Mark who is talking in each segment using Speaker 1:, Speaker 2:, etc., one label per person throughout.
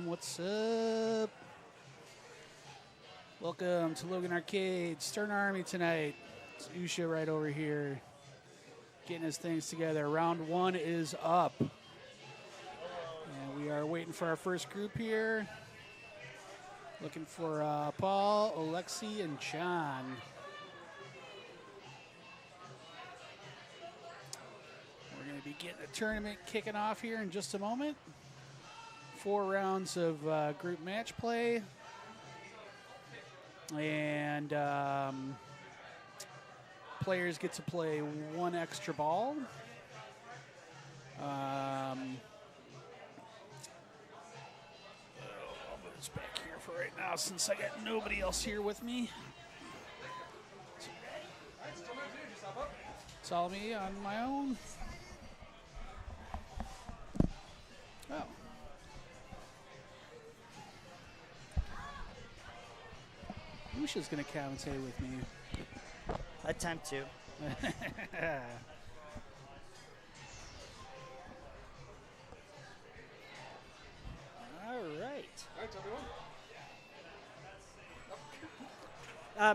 Speaker 1: What's up? Welcome to Logan Arcade, Stern Army tonight. It's Usha right over here, getting his things together. Round one is up. And we are waiting for our first group here. Looking for Paul, Alexi, and John. We're going to be getting the tournament kicking off here in just a moment. 4 rounds of group match play. And players get to play one extra ball. I'll move this back here for right now since I got nobody else here with me. It's all me on my own. Oh. Lucia's going to commentate with me.
Speaker 2: Attempt to. All right.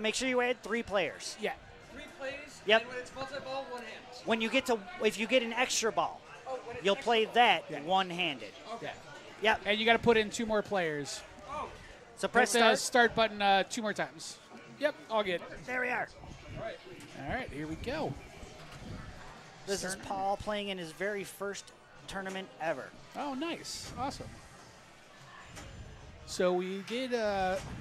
Speaker 2: Make sure you add 3 players.
Speaker 1: Yeah.
Speaker 3: 3 plays.
Speaker 2: Yep.
Speaker 3: And when it's multi-ball, 1 hand.
Speaker 2: When you get to, if you get an extra ball, you'll play that one-handed.
Speaker 3: Okay.
Speaker 1: Yeah.
Speaker 2: Yep.
Speaker 1: And you got to put in 2 more players.
Speaker 3: Oh.
Speaker 2: So press
Speaker 1: Hit the
Speaker 2: start.
Speaker 1: start button 2 more times. Yep, all good.
Speaker 2: There we are.
Speaker 1: All right, here we go.
Speaker 2: This is Paul playing in his very first tournament ever.
Speaker 1: Oh, nice. Awesome. So we did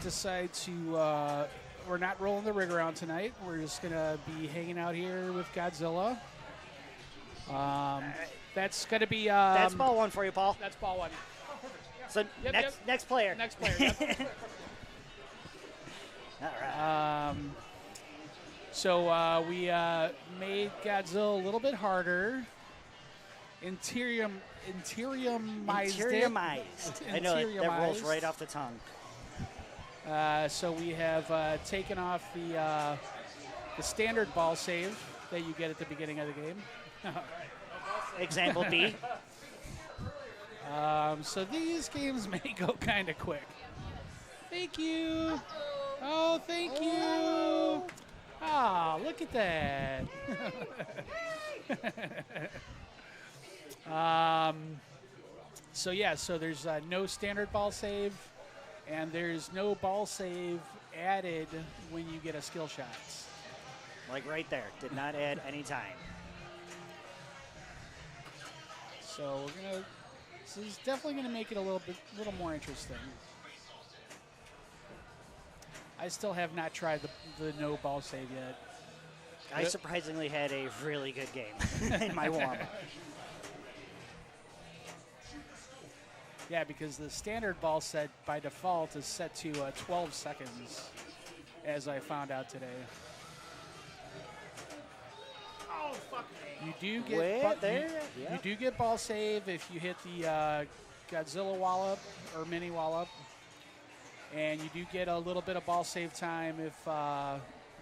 Speaker 1: decide to, we're not rolling the rig around tonight. We're just going to be hanging out here with Godzilla. That's going to be...
Speaker 2: That's ball 1 for you, Paul.
Speaker 1: That's ball 1.
Speaker 2: So next player.
Speaker 1: Next player. Yep.
Speaker 2: All right.
Speaker 1: So we made Godzilla a little bit harder. Interiumized
Speaker 2: Interiumized. I know that rolls
Speaker 1: Interiumized.
Speaker 2: right off the tongue.
Speaker 1: So we have taken off the standard ball save that you get at the beginning of the game.
Speaker 2: Example B.
Speaker 1: So these games may go kind of quick. Thank you. Oh, thank you. Ah, look at that. So yeah, so there's no standard ball save, and there's no ball save added when you get a skill shot.
Speaker 2: Like right there. Did not add any time.
Speaker 1: So we're gonna. This is definitely gonna make it a little more interesting. I still have not tried the no ball save yet.
Speaker 2: I surprisingly had a really good game in my warm-up.
Speaker 1: Yeah, because the standard ball set by default is set to 12 seconds, as I found out today.
Speaker 3: Oh, fuck.
Speaker 1: You do get
Speaker 2: Yeah.
Speaker 1: you do get ball save if you hit the Godzilla wallop or mini wallop, and you do get a little bit of ball save time if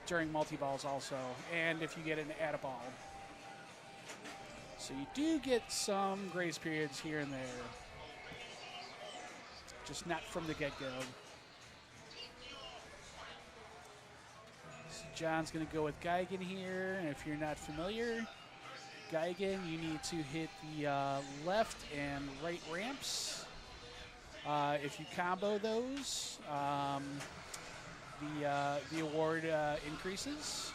Speaker 1: during multi-balls also, and if you get an add a ball. So you do get some grace periods here and there, just not from the get-go. So John's going to go with Geigen here, and if you're not familiar, Geigen, you need to hit the left and right ramps. If you combo those, the award increases.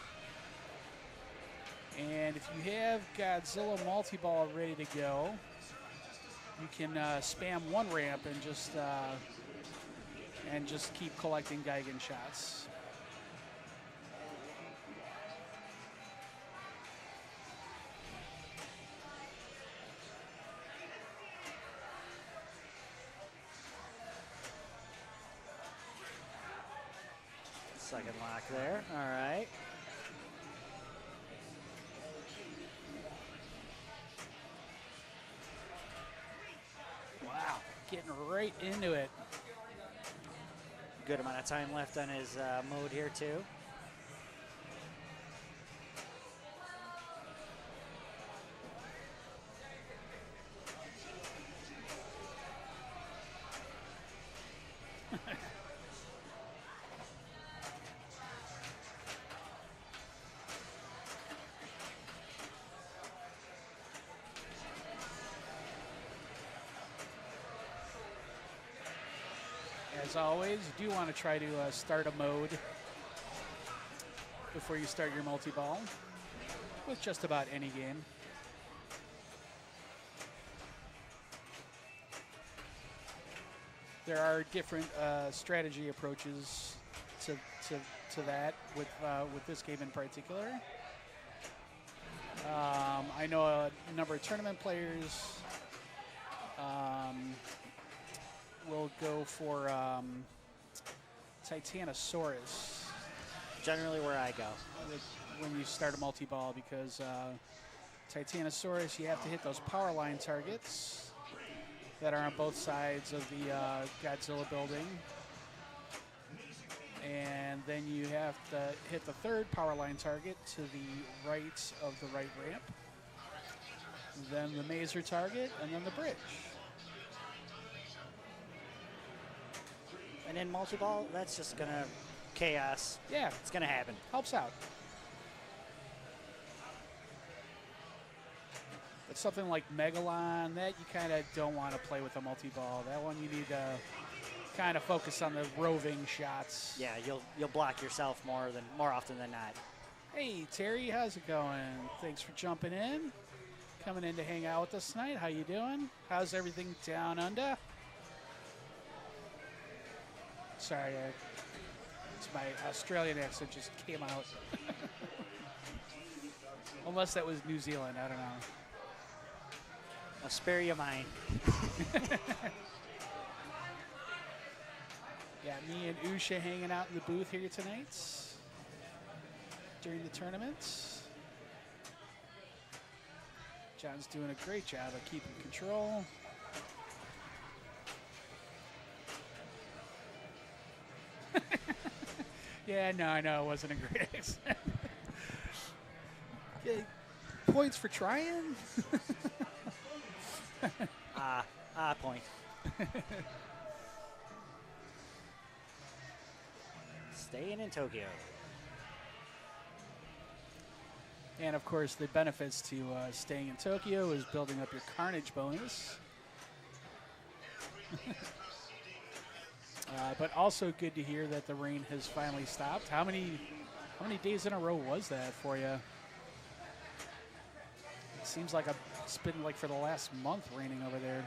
Speaker 1: And if you have Godzilla multi-ball ready to go, you can spam 1 ramp and just keep collecting Geigen shots.
Speaker 2: Second lock there. All right.
Speaker 1: Wow, getting right into it.
Speaker 2: Good amount of time left on his mode here, too.
Speaker 1: As always, you do want to try to start a mode before you start your multi-ball with just about any game. There are different strategy approaches to that with this game in particular. I know a number of tournament players will go for Titanosaurus.
Speaker 2: Generally where I go.
Speaker 1: When you start a multi-ball, because Titanosaurus, you have to hit those power line targets that are on both sides of the Godzilla building. And then you have to hit the third power line target to the right of the right ramp. Then the mazer target, and then the bridge.
Speaker 2: And in multi-ball, that's just going to chaos.
Speaker 1: Yeah.
Speaker 2: It's going to happen.
Speaker 1: Helps out. But something like Megalon, that you kind of don't want to play with a multi-ball. That one you need to kind of focus on the roving shots.
Speaker 2: Yeah, you'll block yourself more often than not.
Speaker 1: Hey, Terry, how's it going? Thanks for jumping in. Coming in to hang out with us tonight. How you doing? How's everything down under? Sorry, it's my Australian accent just came out. Unless that was New Zealand, I don't know.
Speaker 2: I'll spare you mine.
Speaker 1: Yeah, me and Usha hanging out in the booth here tonight during the tournament. John's doing a great job of keeping control. Yeah, no, I know it wasn't a great accent. Okay, points for trying.
Speaker 2: Point. Staying in Tokyo.
Speaker 1: And of course, the benefits to staying in Tokyo is building up your Carnage bonus. But also good to hear that the rain has finally stopped. How many days in a row was that for you? It seems like it's been like for the last month raining over there.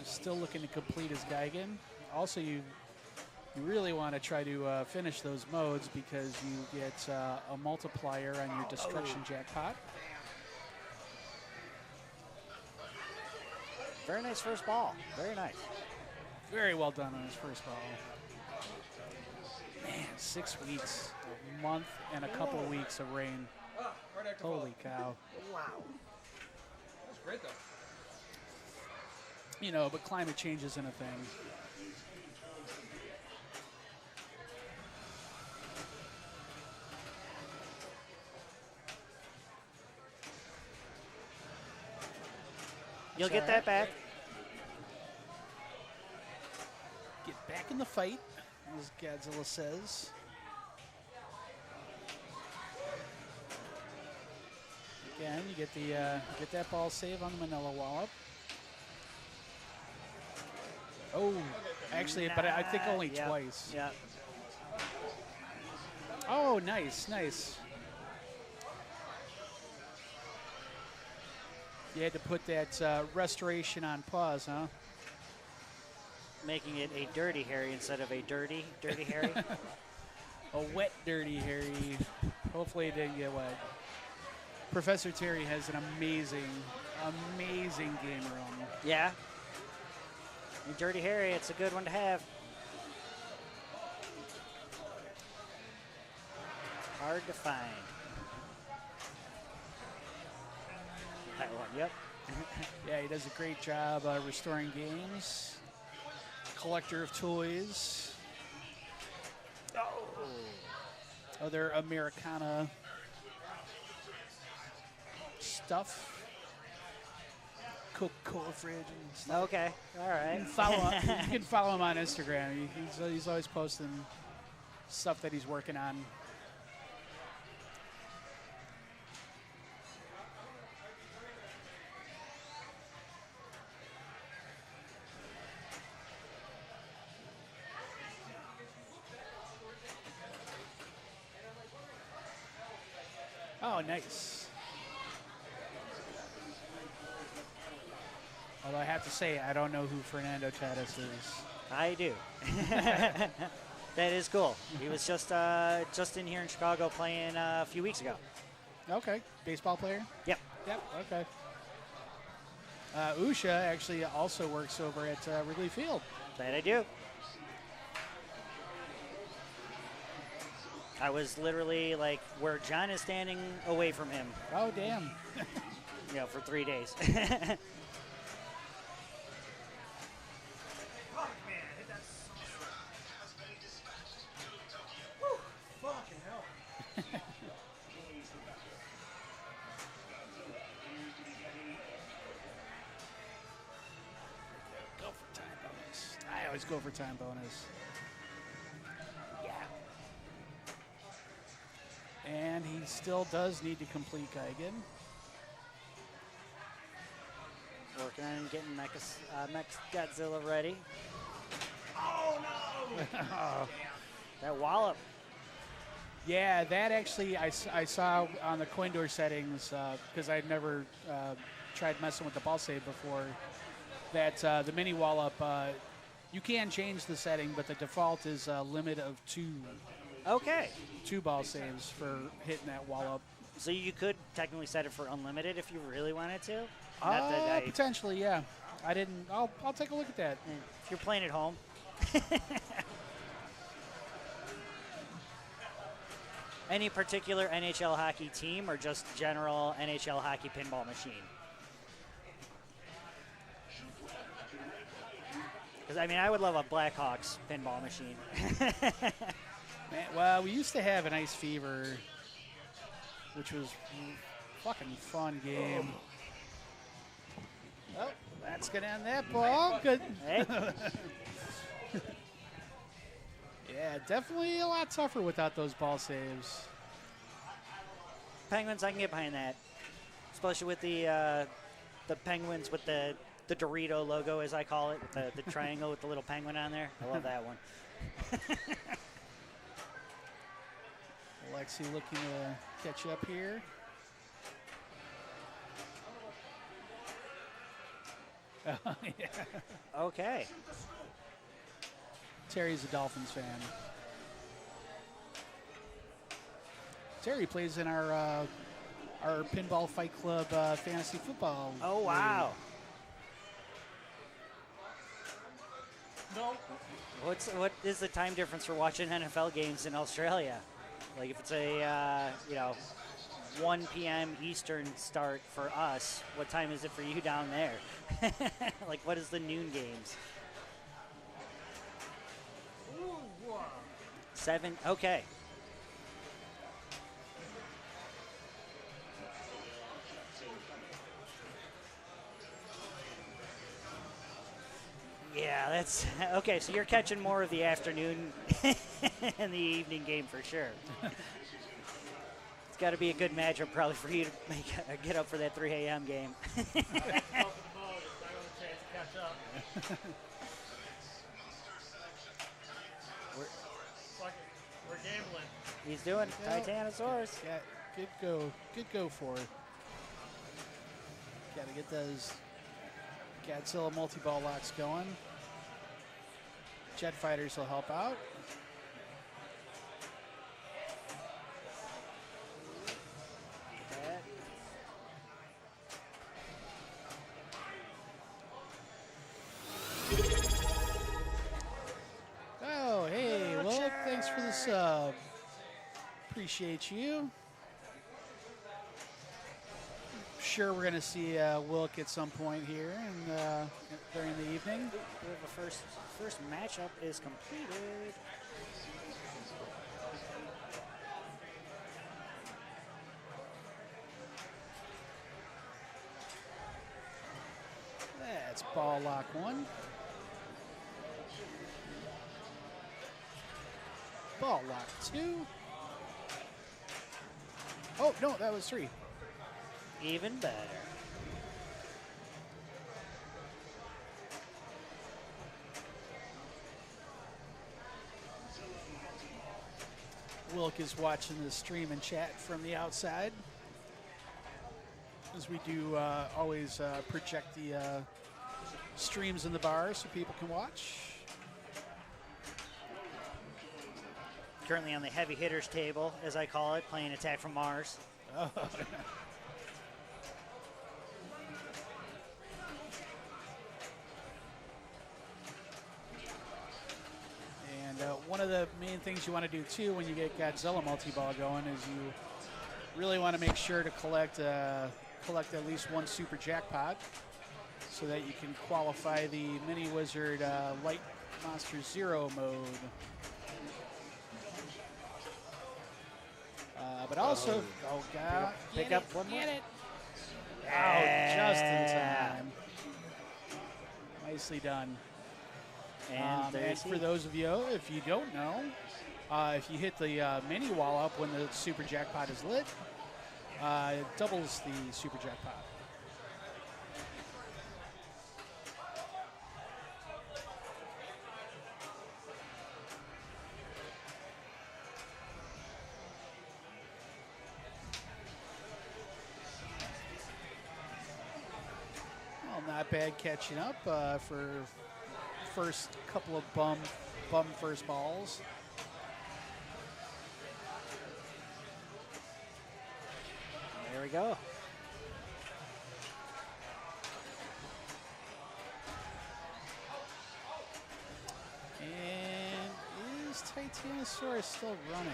Speaker 1: Still looking to complete his Gigan. Also, you really want to try to finish those modes because you get a multiplier on your destruction jackpot.
Speaker 2: Very nice first ball. Very nice.
Speaker 1: Very well done on his first ball. Man, 6 weeks, a month and a couple of weeks of rain. Holy cow.
Speaker 3: Wow. That's great, though.
Speaker 1: You know, but climate change isn't a thing.
Speaker 2: You'll get that back.
Speaker 1: Get back in the fight, as Godzilla says. Again, you get that ball save on the Manila Wallop. Oh, actually, but I think only twice.
Speaker 2: Yeah.
Speaker 1: Oh, nice, nice. You had to put that restoration on pause, huh?
Speaker 2: Making it a Dirty Harry instead of a dirty Harry.
Speaker 1: A wet, dirty Harry. Hopefully it didn't get wet. Professor Terry has an amazing game room.
Speaker 2: Yeah. Dirty Harry, it's a good one to have. Hard to find. That one, yep.
Speaker 1: Yeah, he does a great job restoring games. Collector of toys. Other Americana stuff. Coca-Cola fridge and stuff.
Speaker 2: Okay, all right.
Speaker 1: You can follow him on Instagram. He's always posting stuff that he's working on. Oh, nice. Although I have to say, I don't know who Fernando Tatis is.
Speaker 2: I do. That is cool. He was just in here in Chicago playing a few weeks ago.
Speaker 1: Okay. Baseball player?
Speaker 2: Yep.
Speaker 1: Yep. Okay. Usha actually also works over at Wrigley Field.
Speaker 2: That I do. I was literally like where John is standing away from him,
Speaker 1: Oh, damn.
Speaker 2: for 3 days.
Speaker 3: Fuck, man. Hit that saucer. Woo. Fucking hell.
Speaker 1: Go for time bonus. I always go for time bonus.
Speaker 2: Yeah.
Speaker 1: And he still does need to complete Geigen.
Speaker 2: Working on getting Mex Godzilla ready.
Speaker 3: Oh, no.
Speaker 2: That wallop.
Speaker 1: Yeah, that actually I saw on the coin door settings because I'd never tried messing with the ball save before. That the mini wallop, you can change the setting, but the default is a limit of
Speaker 2: Okay.
Speaker 1: two ball saves for hitting that wallop.
Speaker 2: So you could technically set it for unlimited if you really wanted to. Not that I,
Speaker 1: Potentially, yeah. I didn't. I'll take a look at that.
Speaker 2: if you're playing at home. Any particular NHL hockey team or just general NHL hockey pinball machine? Because, I would love a Blackhawks pinball machine.
Speaker 1: Man, well, we used to have an Ice Fever, which was a fucking fun game. Oh, that's going to end that ball. Good.
Speaker 2: Hey,
Speaker 1: Yeah, definitely a lot tougher without those ball saves.
Speaker 2: Penguins, I can get behind that. Especially with the Penguins with the Dorito logo, as I call it, the triangle with the little penguin on there. I love that one.
Speaker 1: Alexi looking to catch up here. Oh, yeah.
Speaker 2: Okay.
Speaker 1: Terry's a Dolphins fan. Terry plays in our Pinball Fight Club fantasy football.
Speaker 2: Oh,
Speaker 1: league.
Speaker 2: wow.
Speaker 3: No.
Speaker 2: What is the time difference for watching NFL games in Australia? Like if it's a 1 p.m. Eastern start for us, what time is it for you down there? Like what is the noon games? 7. Okay. Yeah, that's okay. So you're catching more of the afternoon and the evening game for sure. It's got to be a good matchup probably for you to get up for that 3 a.m. game.
Speaker 3: We're gambling.
Speaker 2: He's doing
Speaker 1: Yeah.
Speaker 2: Titanosaurus.
Speaker 1: Yeah, good go for it. Got to get those Godzilla multi-ball locks going. Jet fighters will help out. Oh, hey, well, thanks for the sub. Appreciate you. Sure, we're going to see Wilk at some point here and during the evening.
Speaker 2: The first matchup is completed.
Speaker 1: That's ball lock 1. Ball lock 2. Oh, no, that was 3.
Speaker 2: Even better.
Speaker 1: Wilk is watching the stream and chat from the outside. as we do always project the streams in the bar so people can watch.
Speaker 2: Currently on the heavy hitters table, as I call it, playing Attack from Mars.
Speaker 1: Oh. And one of the main things you want to do too when you get Godzilla multi-ball going is you really want to make sure to collect at least one super jackpot so that you can qualify the Mini Wizard Light Monster Zero mode. But also, oh god,
Speaker 2: Pick up one more.
Speaker 1: Get it! Oh, just in time. Nicely done. And for those of you, if you don't know, if you hit the mini wall up when the super jackpot is lit, it doubles the super jackpot. Well, not bad catching up for first couple of bum first balls.
Speaker 2: There we go.
Speaker 1: And is Titanosaurus still running?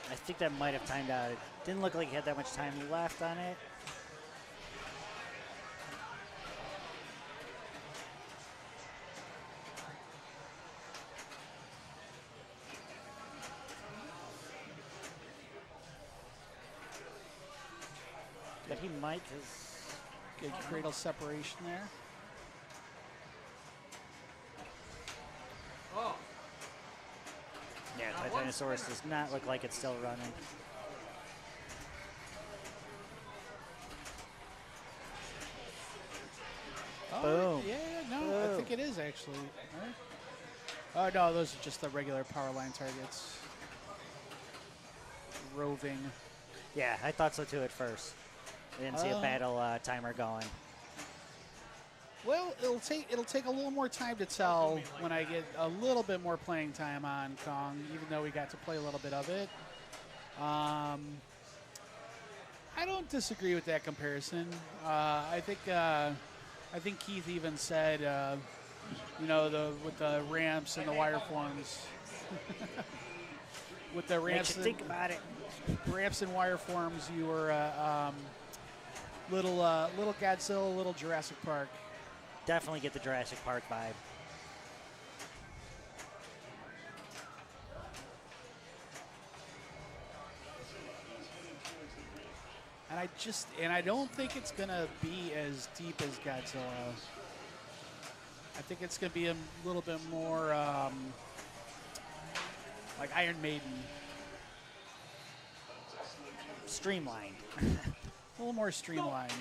Speaker 2: I think that might have timed out. It didn't look like he had that much time left on it. But he might, because
Speaker 1: Good cradle separation there.
Speaker 3: Oh,
Speaker 2: yeah, Titanosaurus does not look like it's still running.
Speaker 1: Oh,
Speaker 2: Boom.
Speaker 1: yeah, no, I
Speaker 2: Boom.
Speaker 1: think it is actually. Right? Oh, no, those are just the regular power line targets. Roving.
Speaker 2: Yeah, I thought so too at first. I didn't see a battle timer going.
Speaker 1: Well, it'll take a little more time to tell when I get a little bit more playing time on Kong, even though we got to play a little bit of it. I don't disagree with that comparison. I think Keith even said, you know, with the ramps and the wireforms. With the ramps,
Speaker 2: Makes you think about it.
Speaker 1: Ramps and wireforms, you were little Godzilla, little Jurassic Park.
Speaker 2: Definitely get the Jurassic Park vibe.
Speaker 1: And I don't think it's gonna be as deep as Godzilla. I think it's gonna be a little bit more like Iron Maiden.
Speaker 2: Streamlined.
Speaker 1: A little more streamlined.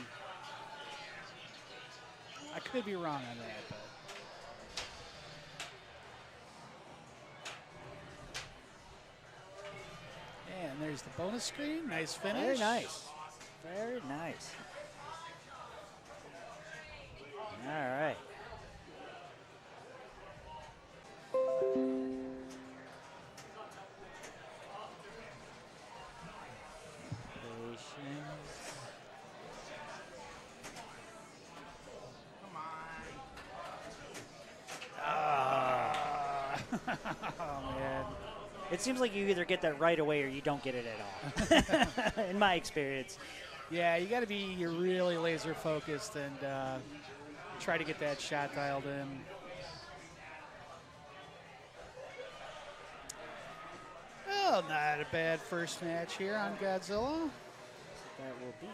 Speaker 1: I could be wrong on that, but. And there's the bonus screen. Nice finish.
Speaker 2: Very nice. Very nice. All right.
Speaker 1: Oh, man.
Speaker 2: It seems like you either get that right away or you don't get it at all, in my experience.
Speaker 1: Yeah, you got to be really laser focused and try to get that shot dialed in. Well, not a bad first match here on Godzilla.
Speaker 2: That will be.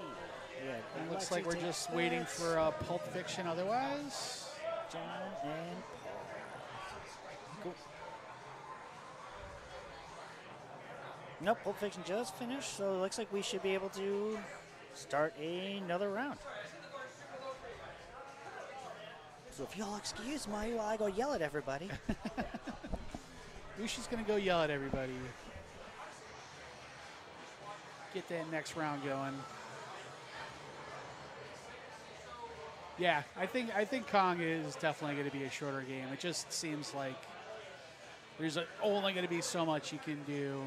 Speaker 2: Yeah,
Speaker 1: It looks like we're just waiting for Pulp Fiction otherwise.
Speaker 2: John and Paul. Cool. Nope, Pulp Fiction just finished, so it looks like we should be able to start another round. So if you'll excuse me while I go yell at everybody.
Speaker 1: Lucy's going to go yell at everybody. get that next round going. Yeah, I think Kong is definitely going to be a shorter game. It just seems like there's only going to be so much you can do,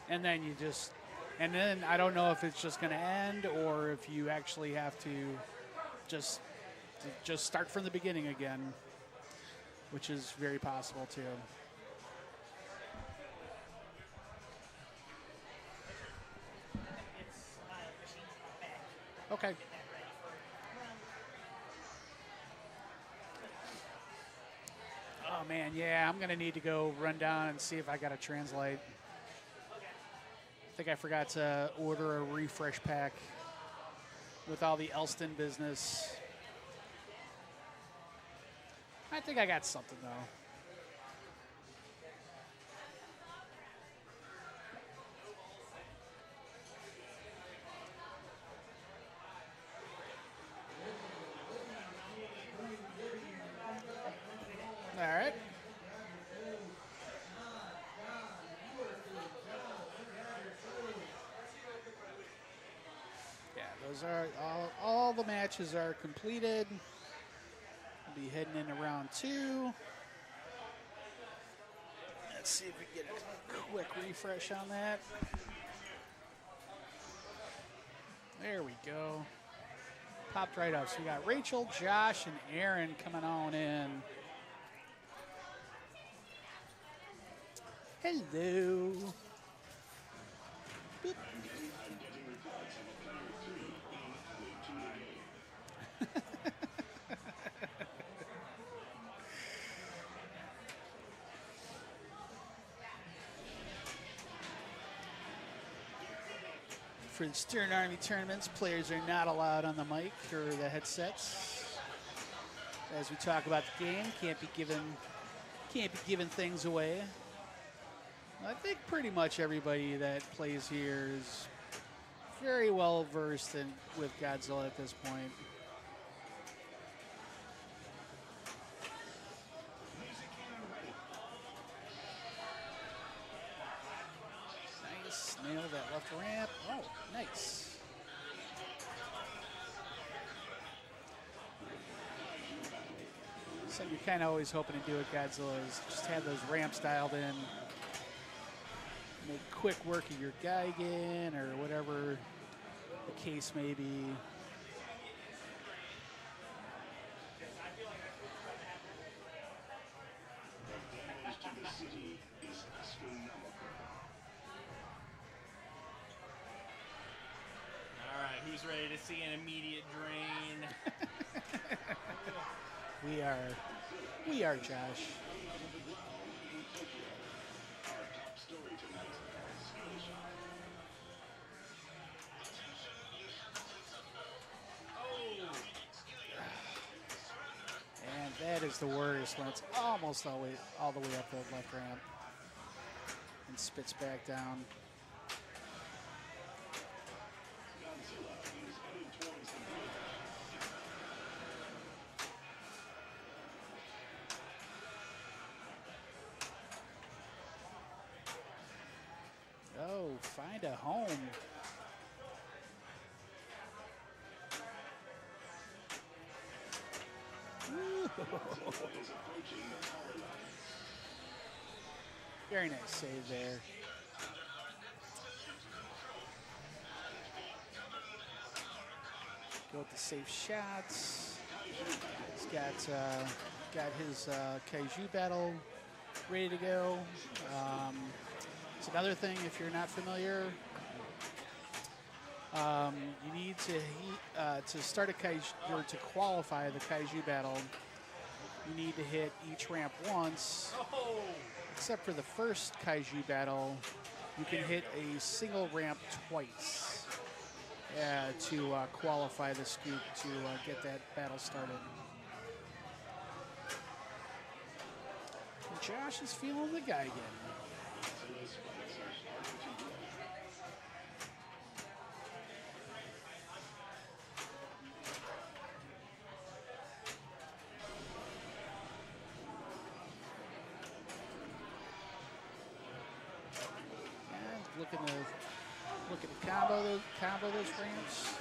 Speaker 1: and then I don't know if it's just going to end or if you actually have to just start from the beginning again, which is very possible too. Okay. Oh man, yeah, I'm gonna need to go run down and see if I got to translate. I think I forgot to order a refresh pack with all the Elston business. I think I got something though. All right. Yeah, those are all the matches are completed. We'll be heading into round 2. Let's see if we can get a quick refresh on that. There we go. Popped right up. So we got Rachel, Josh, and Aaron coming on in. Hello. Boop. For the Stern Army tournaments, players are not allowed on the mic or the headsets. As we talk about the game, can't be giving things away. I think pretty much everybody that plays here is very well versed with Godzilla at this point. Nice, nailed that left ramp. Oh, nice. So you're kind of always hoping to do with Godzilla is just have those ramps dialed in. Make quick work of your Geigen or whatever the case may be.
Speaker 3: All right, who's ready to see an immediate drain?
Speaker 1: We are Josh. And that is the worst when it's almost all the way up the left ramp and spits back down. Oh, find a home. Very nice save there. Go with the safe shots. He's got his Kaiju battle ready to go. It's another thing, if you're not familiar, you need to start a Kaiju, or to qualify the Kaiju battle, you need to hit each ramp once. Except for the first Kaiju battle, you can hit a single ramp twice to qualify the scoop to get that battle started. And Josh is feeling the guy again. looking to combo those ramps.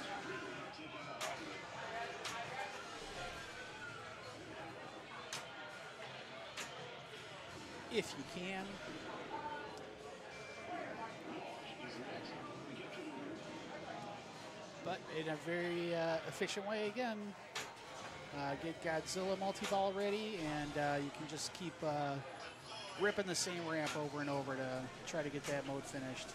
Speaker 1: If you can. But in a very efficient way again. Get Godzilla multi-ball ready, and you can just keep ripping the same ramp over and over to try to get that mode finished.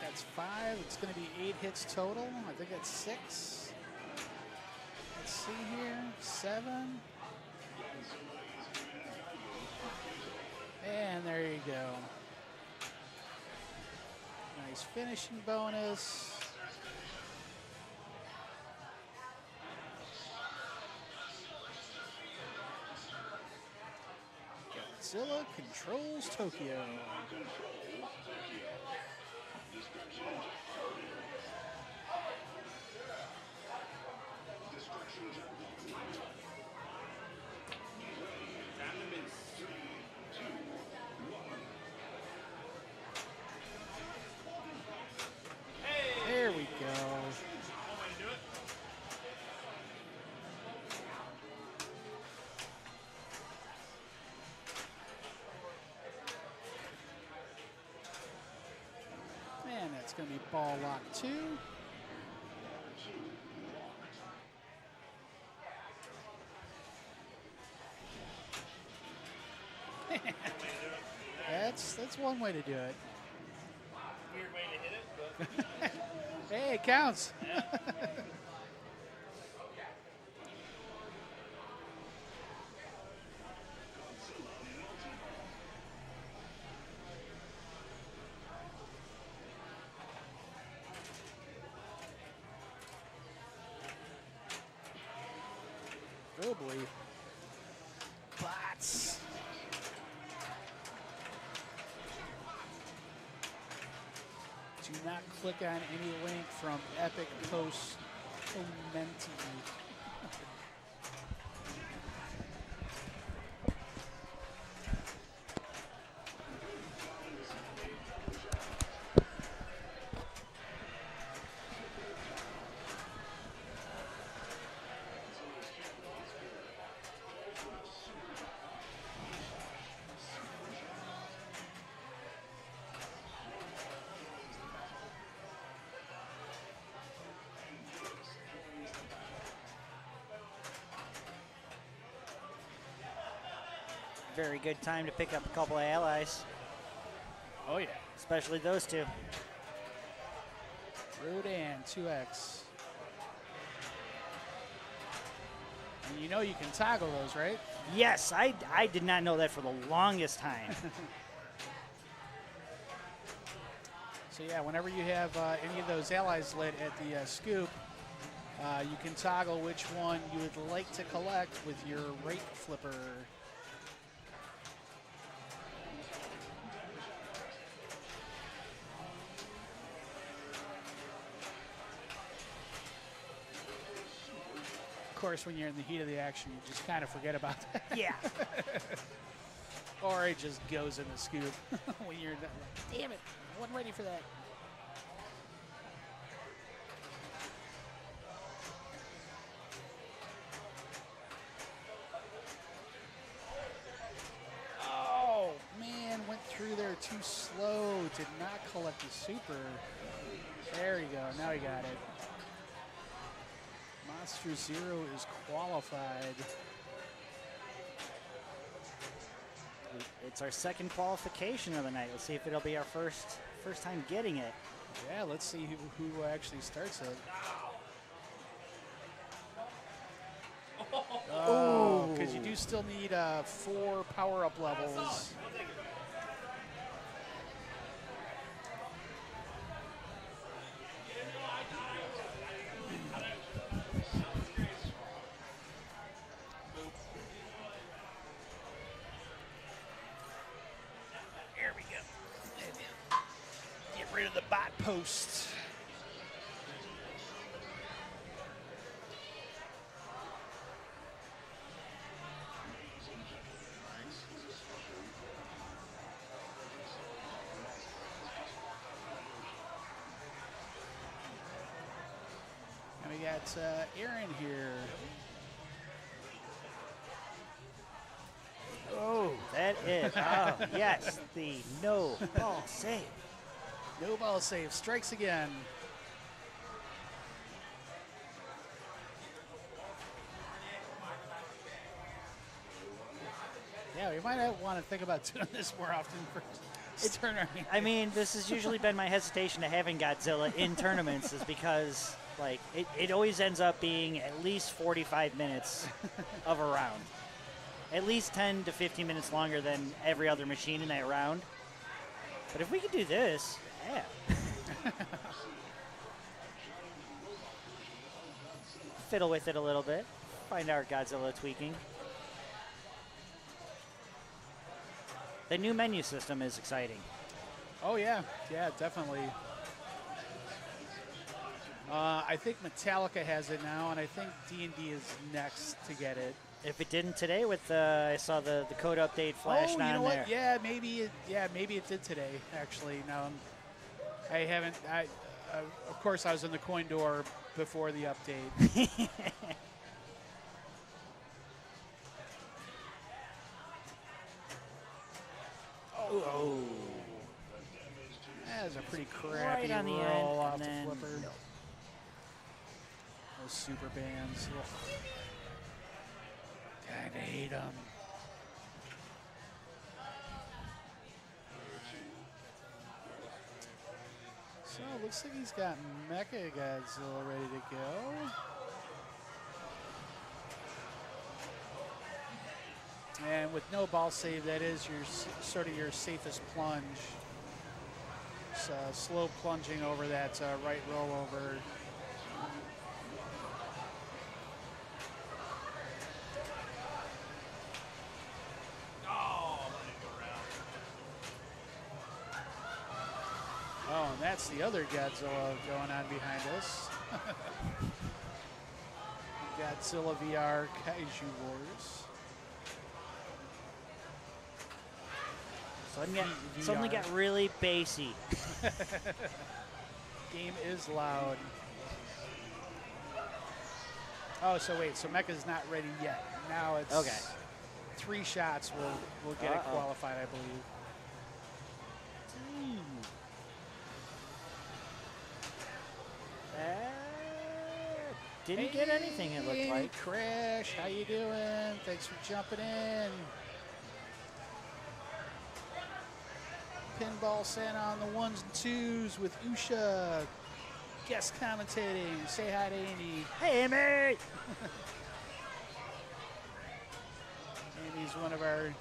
Speaker 1: That's 5. It's going to be 8 hits total. I think that's 6. Let's see here. 7. And there you go. Nice finishing bonus. Godzilla controls Tokyo. There we go. And that's going to be ball lock 2. That's one way to do it.
Speaker 3: Weird way to hit it, but
Speaker 1: Hey, it counts. Oh boy. Bots. Do not click on any link from Epic Post Commenti.
Speaker 2: Very good time to pick up a couple of allies,
Speaker 1: Oh yeah.
Speaker 2: especially those two.
Speaker 1: Rodan 2X. And you know you can toggle those, right?
Speaker 2: Yes, I did not know that for the longest time.
Speaker 1: So yeah, whenever you have any of those allies lit at the scoop, you can toggle which one you would like to collect with your right flipper. Of course, when you're in the heat of the action, you just kind of forget about that.
Speaker 2: Yeah.
Speaker 1: Or it just goes in the scoop when you're done. Like, damn it, I wasn't ready for that. Oh, man, went through there too slow. Did not collect the super. There you go, now he got it. Monster Zero is qualified.
Speaker 2: It's our second qualification of the night. Let's see if it'll be our first time getting it.
Speaker 1: Yeah, let's see who actually starts it. Oh, because you do still need 4 power-up levels. host. And we got Aaron here.
Speaker 2: Oh, that is. Oh, yes. The no ball save.
Speaker 1: No ball save. Strikes again. Yeah, we might want to think about doing this more often for Stern Army.
Speaker 2: I mean, this has usually been my hesitation to having Godzilla in tournaments is because, like, it always ends up being at least 45 minutes of a round. At least 10 to 15 minutes longer than every other machine in that round. But if we could do this, yeah. Fiddle with it a little bit. Find our Godzilla tweaking. The new menu system is exciting.
Speaker 1: Oh, yeah. Yeah, definitely. I think Metallica has it now, and I think D&D is next to get it.
Speaker 2: If it didn't today, with I saw the code update flashing
Speaker 1: you know
Speaker 2: on
Speaker 1: what?
Speaker 2: there.
Speaker 1: Yeah, maybe it did today. Actually, no, I haven't. Of course, I was in the coin door before the update. Oh, that was a pretty crappy
Speaker 2: Right on the
Speaker 1: roll
Speaker 2: end,
Speaker 1: off
Speaker 2: and
Speaker 1: the
Speaker 2: then
Speaker 1: flipper.
Speaker 2: no.
Speaker 1: Those super bands. Kinda hate them. So it looks like he's got Mecha Godzilla ready to go. And with no ball save, that is your sort of your safest plunge. It's slow plunging over that right rollover. Oh, and that's the other Godzilla going on behind us. Godzilla VR Kaiju Wars.
Speaker 2: Suddenly got really bassy.
Speaker 1: Game is loud. Oh, so wait, so Mecha's not ready yet. Now it's
Speaker 2: Okay.
Speaker 1: 3 shots will get it qualified, I believe.
Speaker 2: Didn't get anything, it looked like.
Speaker 1: Crash, how you doing? Thanks for jumping in. Pinball Santa on the 1s and 2s with Usha. Guest commentating. Say hi to Amy.
Speaker 2: Hey, Amy!
Speaker 1: Amy's one of our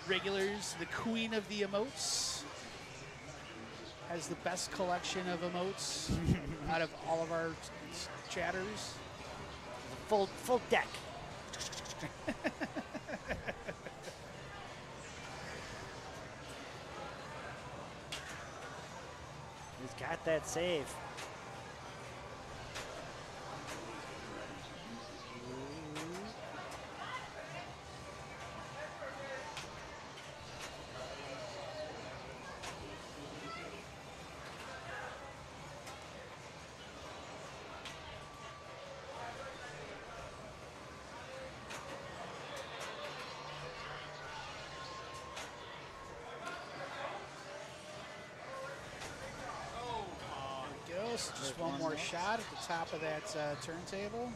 Speaker 1: regulars, the queen of the emotes. Has the best collection of emotes out of all of our chatters.
Speaker 2: Full deck. He's got that save.
Speaker 1: Just one more shot at the top of that turntable.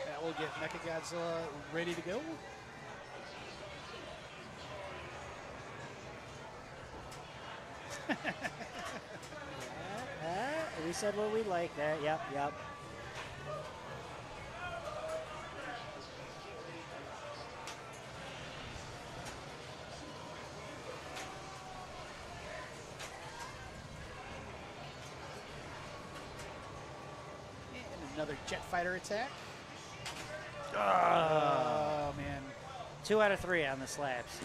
Speaker 1: That will get Mechagodzilla ready to go.
Speaker 2: We said what we like there. Yep.
Speaker 1: Another jet fighter attack. Oh, man.
Speaker 2: 2 out of 3 on the slabs.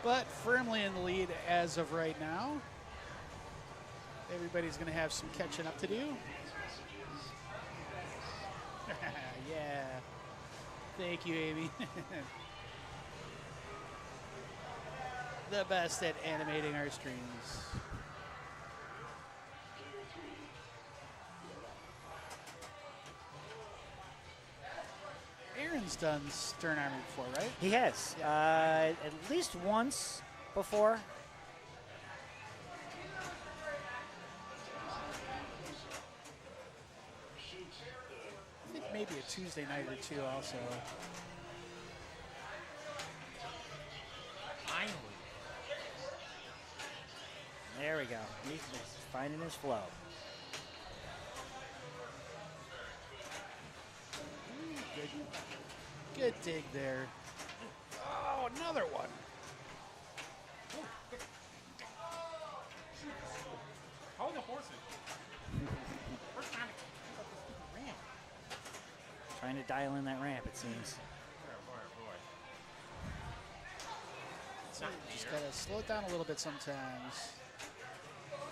Speaker 1: but firmly in the lead as of right now. Everybody's going to have some catching up to do. Yeah. Thank you, Amy. The best at animating our streams. Aaron's done Stern Army before, right?
Speaker 2: He has. At least once before.
Speaker 1: I think maybe a Tuesday night or two also.
Speaker 3: Finally.
Speaker 2: There we go. He's finding his flow.
Speaker 1: Good dig there. Oh, another one.
Speaker 3: How are the horses? First time to ramp.
Speaker 2: Trying to dial in that ramp, it seems.
Speaker 1: Just gotta slow it down a little bit sometimes.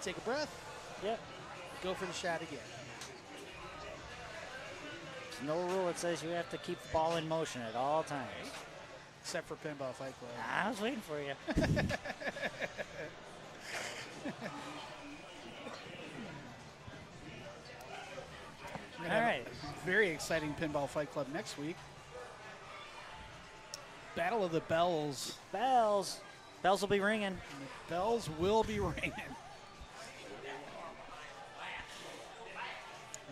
Speaker 1: Take a breath.
Speaker 2: Yep.
Speaker 1: Go for the shot again.
Speaker 2: There's no rule that says you have to keep the ball in motion at all times.
Speaker 1: Except for Pinball Fight Club.
Speaker 2: I was waiting for you.
Speaker 1: All
Speaker 2: right.
Speaker 1: Very exciting Pinball Fight Club next week. Battle of the Bells.
Speaker 2: Bells. Bells will be ringing.
Speaker 1: The bells will be ringing.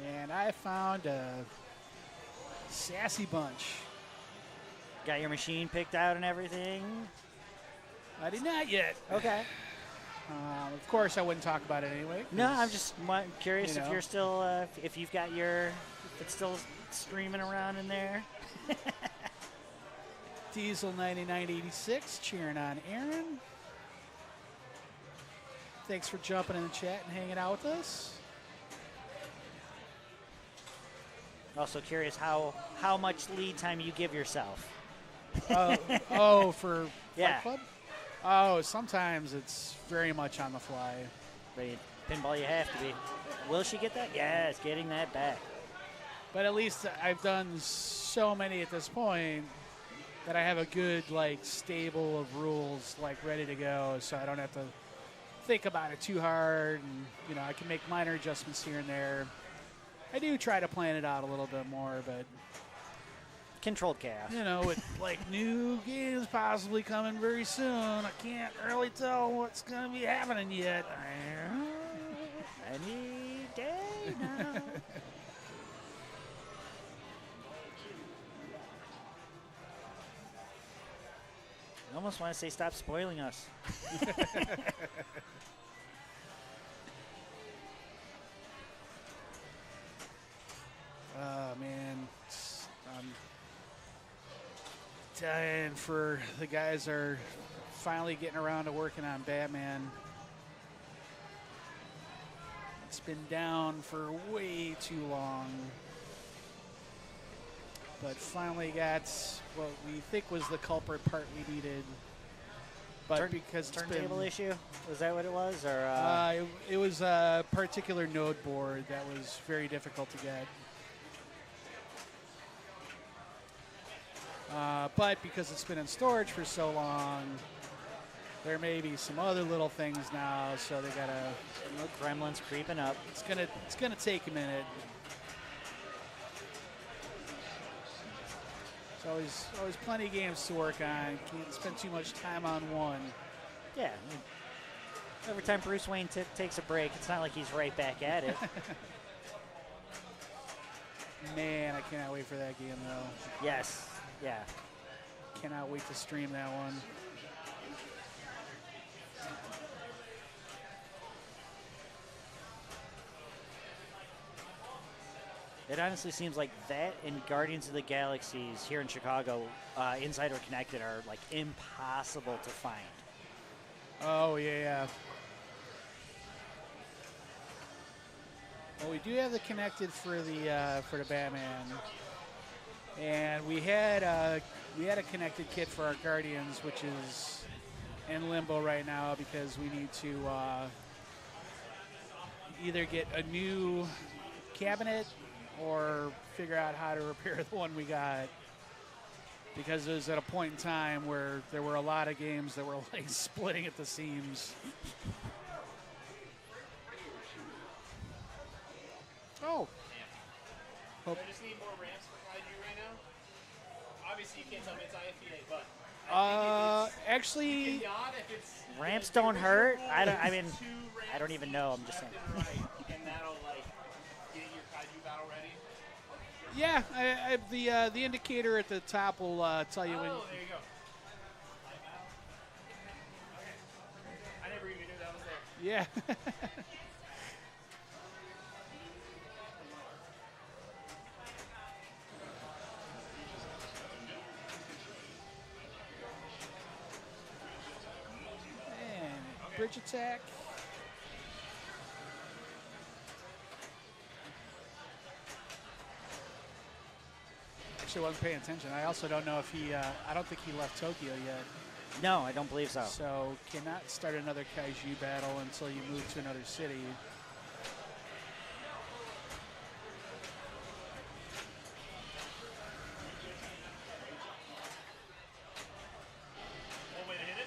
Speaker 1: And I found a sassy bunch.
Speaker 2: Got your machine picked out and everything?
Speaker 1: I did not yet.
Speaker 2: Okay.
Speaker 1: Of course, I wouldn't talk about it anyway.
Speaker 2: No, I'm just curious
Speaker 1: you know.
Speaker 2: if you're still, if you've got if it's still streaming around in there.
Speaker 1: Diesel 9986 cheering on Aaron. Thanks for jumping in the chat and hanging out with us.
Speaker 2: Also curious how much lead time you give yourself.
Speaker 1: For
Speaker 2: Yeah.
Speaker 1: Fight Club? Oh, sometimes it's very much on the fly.
Speaker 2: But pinball, you have to be. Will she get that? Yes, getting that back.
Speaker 1: But at least I've done so many at this point that I have a good, stable of rules, ready to go, so I don't have to think about it too hard, and, I can make minor adjustments here and there. I do try to plan it out a little bit more, but,
Speaker 2: Controlled chaos.
Speaker 1: with, new games possibly coming very soon, I can't really tell what's going to be happening yet.
Speaker 2: Any day now. I almost want to say stop spoiling us.
Speaker 1: Oh, man. I'm dying for the guys are finally getting around to working on Batman. It's been down for way too long. But finally got what we think was the culprit part we needed. But because it's
Speaker 2: Turntable
Speaker 1: been,
Speaker 2: issue? Was that what it was? Or
Speaker 1: it was a particular node board that was very difficult to get. But because it's been in storage for so long, there may be some other little things now, so they gotta.
Speaker 2: Gremlins creeping up.
Speaker 1: It's gonna take a minute. There's always plenty of games to work on. Can't spend too much time on one.
Speaker 2: Yeah. Every time Bruce Wayne takes a break, it's not like he's right back at it.
Speaker 1: Man, I cannot wait for that game though.
Speaker 2: Yes. Yeah.
Speaker 1: Cannot wait to stream that one.
Speaker 2: It honestly seems like that and Guardians of the Galaxies here in Chicago, Inside or Connected, are impossible to find.
Speaker 1: Oh yeah. Well, we do have the Connected for the Batman, and we had a Connected kit for our Guardians, which is in limbo right now because we need to either get a new cabinet or figure out how to repair the one we got. Because it was at a point in time where there were a lot of games that were like splitting at the seams. Oh.
Speaker 3: I just need more ramps for Kaiju right now. Obviously, you can't tell me it's IFPA, but
Speaker 1: Actually,
Speaker 3: if it's
Speaker 2: Ramps don't hurt. I mean,
Speaker 3: two ramps
Speaker 2: I don't even know. I'm just saying.
Speaker 3: left and right, and that'll like get your Kaiju battle ready.
Speaker 1: yeah, the indicator at the top will tell you when.
Speaker 3: Oh, there you go. I never even knew that was there.
Speaker 1: Yeah. And bridge attack. Actually, wasn't paying attention. I also don't know if he. I don't think he left Tokyo yet.
Speaker 2: No, I don't believe so.
Speaker 1: So cannot start another Kaiju battle until you move to another city.
Speaker 3: One way to hit it.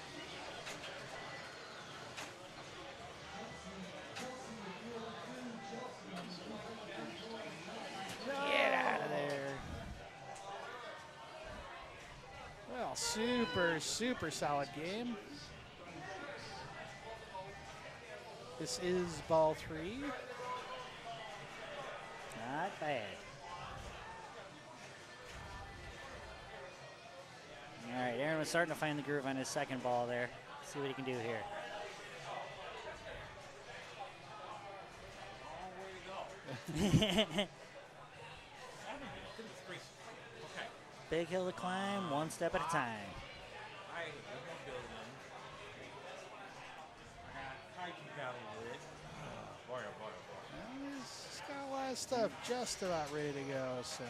Speaker 1: Get out of there. Well, super solid game. This is ball 3.
Speaker 2: Not bad. All right, Aaron was starting to find the groove on his second ball there. See what he can do here.
Speaker 3: Okay.
Speaker 2: Big hill to climb, one step at a time.
Speaker 3: I got Kaiju battle with. Boy.
Speaker 1: Well, he's got a lot of stuff just about ready to go, so.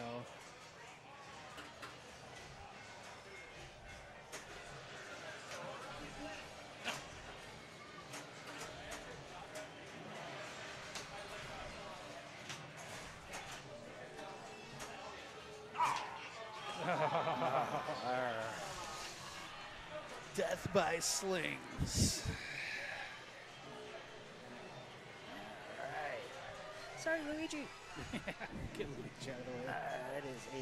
Speaker 1: Death by slings.
Speaker 2: Sorry, Luigi.
Speaker 1: Get Luigi out of the way.
Speaker 2: That is a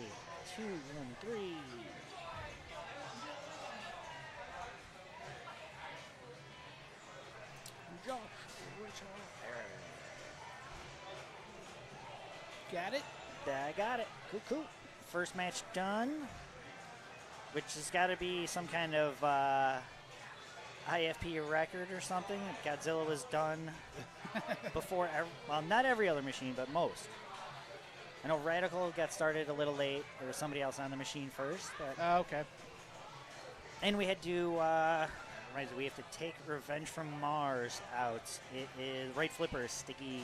Speaker 2: 2-1-3.
Speaker 1: Got it?
Speaker 2: I got it. Cool. First match done, which has got to be some kind of IFP record or something. Godzilla was done before, well, not every other machine, but most. I know Radical got started a little late. There was somebody else on the machine first. But
Speaker 1: Okay.
Speaker 2: and we had to, we have to take Revenge from Mars out. It is right flipper sticky.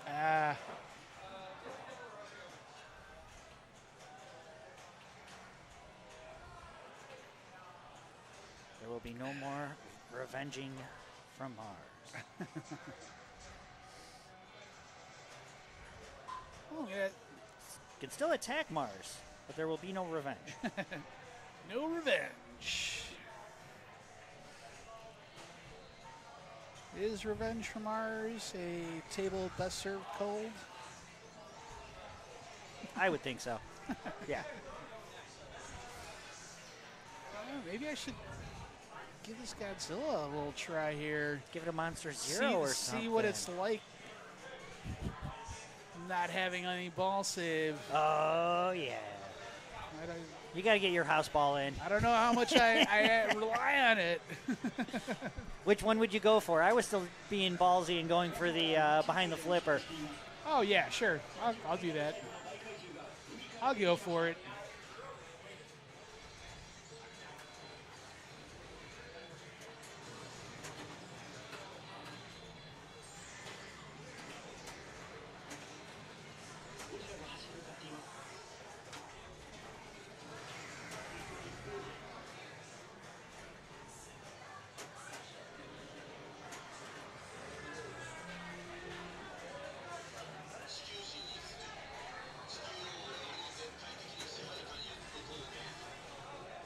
Speaker 2: There will be no more revenging from Mars.
Speaker 1: Oh, yeah.
Speaker 2: Can still attack Mars, but there will be no revenge.
Speaker 1: No revenge. Is Revenge from Mars a table best served cold?
Speaker 2: I would think so. Yeah.
Speaker 1: Maybe I should give this Godzilla a little try here.
Speaker 2: Give it a Monster Zero or something.
Speaker 1: See what it's like not having any ball save.
Speaker 2: Oh, yeah. You got to get your house ball in.
Speaker 1: I don't know how much I rely on it.
Speaker 2: Which one would you go for? I was still being ballsy and going for the behind the flipper.
Speaker 1: Oh, yeah, sure. I'll do that. I'll go for it.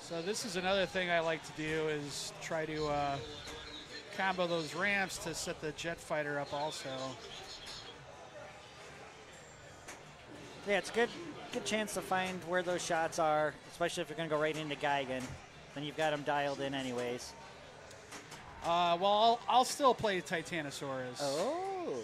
Speaker 1: So this is another thing I like to do is try to combo those ramps to set the jet fighter up also.
Speaker 2: Yeah, it's a good chance to find where those shots are, especially if you're going to go right into Gigan. Then you've got them dialed in anyways.
Speaker 1: Well, I'll still play Titanosaurus.
Speaker 2: Oh.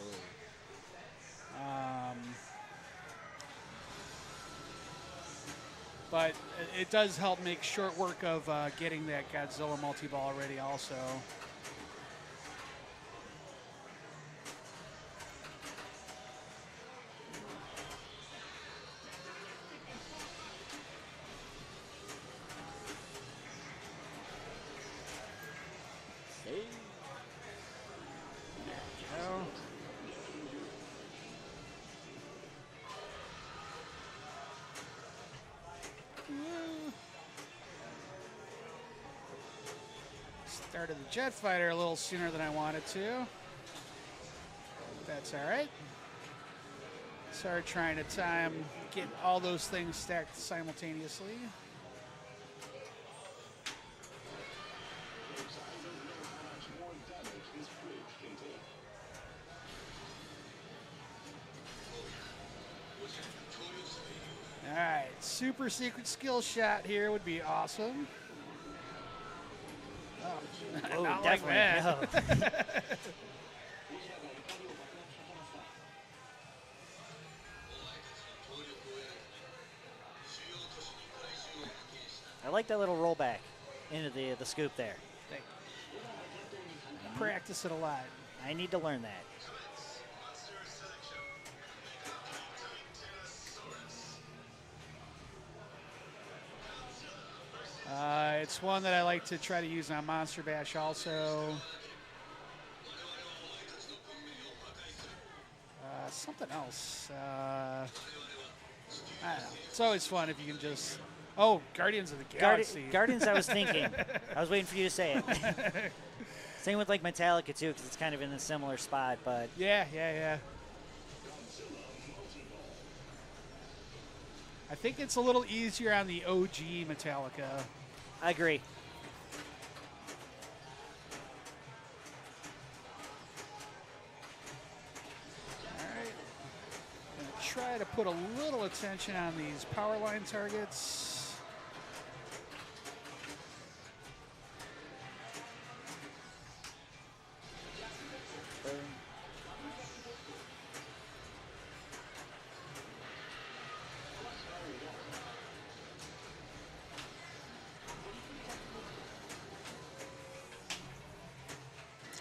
Speaker 1: But it does help make short work of getting that Godzilla multi-ball ready also. Started the jet fighter a little sooner than I wanted to. That's all right. Started trying to get all those things stacked simultaneously. All right, super secret skill shot here would be awesome.
Speaker 2: Oh,
Speaker 1: Not
Speaker 2: definitely.
Speaker 1: like that.
Speaker 2: No. I like that little rollback into the scoop there.
Speaker 1: Practice it a lot.
Speaker 2: I need to learn that.
Speaker 1: It's one that I like to try to use on Monster Bash also. Something else. I don't know. It's always fun if you can just... Oh, Guardians of the Galaxy.
Speaker 2: Guardians, I was thinking. I was waiting for you to say it. Same with like Metallica too, because it's kind of in a similar spot, but...
Speaker 1: Yeah. I think it's a little easier on the OG Metallica.
Speaker 2: I agree.
Speaker 1: All right. I'm going to try to put a little attention on these power line targets.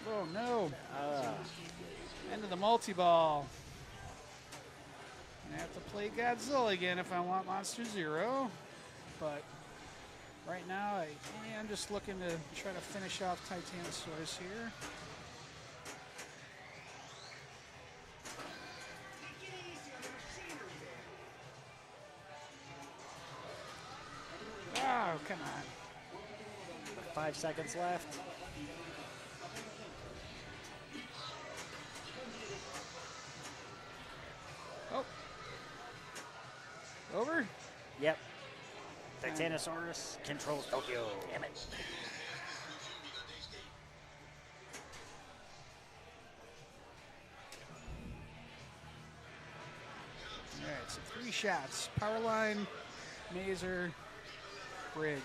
Speaker 1: Oh no. End of the multi-ball. Gonna have to play Godzilla again if I want Monster Zero. But right now, I'm just looking to try to finish off Titanosaurus here. Oh, come on.
Speaker 2: 5 seconds left.
Speaker 1: Oh. Over?
Speaker 2: Yep. Titanosaurus controls Tokyo. Damn it.
Speaker 1: All right, so 3 shots. Power line, Mazer, bridge.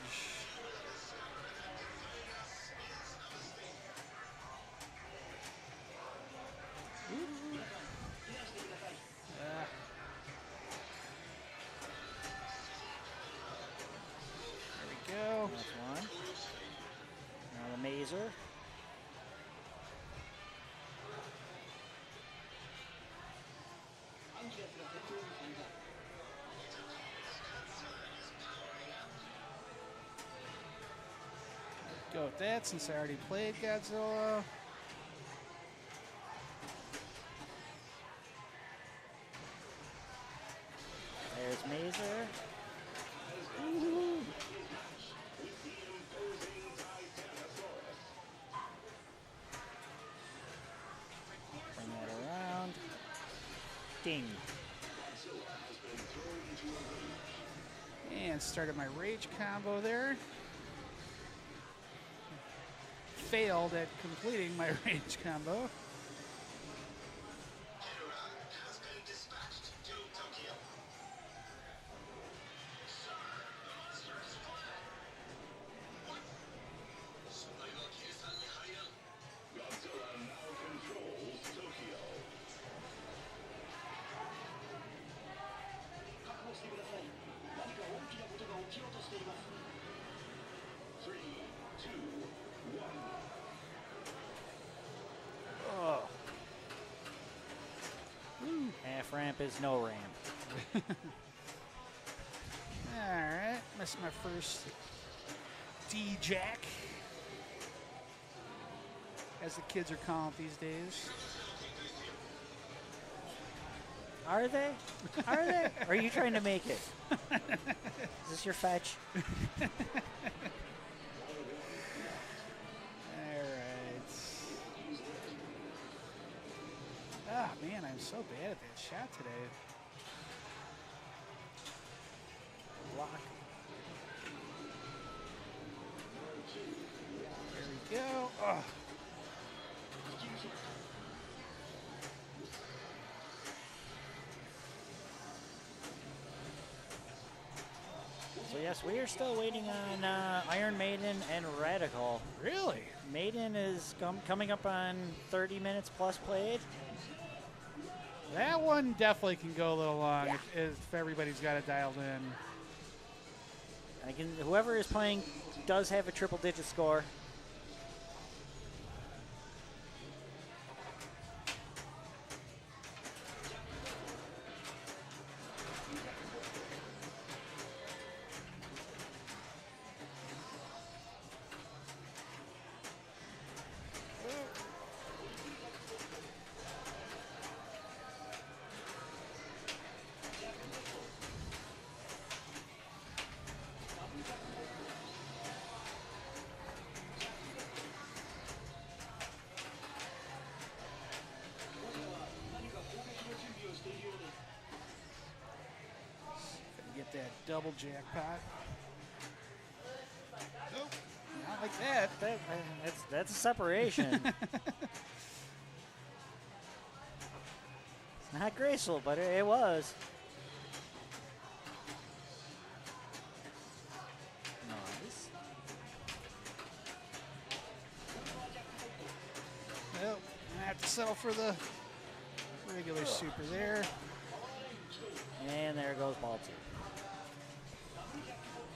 Speaker 1: Go.
Speaker 2: That's one. Now the Mazer.
Speaker 1: Go with that since I already played Godzilla.
Speaker 2: There's Mazer. Bring that around. Ding.
Speaker 1: And started my rage combo there. failed at completing my range combo.
Speaker 2: Half ramp is no ramp.
Speaker 1: All right, missed my first D-Jack, as the kids are calling it these days.
Speaker 2: Are they? Are they? Or are you trying to make it? Is this your fetch?
Speaker 1: All right. Ah, man, I'm so bad at that shot today. Block. There we go. Oh.
Speaker 2: So yes, we are still waiting on Iron Maiden and Radical.
Speaker 1: Really?
Speaker 2: Maiden is coming up on 30 minutes plus played.
Speaker 1: That one definitely can go a little long
Speaker 2: Yeah.
Speaker 1: if everybody's got it dialed in.
Speaker 2: Whoever is playing does have a triple-digit score.
Speaker 1: Get that double jackpot. Nope, not like that.
Speaker 2: That's a separation. It's not graceful, but it was. Nice.
Speaker 1: Well, I have to settle for the regular super there.
Speaker 2: And there goes ball two.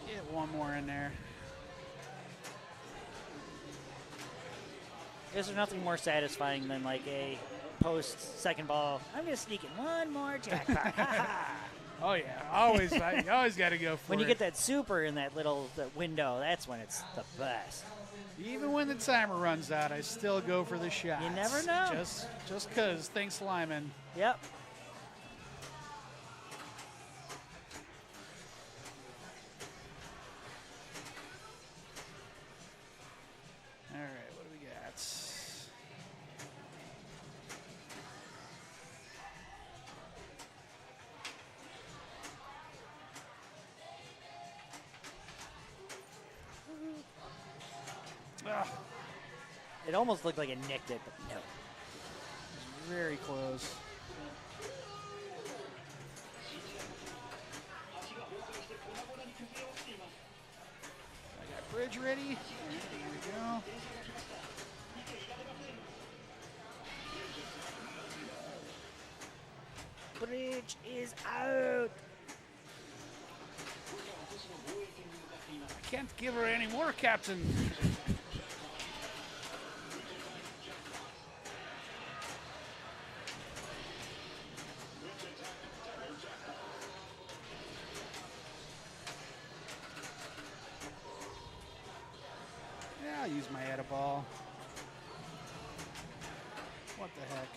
Speaker 1: Get one more in there.
Speaker 2: Is there nothing more satisfying than like a post second ball? I'm gonna sneak in one more jackpot.
Speaker 1: Oh yeah, always. You always got to go for
Speaker 2: When
Speaker 1: it.
Speaker 2: you get that super in that little window, that's when it's the best.
Speaker 1: Even when the timer runs out, I still go for the shots.
Speaker 2: You never know.
Speaker 1: Just because. Thanks, Lyman.
Speaker 2: Yep.
Speaker 1: All right, what do we got? Ah,
Speaker 2: It almost looked like it nicked it, but no.
Speaker 1: very close. I got bridge ready. Here we go.
Speaker 2: Bridge is out.
Speaker 1: I can't give her any more, Captain. Yeah, I'll use my Ediball. What the heck?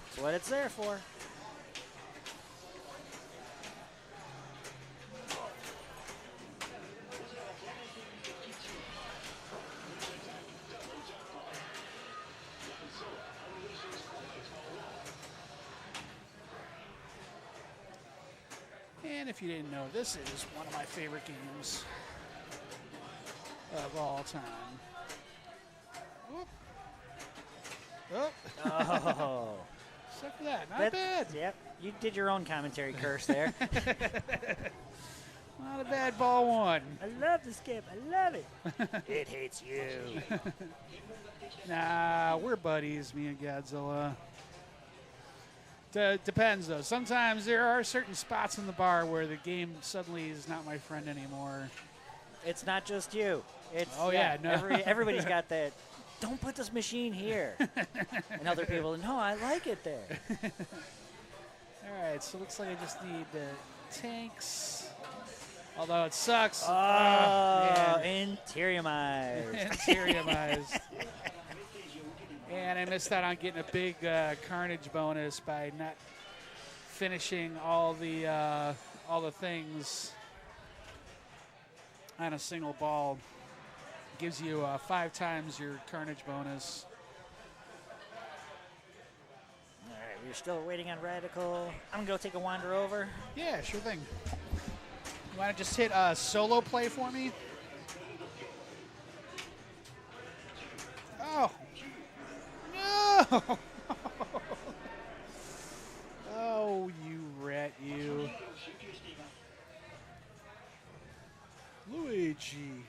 Speaker 2: That's what it's there for.
Speaker 1: And if you didn't know, this is one of my favorite games. of all time. Whoop. Oh.
Speaker 2: Oh.
Speaker 1: Except for that, not bad.
Speaker 2: Yep, you did your own commentary curse there.
Speaker 1: Not a bad ball one.
Speaker 2: I love the skip. I love it. It hates you.
Speaker 1: Nah, we're buddies, me and Godzilla. Depends, though. Sometimes there are certain spots in the bar where the game suddenly is not my friend anymore.
Speaker 2: It's not just you. It's
Speaker 1: no.
Speaker 2: Everybody's got that. Don't put this machine here. And other people, no, I like it there.
Speaker 1: All right, so it looks like I just need the tanks. Although it sucks.
Speaker 2: Oh, interiumized.
Speaker 1: Interiumized. And I missed out on getting a big carnage bonus by not finishing all the things on a single ball. Gives you 5 times your carnage bonus.
Speaker 2: All right, we're still waiting on Radical. I'm going to go take a wander over.
Speaker 1: Yeah, sure thing. You want to just hit solo play for me? Oh. No! Oh, you rat, you. Luigi.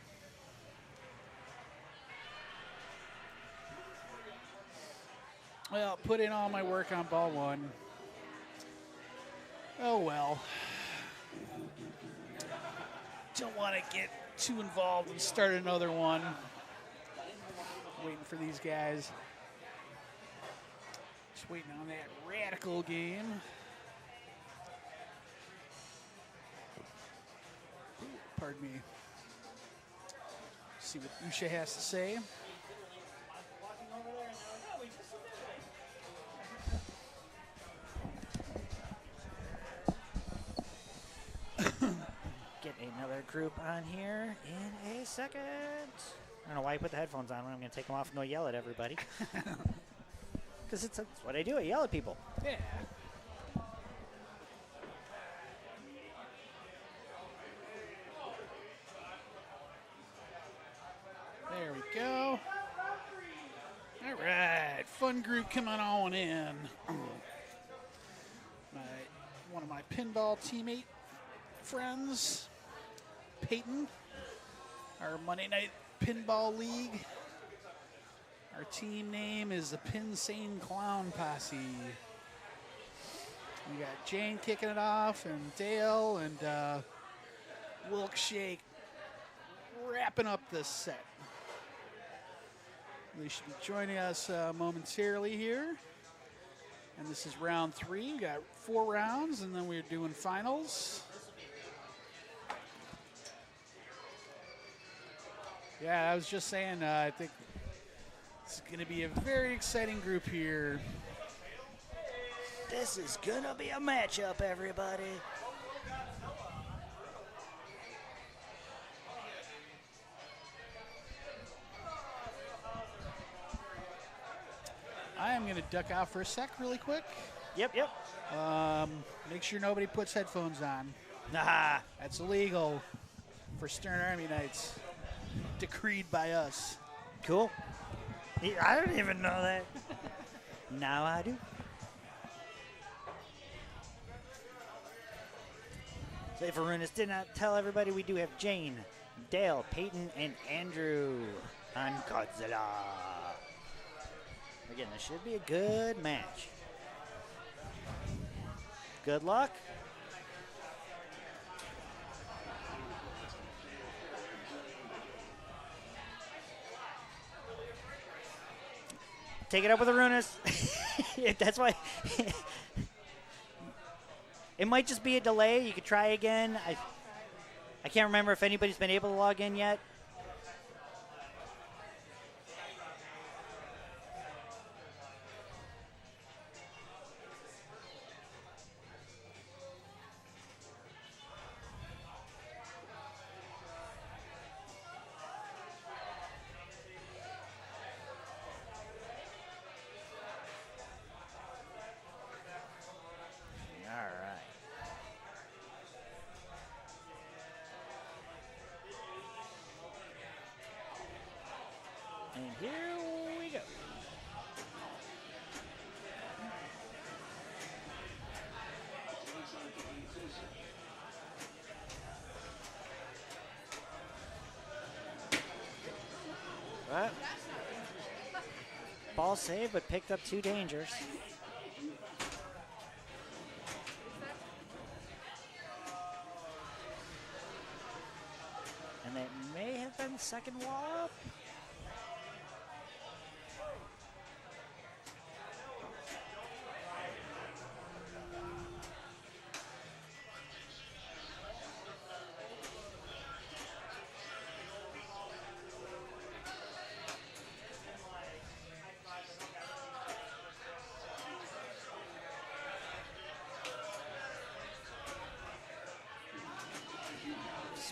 Speaker 1: Well, put in all my work on ball one. Oh, well. Don't want to get too involved and start another one. Waiting for these guys. Just waiting on that Radical game. Pardon me. See what Usha has to say.
Speaker 2: Get another group on here in a second. I don't know why I put the headphones on when I'm going to take them off and go yell at everybody. Because that's what I do. I yell at people.
Speaker 1: Yeah. There we go. All right, fun group coming on in. One of my pinball teammate friends, Peyton, our Monday Night Pinball League. Our team name is the Pinsane Clown Posse. We got Jane kicking it off, and Dale and Wilkshake wrapping up this set. They should be joining us momentarily here. And this is round 3. We got 4 rounds, and then we're doing finals. Yeah, I was just saying, I think it's going to be a very exciting group here.
Speaker 2: This is going to be a matchup, everybody.
Speaker 1: I am going to duck out for a sec really quick.
Speaker 2: Yep.
Speaker 1: Make sure nobody puts headphones on.
Speaker 2: Nah.
Speaker 1: That's illegal for Stern Army Nights. Decreed by us.
Speaker 2: Cool. I don't even know that. Now I do. So if Arunas did not tell everybody, we do have Jane, Dale, Peyton, and Andrew on Godzilla. Again, this should be a good match. Good luck. Take it up with Arunas. That's why. It might just be a delay. You could try again. I can't remember if anybody's been able to log in yet. But ball saved, but picked up 2 dangers. And it may have been second wall up.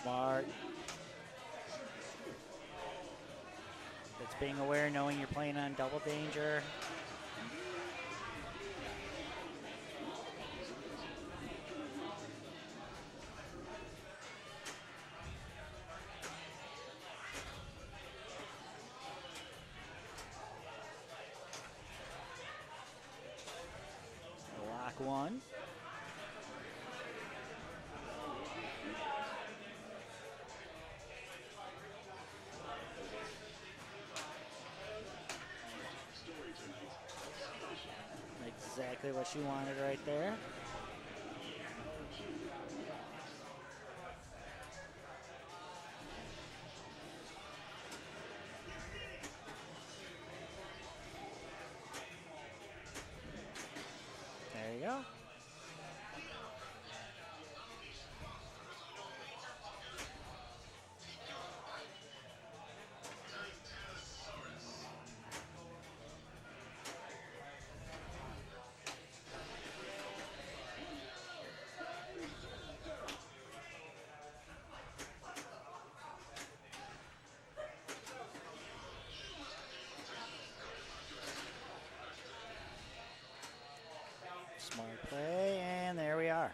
Speaker 2: Smart. It's being aware, knowing you're playing on double danger. Lock 1. Exactly what she wanted right there. There you go. Smart play, and there we are.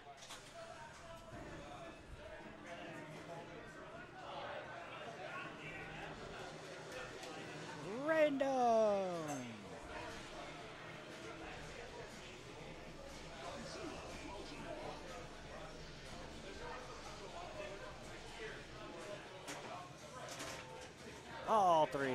Speaker 2: Random. All 3.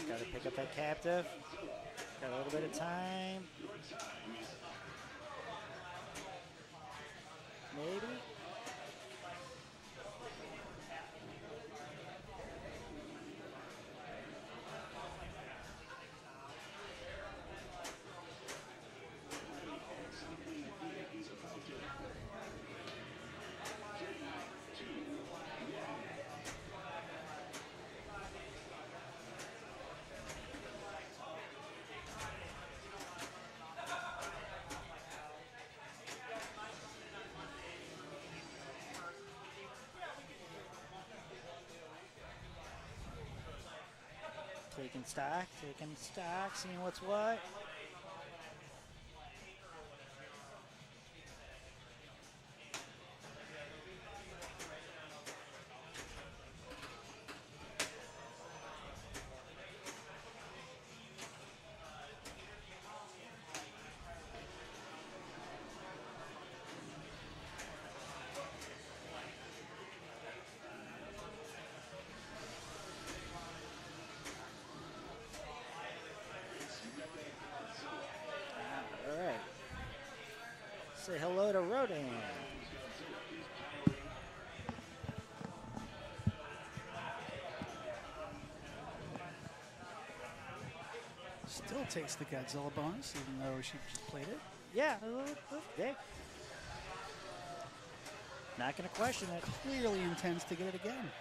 Speaker 2: Got to pick up that captive. Got a little bit of time. Maybe. Taking stock, seeing what's what. Say hello to Rodan.
Speaker 1: Still takes the Godzilla bonus, even though she just played it.
Speaker 2: Yeah. Okay. Not going to question it.
Speaker 1: Clearly intends to get it again.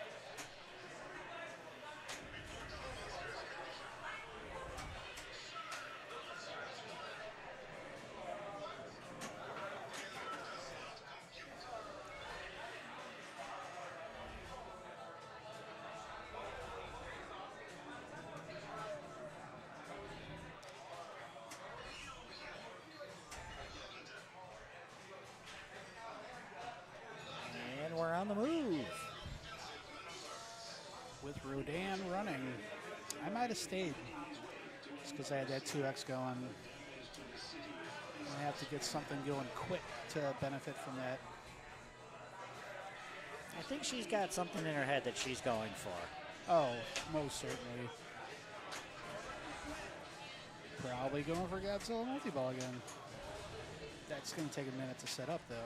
Speaker 2: And we're on the move.
Speaker 1: With Rodan running, I might have stayed just because I had that 2X going. I have to get something going quick to benefit from that.
Speaker 2: I think she's got something in her head that she's going for.
Speaker 1: Oh, most certainly. Probably going for Godzilla multi-ball again. That's going to take a minute to set up, though.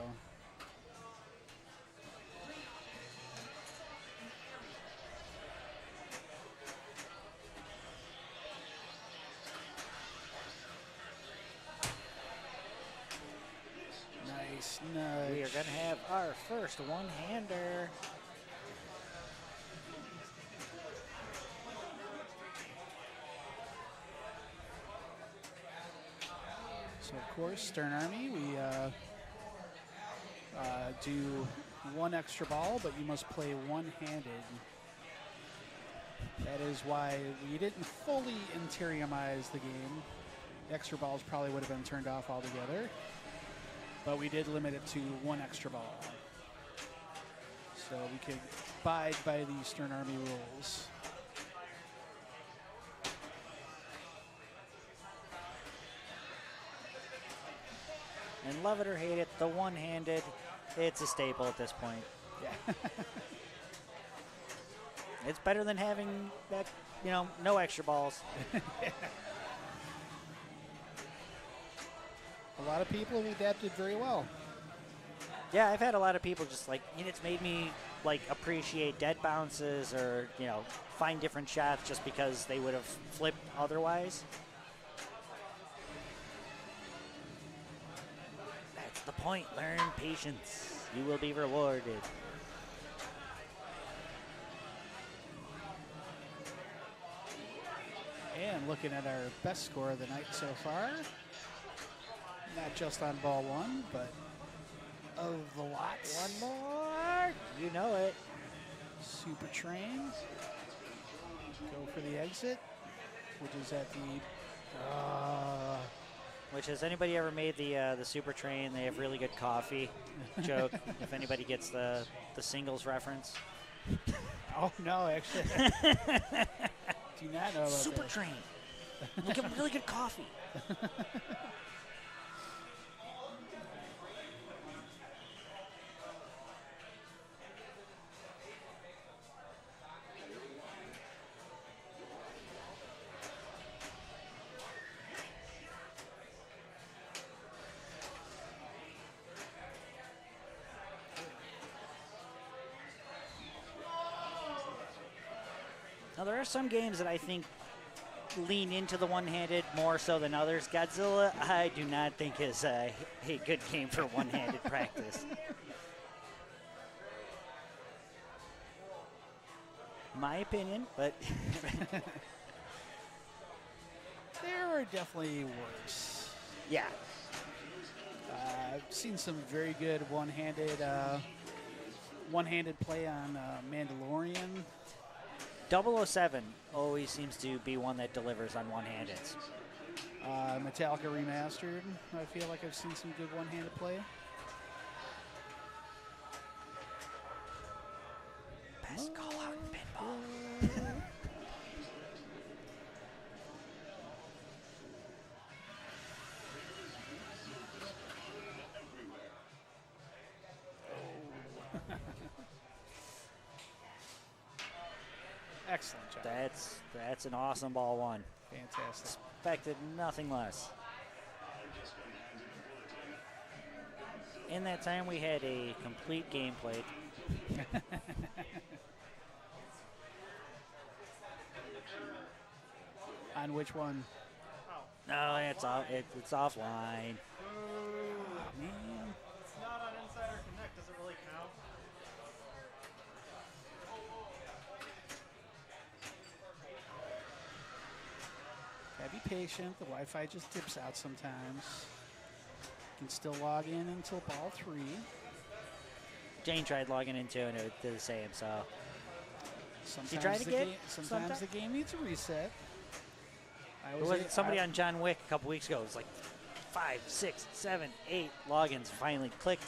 Speaker 1: Nice nudge.
Speaker 2: We are going to have our first one-hander.
Speaker 1: So, of course, Stern Army, we do one extra ball, but you must play one-handed. That is why we didn't fully interiumize the game. Extra balls probably would have been turned off altogether, but we did limit it to one extra ball. So we could abide by the Stern Army rules.
Speaker 2: And love it or hate it, the one-handed, it's a staple at this point.
Speaker 1: Yeah.
Speaker 2: It's better than having that, no extra balls.
Speaker 1: A lot of people have adapted very well.
Speaker 2: Yeah, I've had a lot of people just it's made me appreciate dead bounces or, find different shots just because they would have flipped otherwise. That's the point. Learn patience. You will be rewarded.
Speaker 1: And looking at our best score of the night so far, not just on ball one, but of the lots.
Speaker 2: One more. You know it.
Speaker 1: Super Train. Go for the exit, which is at the...
Speaker 2: Which, has anybody ever made the Super Train, they have really good coffee joke? If anybody gets the singles reference.
Speaker 1: Oh, no, actually. Do not know about
Speaker 2: Super
Speaker 1: that.
Speaker 2: Train. They get really good coffee. Now, there are some games that I think lean into the one-handed more so than others. Godzilla, I do not think is a good game for one-handed practice. My opinion, but...
Speaker 1: There are definitely worse.
Speaker 2: Yeah.
Speaker 1: I've seen some very good one-handed play on Mandalorian.
Speaker 2: 007 always seems to be one that delivers on one-handeds.
Speaker 1: Metallica Remastered, I feel like I've seen some good one-handed play.
Speaker 2: Best call out in pinball.
Speaker 1: Excellent job.
Speaker 2: That's an awesome ball one.
Speaker 1: Fantastic.
Speaker 2: Expected nothing less. In that time, we had a complete game played.
Speaker 1: On which one?
Speaker 2: No, it's off. It's offline.
Speaker 1: Man.
Speaker 3: It's not on Insider Connect. Does it really count?
Speaker 1: Gotta be patient. The Wi-Fi just dips out sometimes. You can still log in until ball 3.
Speaker 2: Jane tried logging into and it did the same. So
Speaker 1: Sometimes
Speaker 2: tried
Speaker 1: the
Speaker 2: again?
Speaker 1: game, sometimes the game needs a reset.
Speaker 2: was it somebody on John Wick a couple weeks ago? It was like 5, 6, 7, 8 logins finally clicked.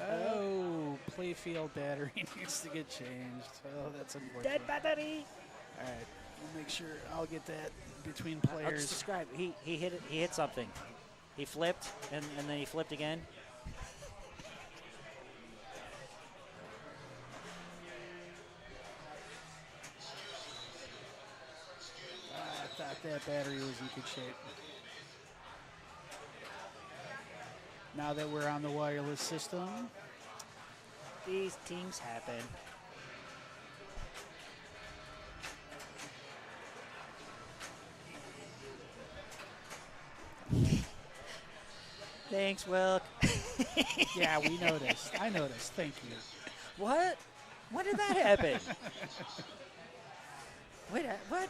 Speaker 1: Oh, playfield battery needs to get changed. Oh, that's unfortunate.
Speaker 2: Dead battery.
Speaker 1: All right, we'll make sure I'll get that between
Speaker 2: I'll just
Speaker 1: players.
Speaker 2: describe. He hit it. He hit something. He flipped and then he flipped again.
Speaker 1: I thought that battery was in good shape. Now that we're on the wireless system,
Speaker 2: These teams happen. Thanks, Wilk.
Speaker 1: yeah, we noticed. I noticed. Thank you.
Speaker 2: What? When did that happen? Wait, what?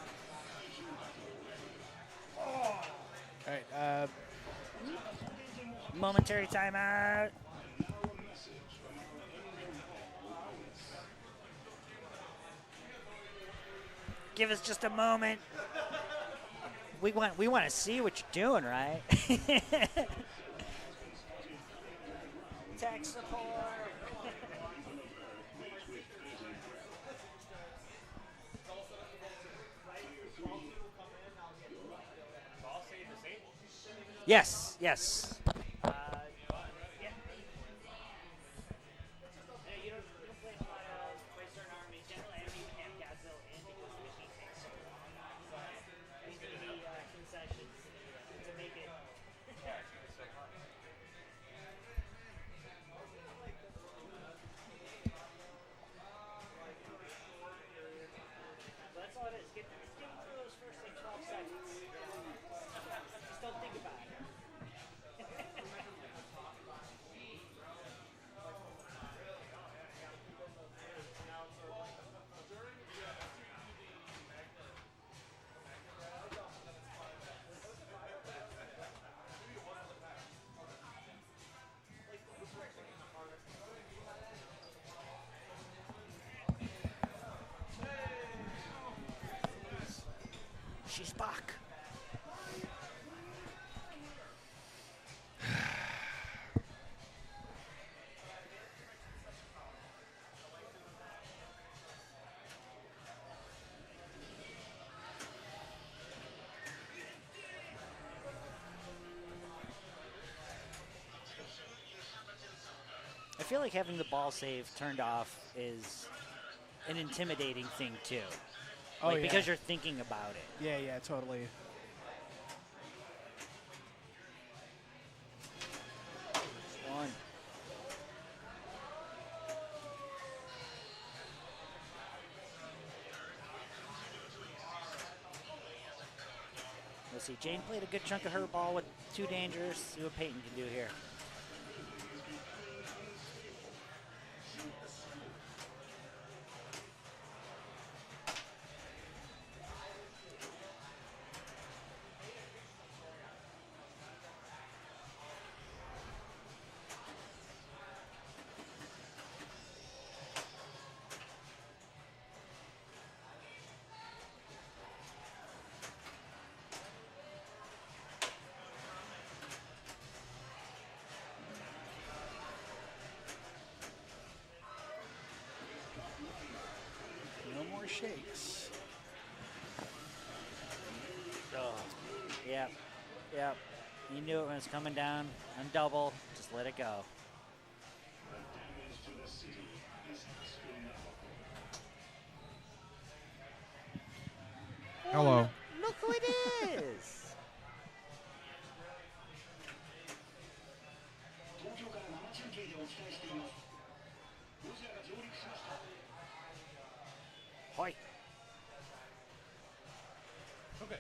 Speaker 1: All right.
Speaker 2: Momentary timeout. Give us just a moment. We want to see what you're doing, right? Tech support. Yes, yes. You don't play a lot of certain armies. Generally, I don't even have Godzilla in because the machine takes so long. So these are the concessions to make it. That's all it is. Get through those first like 12 seconds. Just don't think about it. She's back. I feel like having the ball save turned off is an intimidating thing too.
Speaker 1: Oh,
Speaker 2: Like,
Speaker 1: yeah.
Speaker 2: because you're thinking about it.
Speaker 1: Yeah, yeah, totally.
Speaker 2: One. Let's see. Jane played a good chunk of her ball with 2 dangers. See what Peyton can do here.
Speaker 1: No more shakes.
Speaker 2: Oh. Yep. Yep. You knew it when it was coming down on double. Just let it go.
Speaker 4: Hello.
Speaker 2: Look who it is. Hoi.
Speaker 4: Okay.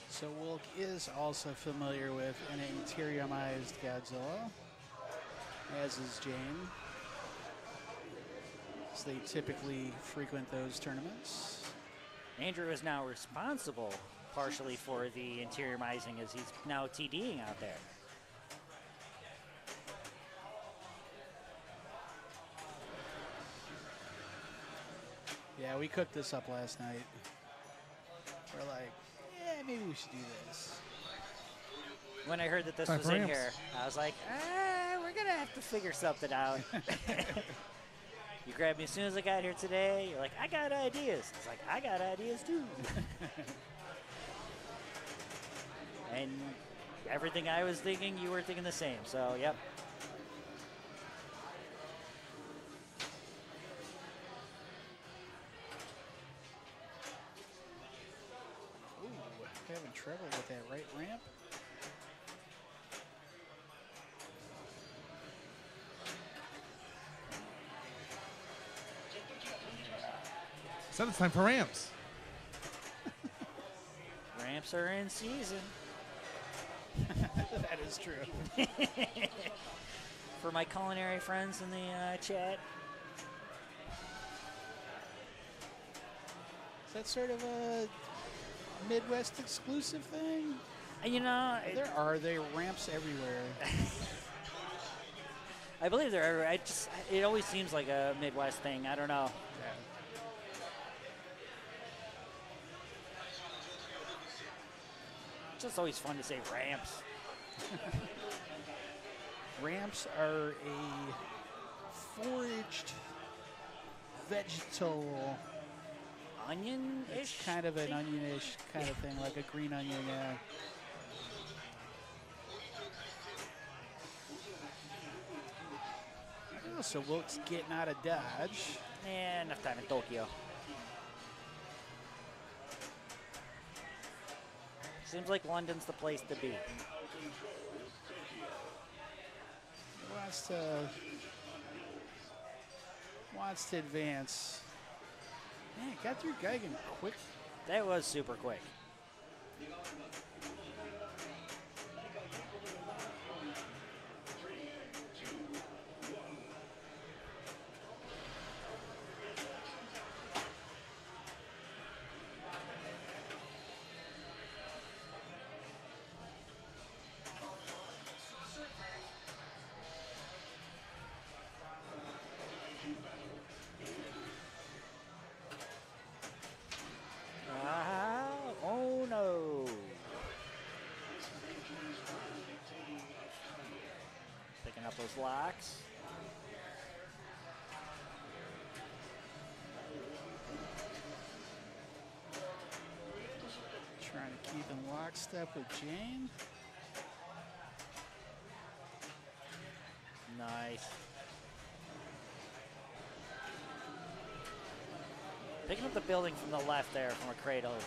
Speaker 1: So Wilk is also familiar with an interiumized Godzilla, as is Jane. So they typically frequent those tournaments.
Speaker 2: Andrew is now responsible partially for the interiumizing as he's now TDing out there.
Speaker 1: Yeah, we cooked this up last night. We're like, yeah, maybe we should do this.
Speaker 2: When I heard that this
Speaker 4: Time
Speaker 2: was
Speaker 4: for
Speaker 2: in
Speaker 4: ramps.
Speaker 2: here, I was like, we're going to have to figure something out. You grabbed me as soon as I got here today. You're like, I got ideas. It's like, I got ideas too. And everything I was thinking, you were thinking the same. So, yep.
Speaker 1: Ooh, having trouble with that right ramp.
Speaker 4: So it's time for ramps.
Speaker 2: Ramps are in season.
Speaker 1: That is true.
Speaker 2: For my culinary friends in the chat,
Speaker 1: Is that sort of a Midwest exclusive thing?
Speaker 2: and you know,
Speaker 1: There are ramps everywhere.
Speaker 2: I believe they're. It always seems like a Midwest thing. I don't know. It's just always fun to say ramps.
Speaker 1: Ramps are a foraged vegetal.
Speaker 2: Onion-ish?
Speaker 1: It's kind of an onionish kind of thing, like a green onion, yeah. Oh, so Wilk's getting out of Dodge.
Speaker 2: Yeah, enough time in Tokyo. Seems like London's the place to be.
Speaker 1: Wants to advance. Man, got through Geigen quick.
Speaker 2: That was super quick. Oh no. Picking up those locks.
Speaker 1: Trying to keep in lockstep with Jane.
Speaker 2: Nice. Picking up the building from the left there from a cradle is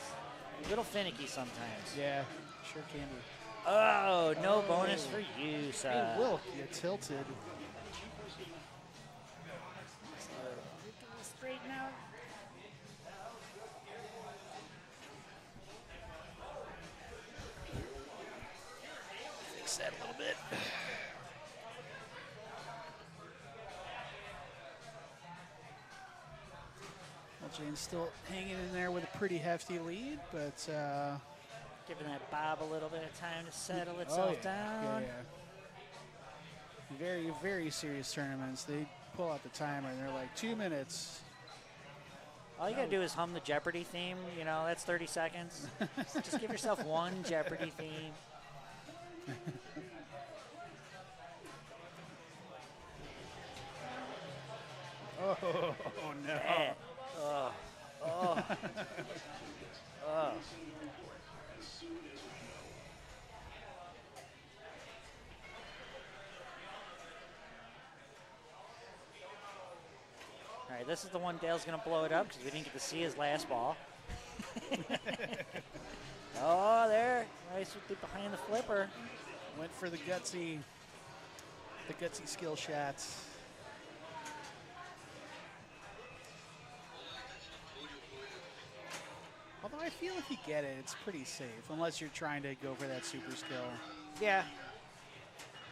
Speaker 2: a little finicky sometimes.
Speaker 1: Yeah, sure can be.
Speaker 2: Oh, no bonus for you,
Speaker 1: Hey,
Speaker 2: sir.
Speaker 1: Wilk, you tilted.
Speaker 2: Straighten out.
Speaker 1: Fix that a little bit. Well, Jane's still hanging in there with a pretty hefty lead, but
Speaker 2: Giving that bob a little bit of time to settle
Speaker 1: oh,
Speaker 2: itself
Speaker 1: yeah.
Speaker 2: down.
Speaker 1: Yeah. Very, very serious tournaments. They pull out the timer and they're like 2 minutes.
Speaker 2: All you gotta do is hum the Jeopardy theme. You know, that's 30 seconds. Just give yourself one Jeopardy theme.
Speaker 1: Oh, no.
Speaker 2: Bad. Oh. Oh. Oh. All right, this is the one Dale's going to blow it up because we didn't get to see his last ball. Oh, there. Nice with the behind the flipper.
Speaker 1: Went for the gutsy skill shots. Although I feel if you get it, it's pretty safe, unless you're trying to go for that super skill,
Speaker 2: Yeah.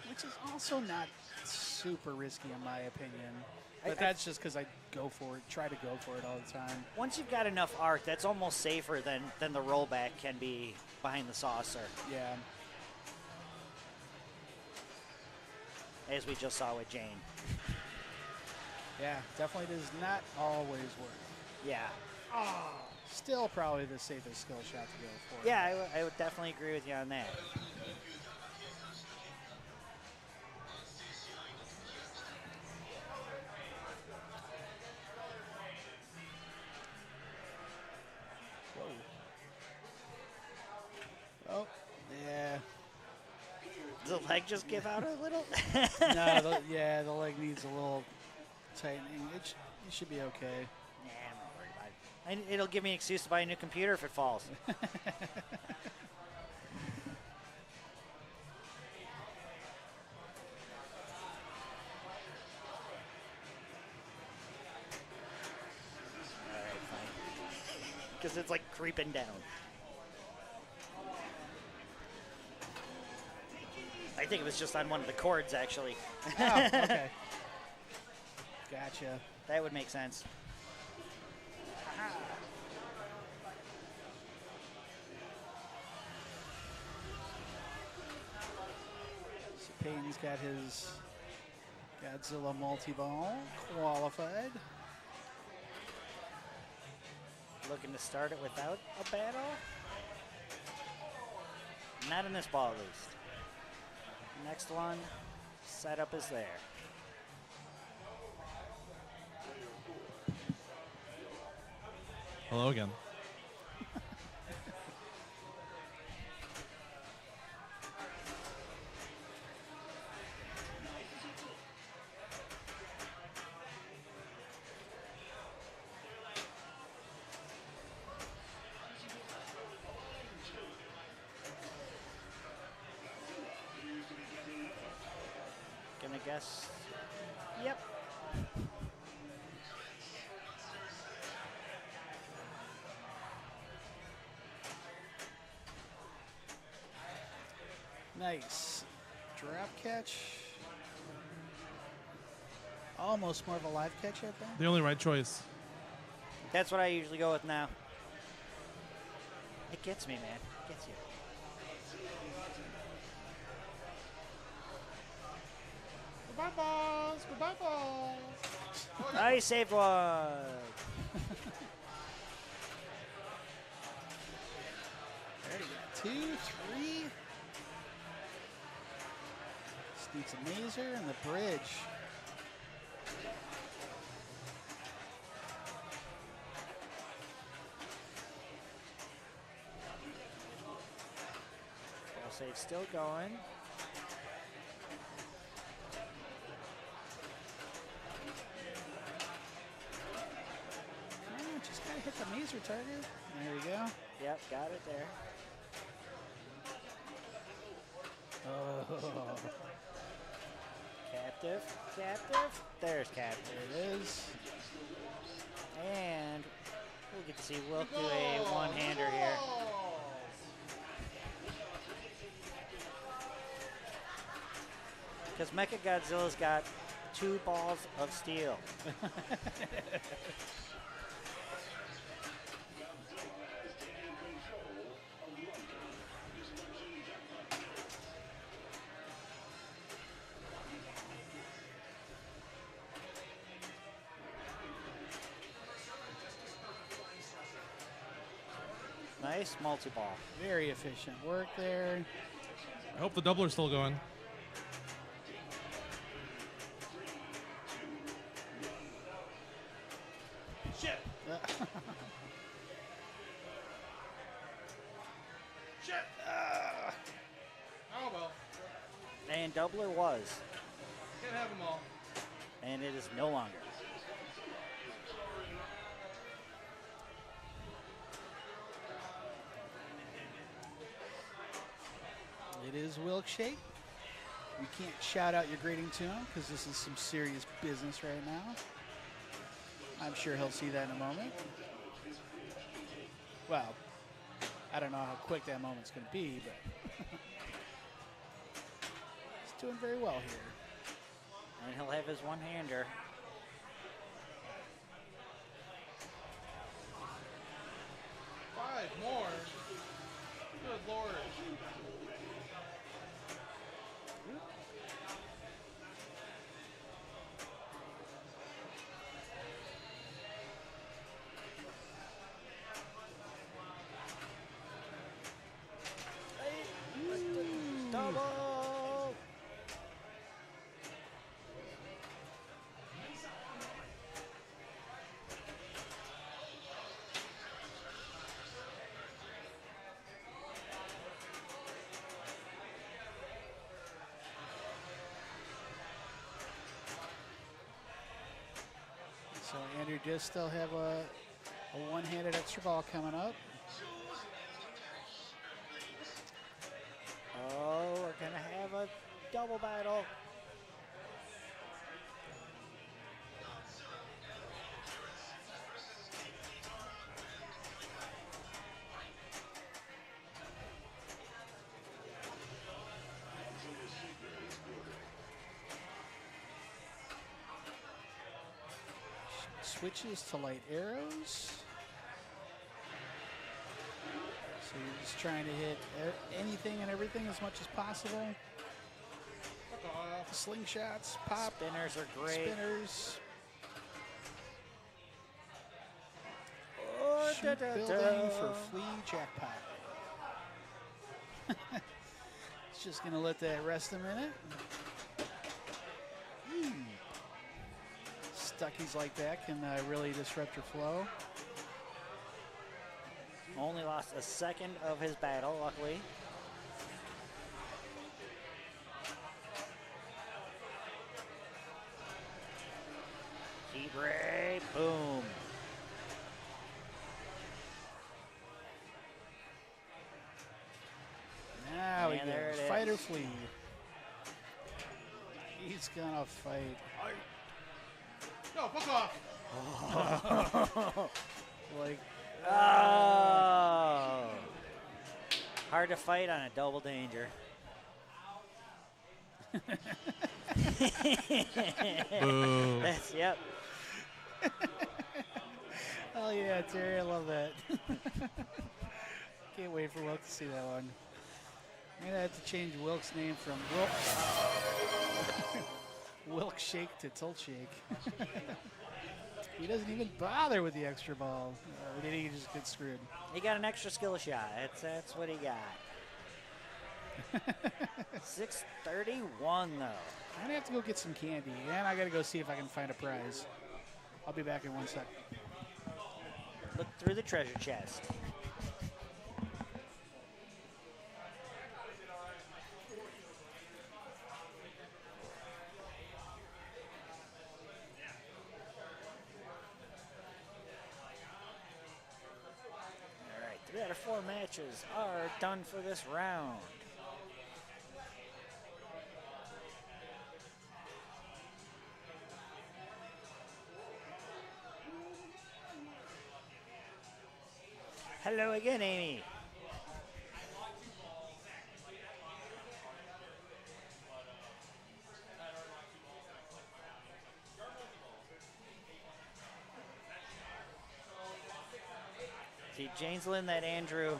Speaker 1: which is also not super risky in my opinion. But that's just because I try to go for it all the time.
Speaker 2: Once you've got enough arc, that's almost safer than the rollback can be behind the saucer,
Speaker 1: Yeah.
Speaker 2: as we just saw with Jane.
Speaker 1: Yeah, definitely does not always work.
Speaker 2: Yeah.
Speaker 1: Still probably the safest skill shot to go for.
Speaker 2: Yeah, I would definitely agree with you on that.
Speaker 1: Whoa. Oh, yeah.
Speaker 2: Does the leg just give out a little?
Speaker 1: No, the leg needs a little tightening. It should be okay.
Speaker 2: Nah, I'm not worried about it. It'll give me an excuse to buy a new computer if it falls. Alright, fine. Because it's like creeping down. I think it was just on one of the cords, actually.
Speaker 1: Oh, okay. Gotcha.
Speaker 2: That would make sense.
Speaker 1: So Payton's got his Godzilla multi-ball qualified.
Speaker 2: Looking to start it without a battle? Not in this ball, at least. Next one, setup is there.
Speaker 4: Hello again.
Speaker 2: Gonna guess. Yep.
Speaker 1: Nice. Drop catch. Almost more of a live catch, I think.
Speaker 4: The only right choice.
Speaker 2: That's what I usually go with now. It gets me, man. It gets you.
Speaker 3: Goodbye, balls. Goodbye, balls.
Speaker 2: I saved one.
Speaker 1: There you go. 2, 3. Sneaks a mazer and the bridge.
Speaker 2: I'll say it's still going.
Speaker 1: Just gotta hit the mazer target. There you go.
Speaker 2: Yep, got it there.
Speaker 1: Oh,
Speaker 2: Captive, captive. There's captive.
Speaker 1: there it is.
Speaker 2: And we'll get to see Wilk do a one-hander here. Because Mecha Godzilla's got 2 balls of steel. Nice multi-ball.
Speaker 1: Very efficient work there.
Speaker 4: I hope the doubler's still going. Shit! Oh well.
Speaker 2: And doubler was,
Speaker 4: Can't have them all.
Speaker 2: and it is no longer.
Speaker 1: It is Wilkshake. We can't shout out your grading to him because this is some serious business right now. I'm sure he'll see that in a moment. Well, I don't know how quick that moment's going to be, but he's doing very well here.
Speaker 2: And he'll have his one-hander.
Speaker 4: Five more. Good lord.
Speaker 2: Double!
Speaker 1: So Andrew does still have a one-handed extra ball coming up.
Speaker 2: Oh, we're going to have a double battle.
Speaker 1: Switches to light arrows. So you're just trying to hit anything and everything as much as possible. Slingshots, pop,
Speaker 2: Spinners are great.
Speaker 1: spinners.
Speaker 2: Oh,
Speaker 1: Shoot building for flea jackpot. It's just going to let that rest a minute. Stuckies like that can really disrupt your flow.
Speaker 2: Only lost a second of his battle, luckily. Heat ray, boom.
Speaker 1: Now we
Speaker 2: And
Speaker 1: go.
Speaker 2: there it
Speaker 1: Fight or
Speaker 2: is.
Speaker 1: flee. He's going to fight.
Speaker 4: No, fuck off.
Speaker 1: Like,
Speaker 2: Oh. Hard to fight on a double danger.
Speaker 4: Boo.
Speaker 2: That's, yep.
Speaker 1: oh yeah, Terry, I love that. Can't wait for Wilk to see that one. I'm gonna have to change Wilk's name from Wilk Shake to Tilt Shake. He doesn't even bother with the extra ball. Or did he just get screwed?
Speaker 2: He got an extra skill shot. That's what he got. 631 though.
Speaker 1: I'm gonna have to go get some candy, and I gotta go see if I can find a prize. I'll be back in 1 sec.
Speaker 2: Look through the treasure chest. All right, 3 out of 4 matches are done for this round. Hello again, Amy. See, Jane's letting that Andrew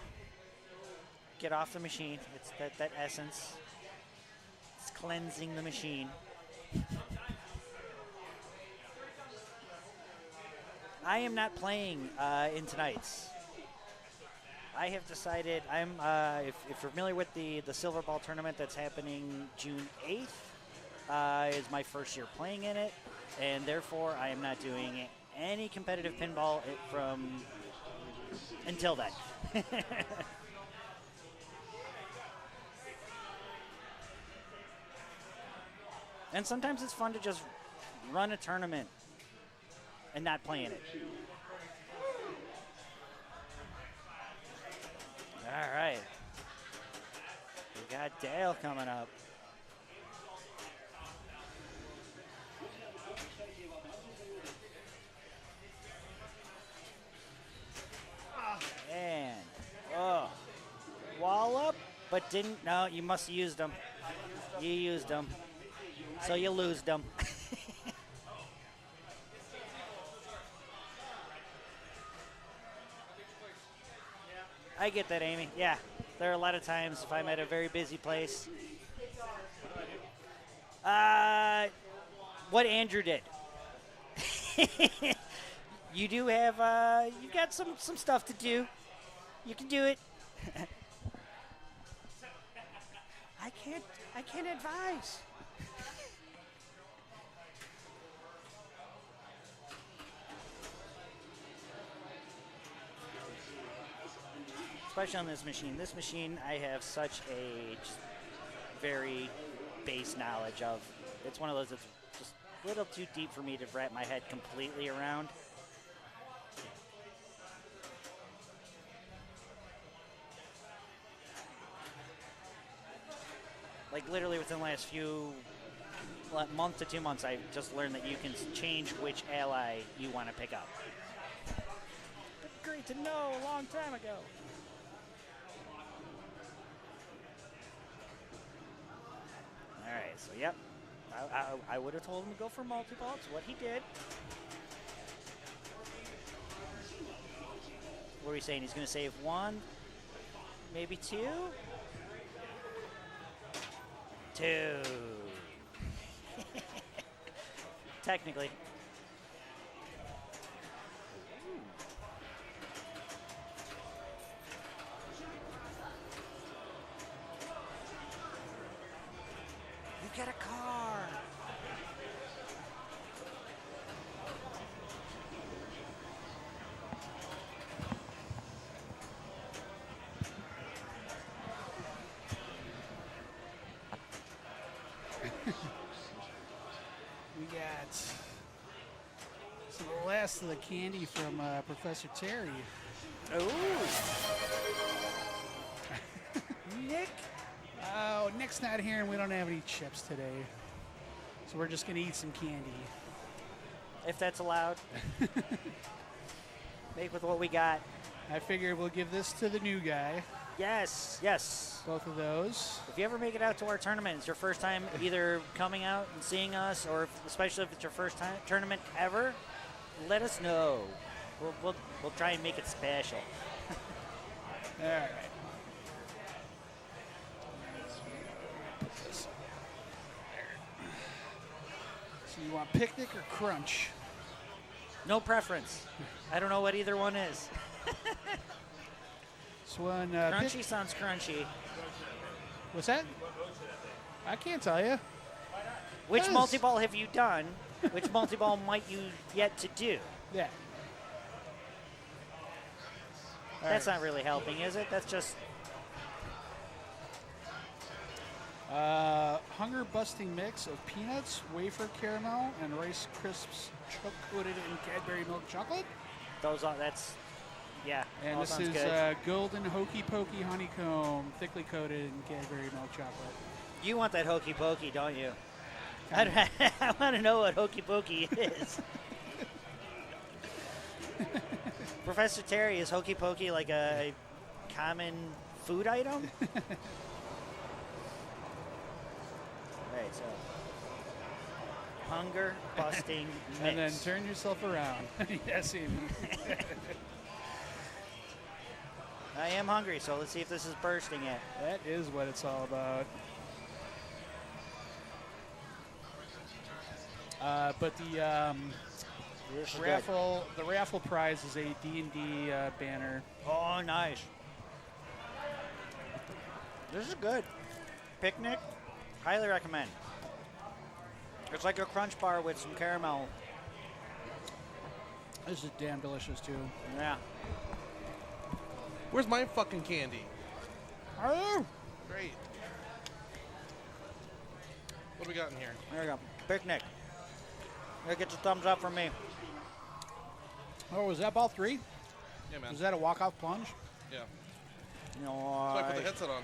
Speaker 2: get off the machine. It's that essence. It's cleansing the machine. I am not playing in tonight's. I have decided if you're familiar with the Silverball tournament that's happening June 8th, is my first year playing in it, and therefore I am not doing any competitive pinball from until then. And sometimes it's fun to just run a tournament and not play in it. All right. We got Dale coming up. And, wall up, but didn't, no, you must have used them. You used them. So you lose them. I get that, Amy. Yeah, there are a lot of times if I'm at a very busy place. What Andrew did. You do have, you got some stuff to do. You can do it. I can't advise. Especially on this machine. This machine, I have such a just very base knowledge of. It's one of those that's just a little too deep for me to wrap my head completely around. Like literally within the last month to 2 months, I've just learned that you can change which ally you want to pick up. But great to know a long time ago. All right, so yep, I would have told him to go for multi-ball. It's what he did. What are we saying? He's going to save one, maybe two? Two. Technically. You get a car.
Speaker 1: We got some of the last of the candy from Professor Terry.
Speaker 2: Oh. Nick.
Speaker 1: Oh, Nick's not here and we don't have any chips today. So we're just going to eat some candy.
Speaker 2: If that's allowed. Make with what we got.
Speaker 1: I figured we'll give this to the new guy.
Speaker 2: Yes, yes.
Speaker 1: Both of those.
Speaker 2: If you ever make it out to our tournament, it's your first time either coming out and seeing us, or especially if it's your first time tournament ever, let us know. We'll try and make it special.
Speaker 1: All right. So you want picnic or crunch?
Speaker 2: No preference. I don't know what either one is.
Speaker 1: This one.
Speaker 2: Crunchy sounds crunchy.
Speaker 1: What's that? I can't tell you.
Speaker 2: Which
Speaker 1: Yes.
Speaker 2: multi-ball have you done? Which multi-ball might you yet to do?
Speaker 1: Yeah. All
Speaker 2: That's
Speaker 1: right.
Speaker 2: not really helping, is it? That's just...
Speaker 1: Hunger-busting mix of peanuts, wafer caramel, and Rice Crisps coated in Cadbury milk chocolate.
Speaker 2: That's... Yeah,
Speaker 1: And
Speaker 2: all
Speaker 1: this
Speaker 2: sounds
Speaker 1: is
Speaker 2: good.
Speaker 1: golden hokey pokey honeycomb, thickly coated in Cadbury milk chocolate.
Speaker 2: You want that hokey pokey, don't you? I want to know what hokey pokey is. Professor Terry, is hokey pokey like a common food item? Right, so hunger busting mix.
Speaker 1: And then turn yourself around. Yes, Amy.
Speaker 2: I am hungry, so let's see if this is bursting yet.
Speaker 1: That is what it's all about. But the
Speaker 2: This is good.
Speaker 1: raffle prize is a D&D banner.
Speaker 2: Oh, nice. This is good. Picnic, highly recommend. It's like a crunch bar with some caramel
Speaker 1: This is damn delicious, too.
Speaker 2: Yeah.
Speaker 4: Where's my fucking candy?
Speaker 1: Oh,
Speaker 4: Great. What do we got in here?
Speaker 2: There you go. Picnic. That gets a thumbs up from me.
Speaker 1: oh, was that ball 3?
Speaker 4: Yeah, man.
Speaker 1: Was that a walk-off plunge?
Speaker 4: Yeah. So I put the
Speaker 2: Nice.
Speaker 4: headset on.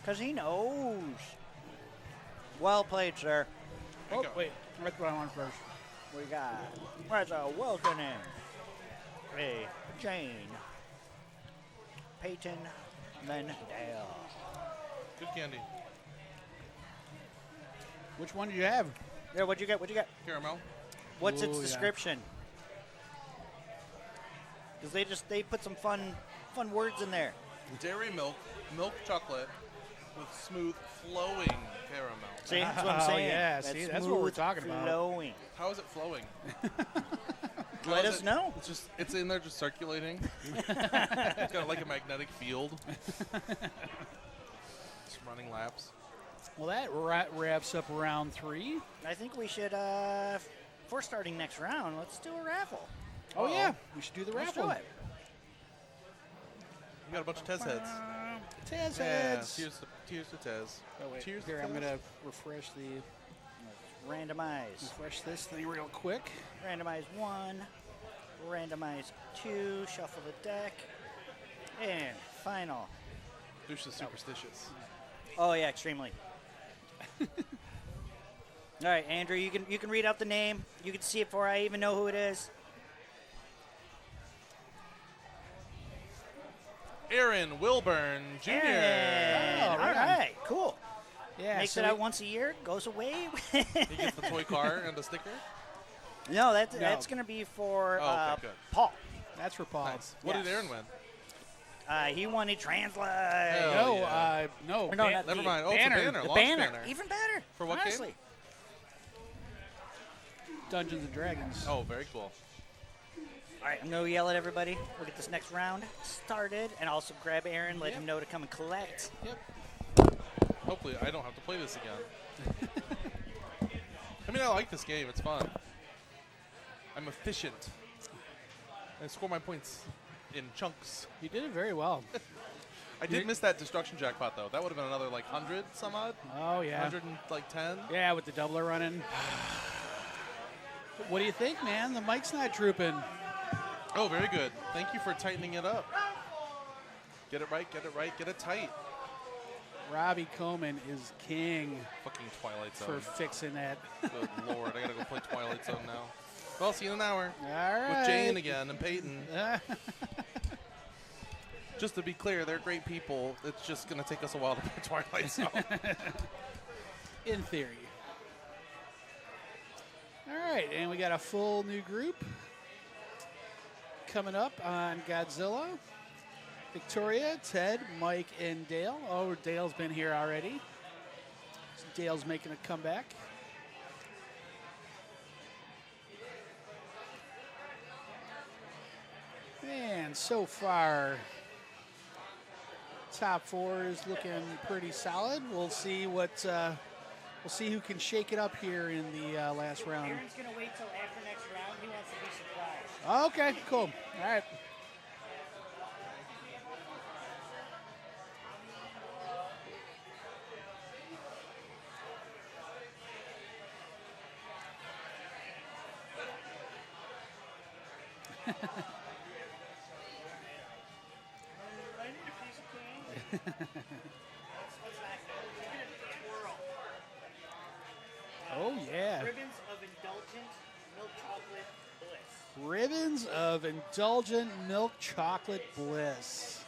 Speaker 2: Because he knows. Well played, sir.
Speaker 4: There you
Speaker 1: Oh,
Speaker 4: go.
Speaker 1: wait. That's what I want first.
Speaker 2: We got where's a welcoming. Hey, Jane. Peyton, then Dale.
Speaker 4: Good candy.
Speaker 1: Which one did you have?
Speaker 2: Yeah, what'd you get? What'd you get?
Speaker 4: Caramel.
Speaker 2: What's its
Speaker 1: Ooh, yeah.
Speaker 2: description? Because they put some fun words in there.
Speaker 4: Dairy milk, milk chocolate with smooth flowing caramel.
Speaker 2: See, that's what I'm
Speaker 1: Oh,
Speaker 2: saying.
Speaker 1: yeah, see, that's what we're
Speaker 2: smooth
Speaker 1: talking about.
Speaker 2: Flowing.
Speaker 4: How is it flowing?
Speaker 2: Let
Speaker 4: How is
Speaker 2: us
Speaker 4: it-
Speaker 2: know.
Speaker 4: It's in there just circulating. It's got like a magnetic field. It's running laps.
Speaker 1: Well, that wraps up round 3.
Speaker 2: I think we should, before starting next round, let's do a raffle.
Speaker 1: Oh, yeah. We should do the
Speaker 2: Let's
Speaker 1: raffle.
Speaker 2: do it.
Speaker 4: We got a bunch of Tez heads.
Speaker 1: Tez
Speaker 4: Yeah,
Speaker 1: heads.
Speaker 4: tears to Tez.
Speaker 1: Oh, wait.
Speaker 4: Cheers
Speaker 1: Here,
Speaker 4: to
Speaker 1: I'm
Speaker 4: Tez.
Speaker 1: going to refresh
Speaker 2: Randomize.
Speaker 1: this thing real quick.
Speaker 2: Randomize 1. Randomize 2. Shuffle the deck. And final.
Speaker 4: Douche is superstitious.
Speaker 2: Oh yeah, extremely. All right, Andrew, you can read out the name. You can see it before I even know who it is.
Speaker 4: Aaron Wilburn Jr.
Speaker 2: Aaron.
Speaker 1: Oh,
Speaker 2: All
Speaker 1: right on.
Speaker 2: right, cool.
Speaker 1: Yeah,
Speaker 2: Makes
Speaker 1: so
Speaker 2: it out
Speaker 1: we-
Speaker 2: once a year, goes away.
Speaker 4: He gets the toy car and the sticker.
Speaker 2: No, that's gonna be for
Speaker 4: Oh, okay, good.
Speaker 2: Paul.
Speaker 1: That's for Paul.
Speaker 4: Nice. What
Speaker 2: Yes.
Speaker 4: did Aaron win?
Speaker 2: He won a translate.
Speaker 4: Hell
Speaker 1: No,
Speaker 4: yeah.
Speaker 1: no.
Speaker 2: Or no,
Speaker 1: ban-
Speaker 2: not
Speaker 4: Never
Speaker 2: the
Speaker 4: mind. Oh,
Speaker 1: banner.
Speaker 4: it's a banner.
Speaker 2: The
Speaker 4: Launch
Speaker 2: banner.
Speaker 4: banner.
Speaker 2: Even better.
Speaker 4: For what game?
Speaker 2: honestly.
Speaker 1: Dungeons and Dragons.
Speaker 4: Oh, very cool.
Speaker 2: All right, I'm going to yell at everybody. We'll get this next round started and also grab Aaron, let him know to come and collect.
Speaker 1: Yep.
Speaker 4: Hopefully, I don't have to play this again. I mean, I like this game. It's fun. I'm efficient. I score my points in chunks.
Speaker 1: You did it very well.
Speaker 4: I did miss that destruction jackpot, though. That would have been another, like, 100 some odd.
Speaker 1: Oh, yeah.
Speaker 4: 110.
Speaker 1: Yeah, with the doubler running. What do you think, man? The mic's not drooping.
Speaker 4: Oh, very good. Thank you for tightening it up. Get it right, get it right, get it tight.
Speaker 1: Robbie Coleman is king
Speaker 4: Fucking Twilight
Speaker 1: for
Speaker 4: Zone.
Speaker 1: fixing that.
Speaker 4: Good lord, I gotta go play Twilight Zone now. Well, see you in an hour.
Speaker 1: All right.
Speaker 4: With Jane again and Peyton. Just to be clear, they're great people. It's just gonna take us a while to play Twilight Zone.
Speaker 1: In theory. All right, and we got a full new group coming up on Godzilla. Victoria, Ted, Mike, and Dale. Oh, Dale's been here already. So Dale's making a comeback. And so far, top 4 is looking pretty solid. We'll see what we'll see who can shake it up here in the last round.
Speaker 2: Aaron's going to wait till after next round. He wants to be surprised.
Speaker 1: Okay, cool. All right.
Speaker 2: I need a piece of candy. What's that? Twirl.
Speaker 1: Oh, yeah.
Speaker 2: Ribbons of indulgent milk chocolate bliss.
Speaker 1: Ribbons of indulgent milk chocolate bliss.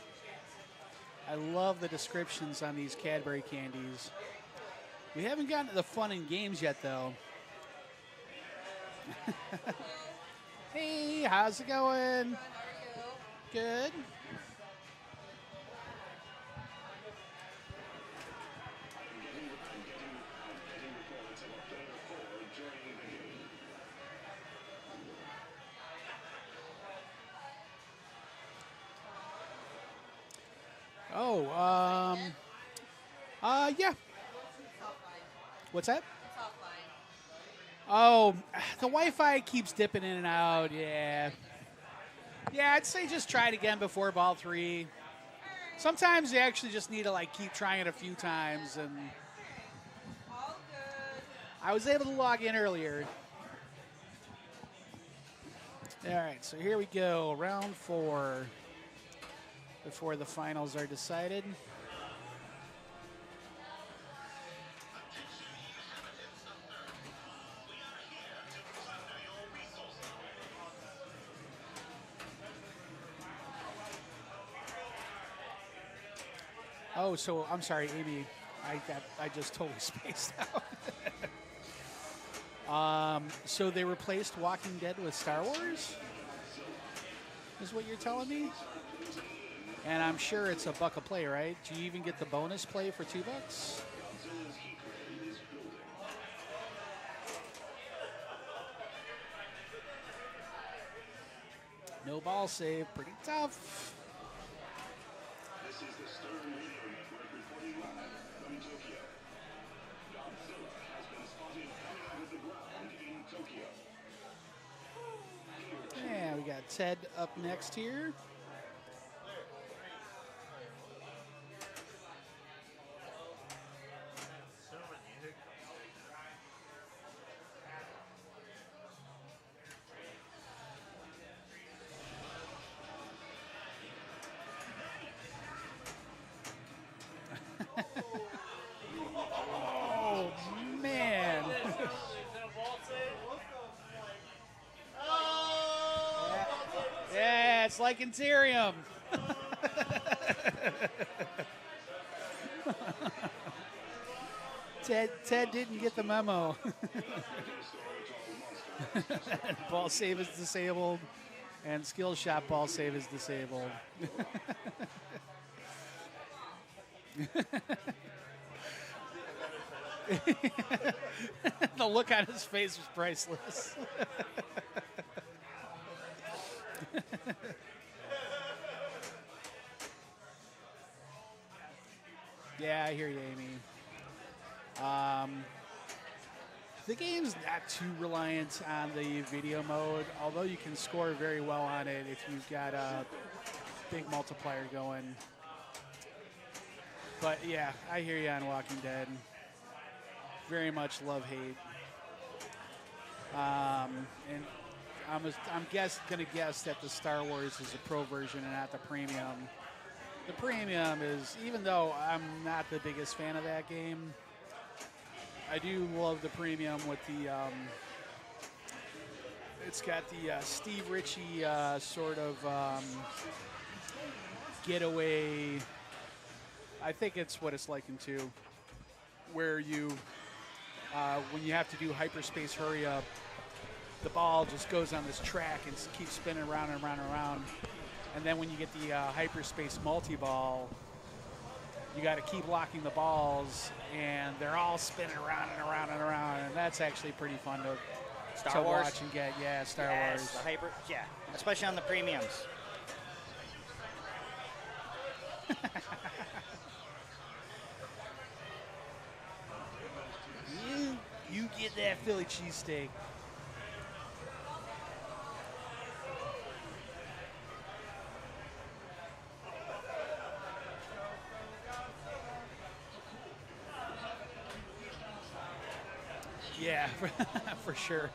Speaker 1: I love the descriptions on these Cadbury candies. We haven't gotten to the fun and games yet, though. Hey, how's it going? Good. Oh, yeah. What's that? Oh, the Wi-Fi keeps dipping in and out. Yeah. Yeah, I'd say just try it again before ball 3. Sometimes you actually just need to like keep trying it a few times, and I was able to log in earlier. All right, so here we go, round 4 before the finals are decided. Oh, so I'm sorry, Amy. I just totally spaced out. So they replaced Walking Dead with Star Wars? Is what you're telling me? And I'm sure it's $1 a play, right? Do you even get the bonus play for $2? No ball save, pretty tough.
Speaker 5: This is the Stern Radio Network reporting live from Tokyo. Godzilla has been spotted coming out of the ground in Tokyo.
Speaker 1: Yeah, we got Ted up next here. Oh, man. Yeah, it's like Interium. Ted didn't get the memo. Ball save is disabled, and skill shot ball save is disabled. The look on his face was priceless. Yeah, I hear you, Amy. The game's not too reliant on the video mode, although you can score very well on it if you've got a big multiplier going. But yeah, I hear you on Walking Dead. Very much love-hate. And I'm gonna guess that the Star Wars is a pro version and not the premium. The premium is, even though I'm not the biggest fan of that game, I do love the premium with the, it's got the Steve Ritchie sort of getaway. I think it's what it's likened to, where you, when you have to do hyperspace hurry up, the ball just goes on this track and keeps spinning around and around and around. And then when you get the hyperspace multi-ball, you got to keep locking the balls, and they're all spinning around and around and around, and that's actually pretty fun to watch and get. Yeah, Star Wars.
Speaker 2: The hyper, yeah, especially on the premiums.
Speaker 1: You get that Philly cheesesteak. Yeah, for sure.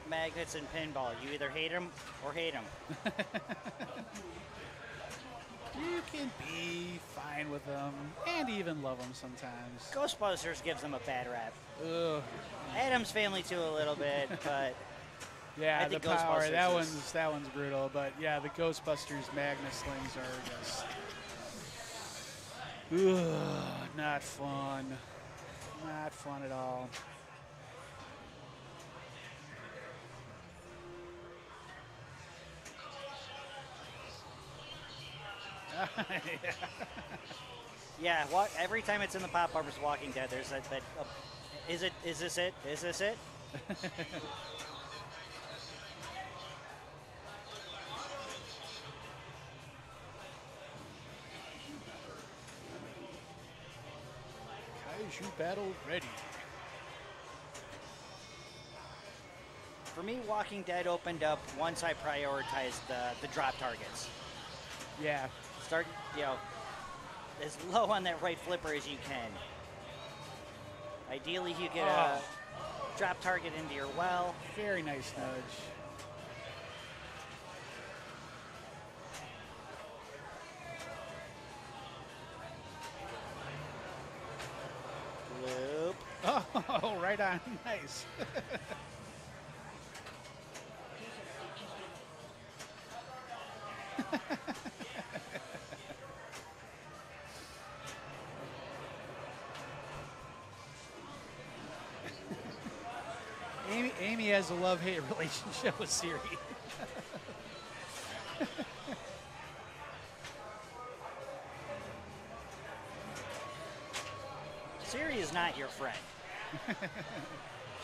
Speaker 2: Magnets and pinball. You either hate them or hate them.
Speaker 1: You can be fine with them and even love them sometimes.
Speaker 2: Ghostbusters gives them a bad rap.
Speaker 1: Ugh.
Speaker 2: Adam's Family too a little bit, but
Speaker 1: yeah,
Speaker 2: I
Speaker 1: the
Speaker 2: think
Speaker 1: power.
Speaker 2: Ghostbusters
Speaker 1: That one's brutal. But yeah, the Ghostbusters magnet slings are just not fun. Not fun at all.
Speaker 2: yeah. Every time it's in the pop-uppers Walking Dead, there's that. Is this it? Is this it?
Speaker 1: Shoot battle ready.
Speaker 2: For me, Walking Dead opened up once I prioritized the drop targets.
Speaker 1: Yeah.
Speaker 2: Start, as low on that right flipper as you can. Ideally, you get a drop target into your well.
Speaker 1: Very nice nudge.
Speaker 2: Loop.
Speaker 1: Oh, right on. Nice. Amy has a love-hate relationship with Siri.
Speaker 2: Siri is not your friend.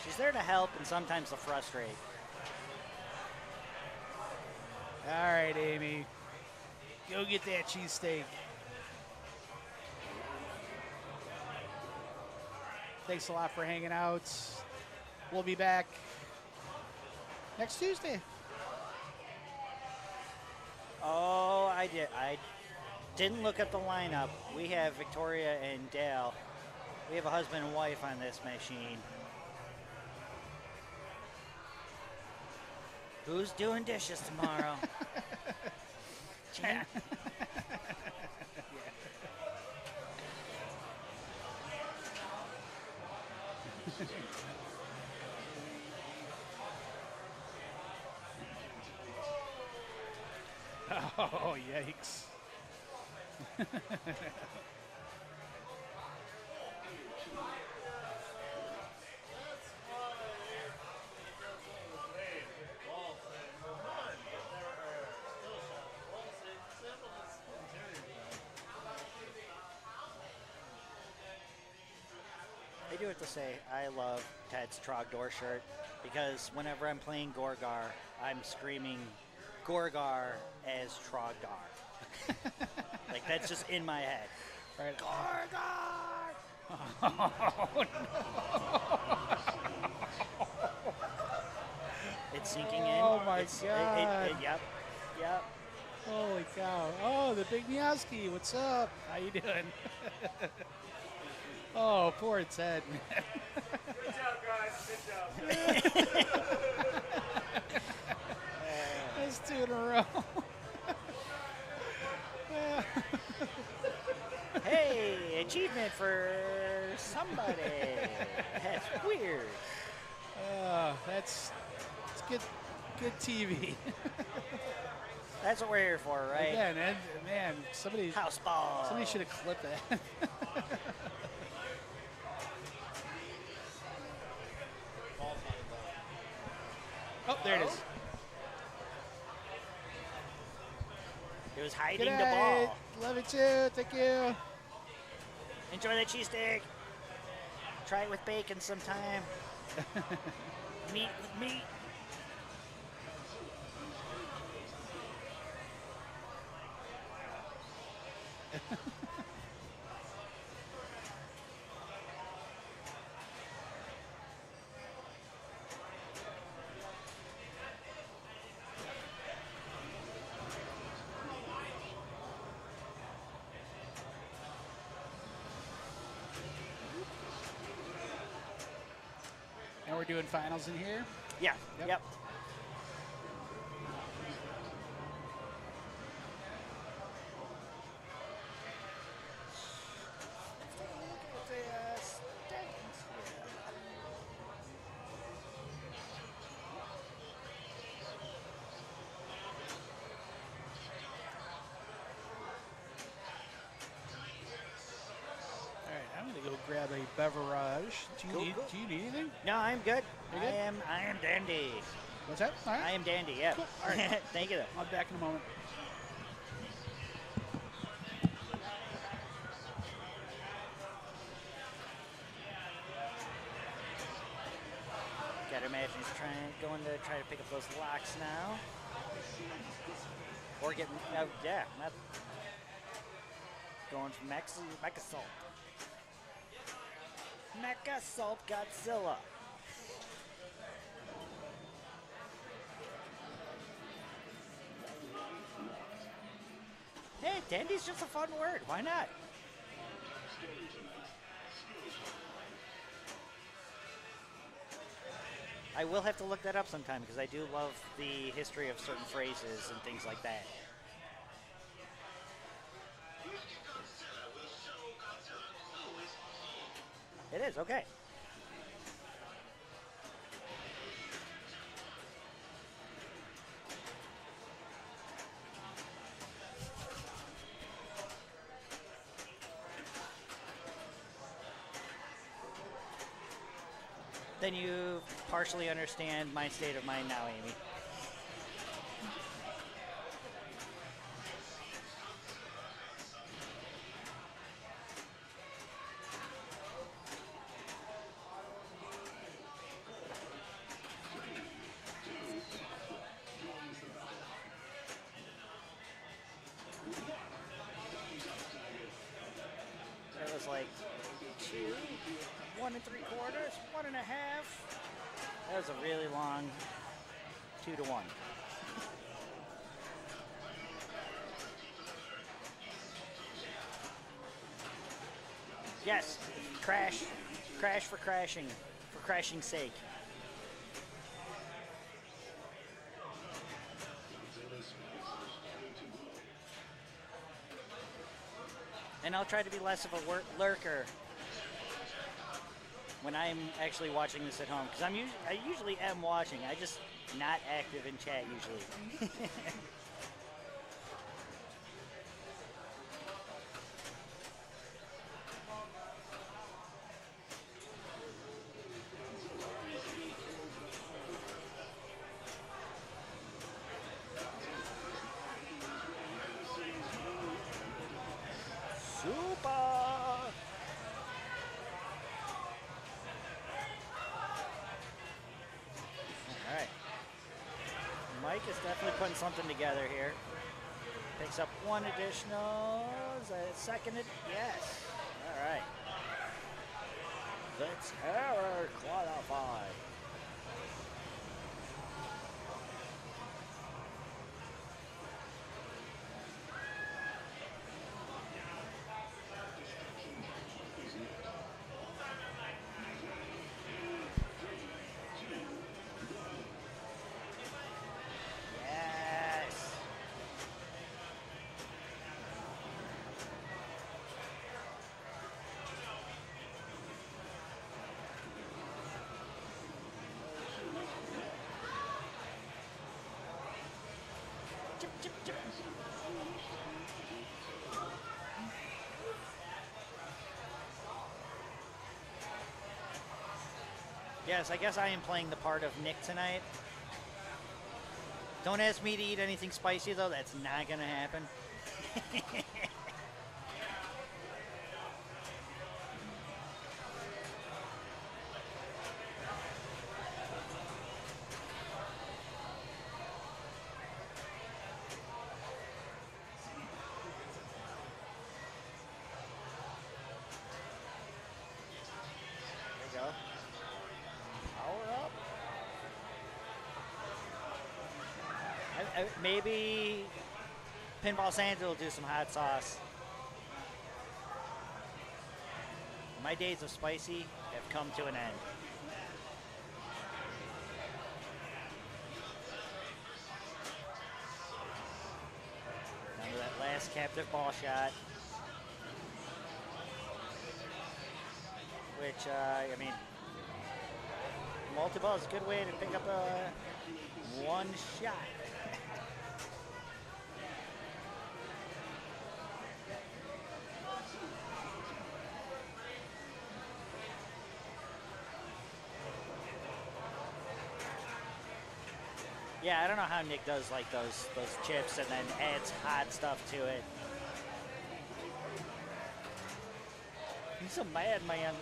Speaker 2: She's there to help and sometimes to frustrate.
Speaker 1: All right, Amy. Go get that cheesesteak. Thanks a lot for hanging out. We'll be back next Tuesday.
Speaker 2: Oh, I didn't look at the lineup. We have Victoria and Dale. We have a husband and wife on this machine. Who's doing dishes tomorrow? Jen?
Speaker 1: Oh, yikes.
Speaker 2: I do have to say, I love Ted's Trogdor shirt because whenever I'm playing Gorgar, I'm screaming Gorgar as Trogdor. Like, that's just in my head.
Speaker 1: Right.
Speaker 2: Gorgar!
Speaker 1: Oh,
Speaker 2: It's sinking in.
Speaker 1: Oh, my
Speaker 2: It's-
Speaker 1: God.
Speaker 2: Yep.
Speaker 1: Holy cow. Oh, the big Meowski. What's up? How you doing? Oh, poor Ted, man.
Speaker 3: Good job, guys. Good job.
Speaker 1: That's 2 in a row.
Speaker 2: Hey, achievement for somebody. That's weird.
Speaker 1: That's good TV.
Speaker 2: That's what we're here for, right?
Speaker 1: Again, and man, somebody
Speaker 2: House ball.
Speaker 1: should have clipped that. Oh, there it is.
Speaker 2: It was hiding
Speaker 1: Good
Speaker 2: the
Speaker 1: night.
Speaker 2: ball.
Speaker 1: Love you too. Thank you.
Speaker 2: Enjoy that cheesesteak. Try it with bacon sometime. Meat with meat.
Speaker 1: And we're doing finals in here.
Speaker 2: Yeah.
Speaker 1: Yep.
Speaker 2: Yep.
Speaker 1: All right, I'm gonna go grab a beverage. Do you
Speaker 2: Cool,
Speaker 1: need
Speaker 2: cool.
Speaker 1: Do you need anything?
Speaker 2: No, I'm good.
Speaker 1: You're good?
Speaker 2: I am dandy.
Speaker 1: What's that? All right.
Speaker 2: I am dandy. Yeah.
Speaker 1: Cool. All right.
Speaker 2: Thank you. Though.
Speaker 1: I'll be back in a moment.
Speaker 2: Gotta imagine he's going to try to pick up those locks now. Or get, not going for max assault. Mecha Assault Godzilla. Hey, dandy's just a fun word. Why not? I will have to look that up sometime because I do love the history of certain phrases and things like that. It is, okay. Then you partially understand my state of mind now, Amy. That was like 2, 1 3/4, 1 1/2. That was a really long 2 to 1. Yes, crash for crashing's sake. And I'll try to be less of a lurker when I'm actually watching this at home, because I usually am watching. I just not active in chat usually. Putting something together here. Picks up 1 additional. Is that seconded? Yes. All right. The Terror qualified. Yes, I guess I am playing the part of Nick tonight. Don't ask me to eat anything spicy, though. That's not going to happen. Maybe Pinball Santa will do some hot sauce. My days of spicy have come to an end. Down to that last captive ball shot. Which, I mean, multi-ball is a good way to pick up one shot. Yeah, I don't know how Nick does like those chips and then adds hot stuff to it. He's a mad man.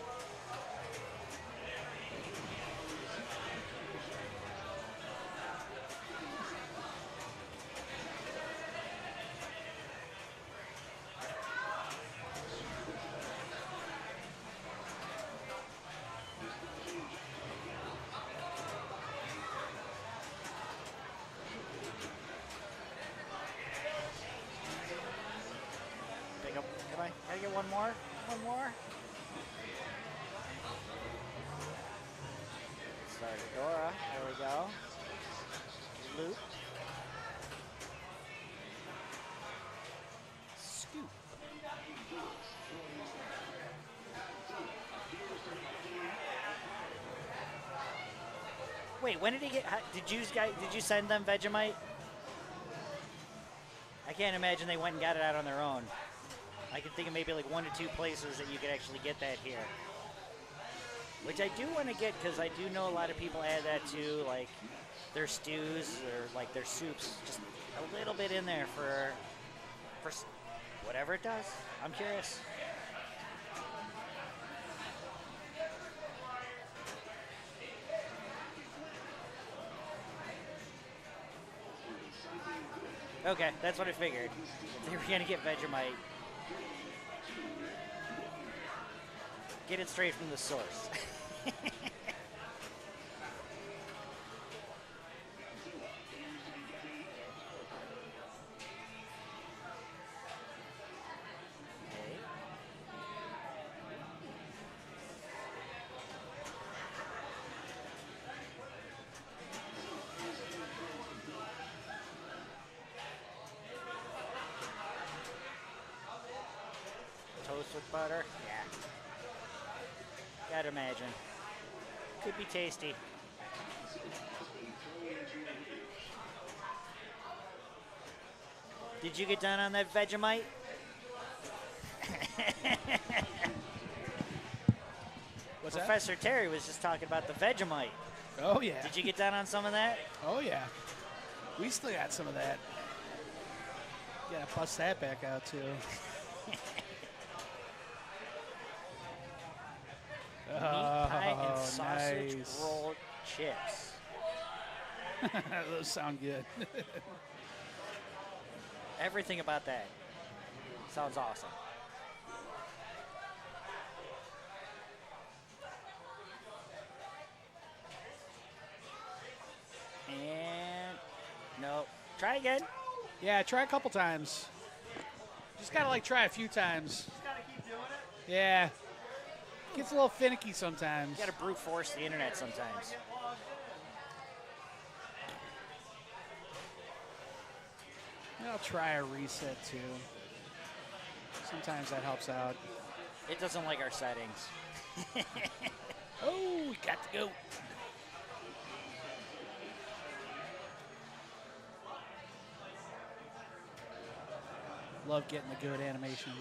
Speaker 2: one more. One more. Start Dora. There we go. Loop. Scoop. Wait, when did he get? Did you send them Vegemite? I can't imagine they went and got it out on their own. I can think of maybe like 1 to 2 places that you could actually get that here. Which I do want to get because I do know a lot of people add that to like their stews or like their soups. Just a little bit in there for whatever it does. I'm curious. Okay, that's what I figured. They were going to get Vegemite. Get it straight from the source. Toast with butter? Yeah. Gotta imagine. Could be tasty. Did you get done on that Vegemite?
Speaker 1: What's that?
Speaker 2: Professor Terry was just talking about the Vegemite.
Speaker 1: Oh, yeah.
Speaker 2: Did you get done on some of that?
Speaker 1: Oh, yeah. We still got some of that. Gotta bust that back out, too.
Speaker 2: Meat pie and
Speaker 1: Oh,
Speaker 2: sausage
Speaker 1: nice.
Speaker 2: roll chips.
Speaker 1: Those sound good.
Speaker 2: Everything about that sounds awesome. And no, try again.
Speaker 1: Yeah, try a couple times. Just gotta like try a few times.
Speaker 3: Just gotta keep doing it.
Speaker 1: Yeah. Gets a little finicky sometimes.
Speaker 2: You gotta brute force the internet sometimes.
Speaker 1: I'll try a reset too. Sometimes that helps out.
Speaker 2: It doesn't like our settings.
Speaker 1: Oh, we got to go. Love getting the good animation.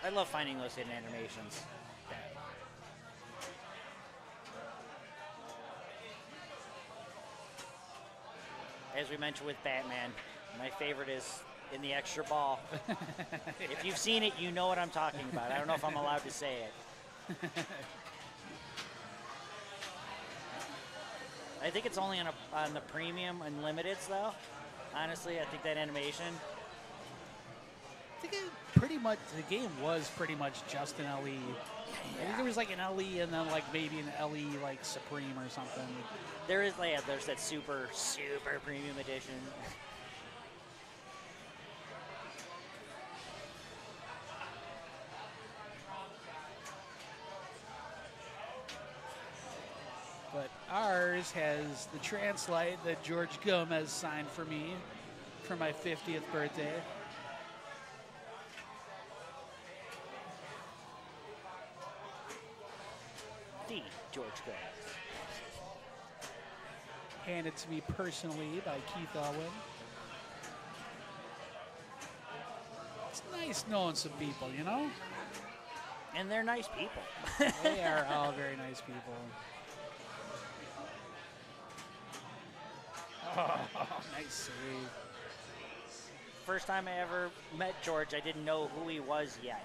Speaker 2: I love finding those hidden animations. As we mentioned with Batman, my favorite is in the extra ball. If you've seen it, you know what I'm talking about. I don't know if I'm allowed to say it. I think it's only on the premium unlimiteds though. Honestly, I think that animation.
Speaker 1: I think it pretty much, the game was pretty much just an LE. I think there was like an LE and then like maybe an LE like Supreme or something.
Speaker 2: There is, yeah, there's that super premium edition.
Speaker 1: But ours has the Translite that George Gomez signed for me for my 50th birthday.
Speaker 2: The George Gomez.
Speaker 1: Handed to me personally by Keith Elwin. It's nice knowing some people, you know?
Speaker 2: And they're nice people.
Speaker 1: They are all very nice people. Oh, nice save.
Speaker 2: First time I ever met George, I didn't know who he was yet.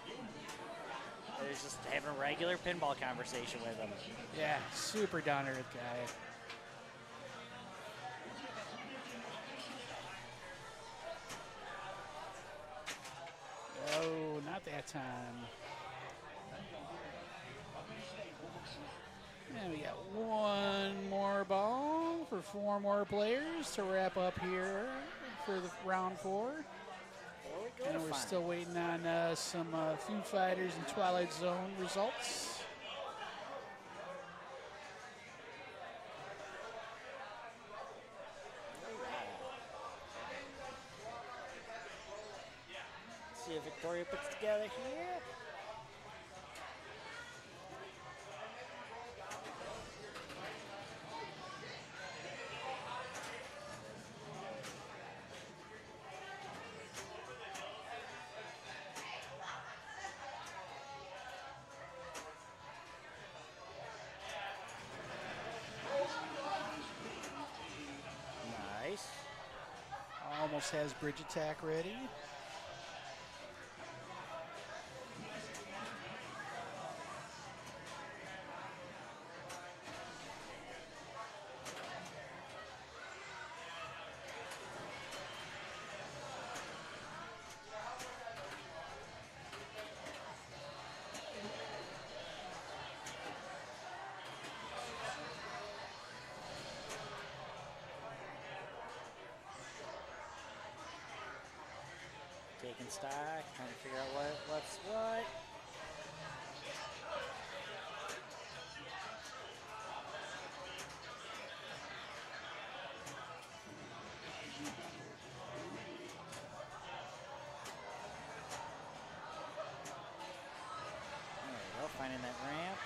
Speaker 2: I was just having a regular pinball conversation with him.
Speaker 1: Yeah, super down-to-earth guy. Oh, not that time. And we got one more ball for 4 more players to wrap up here for the round 4.
Speaker 2: There we Go to
Speaker 1: And we're
Speaker 2: final.
Speaker 1: still waiting on some Foo Fighters and Twilight Zone results.
Speaker 2: See if Victoria puts together here. Nice.
Speaker 1: Almost has bridge attack ready.
Speaker 2: Taking stock, trying to figure out what's what. There we go, finding that ramp.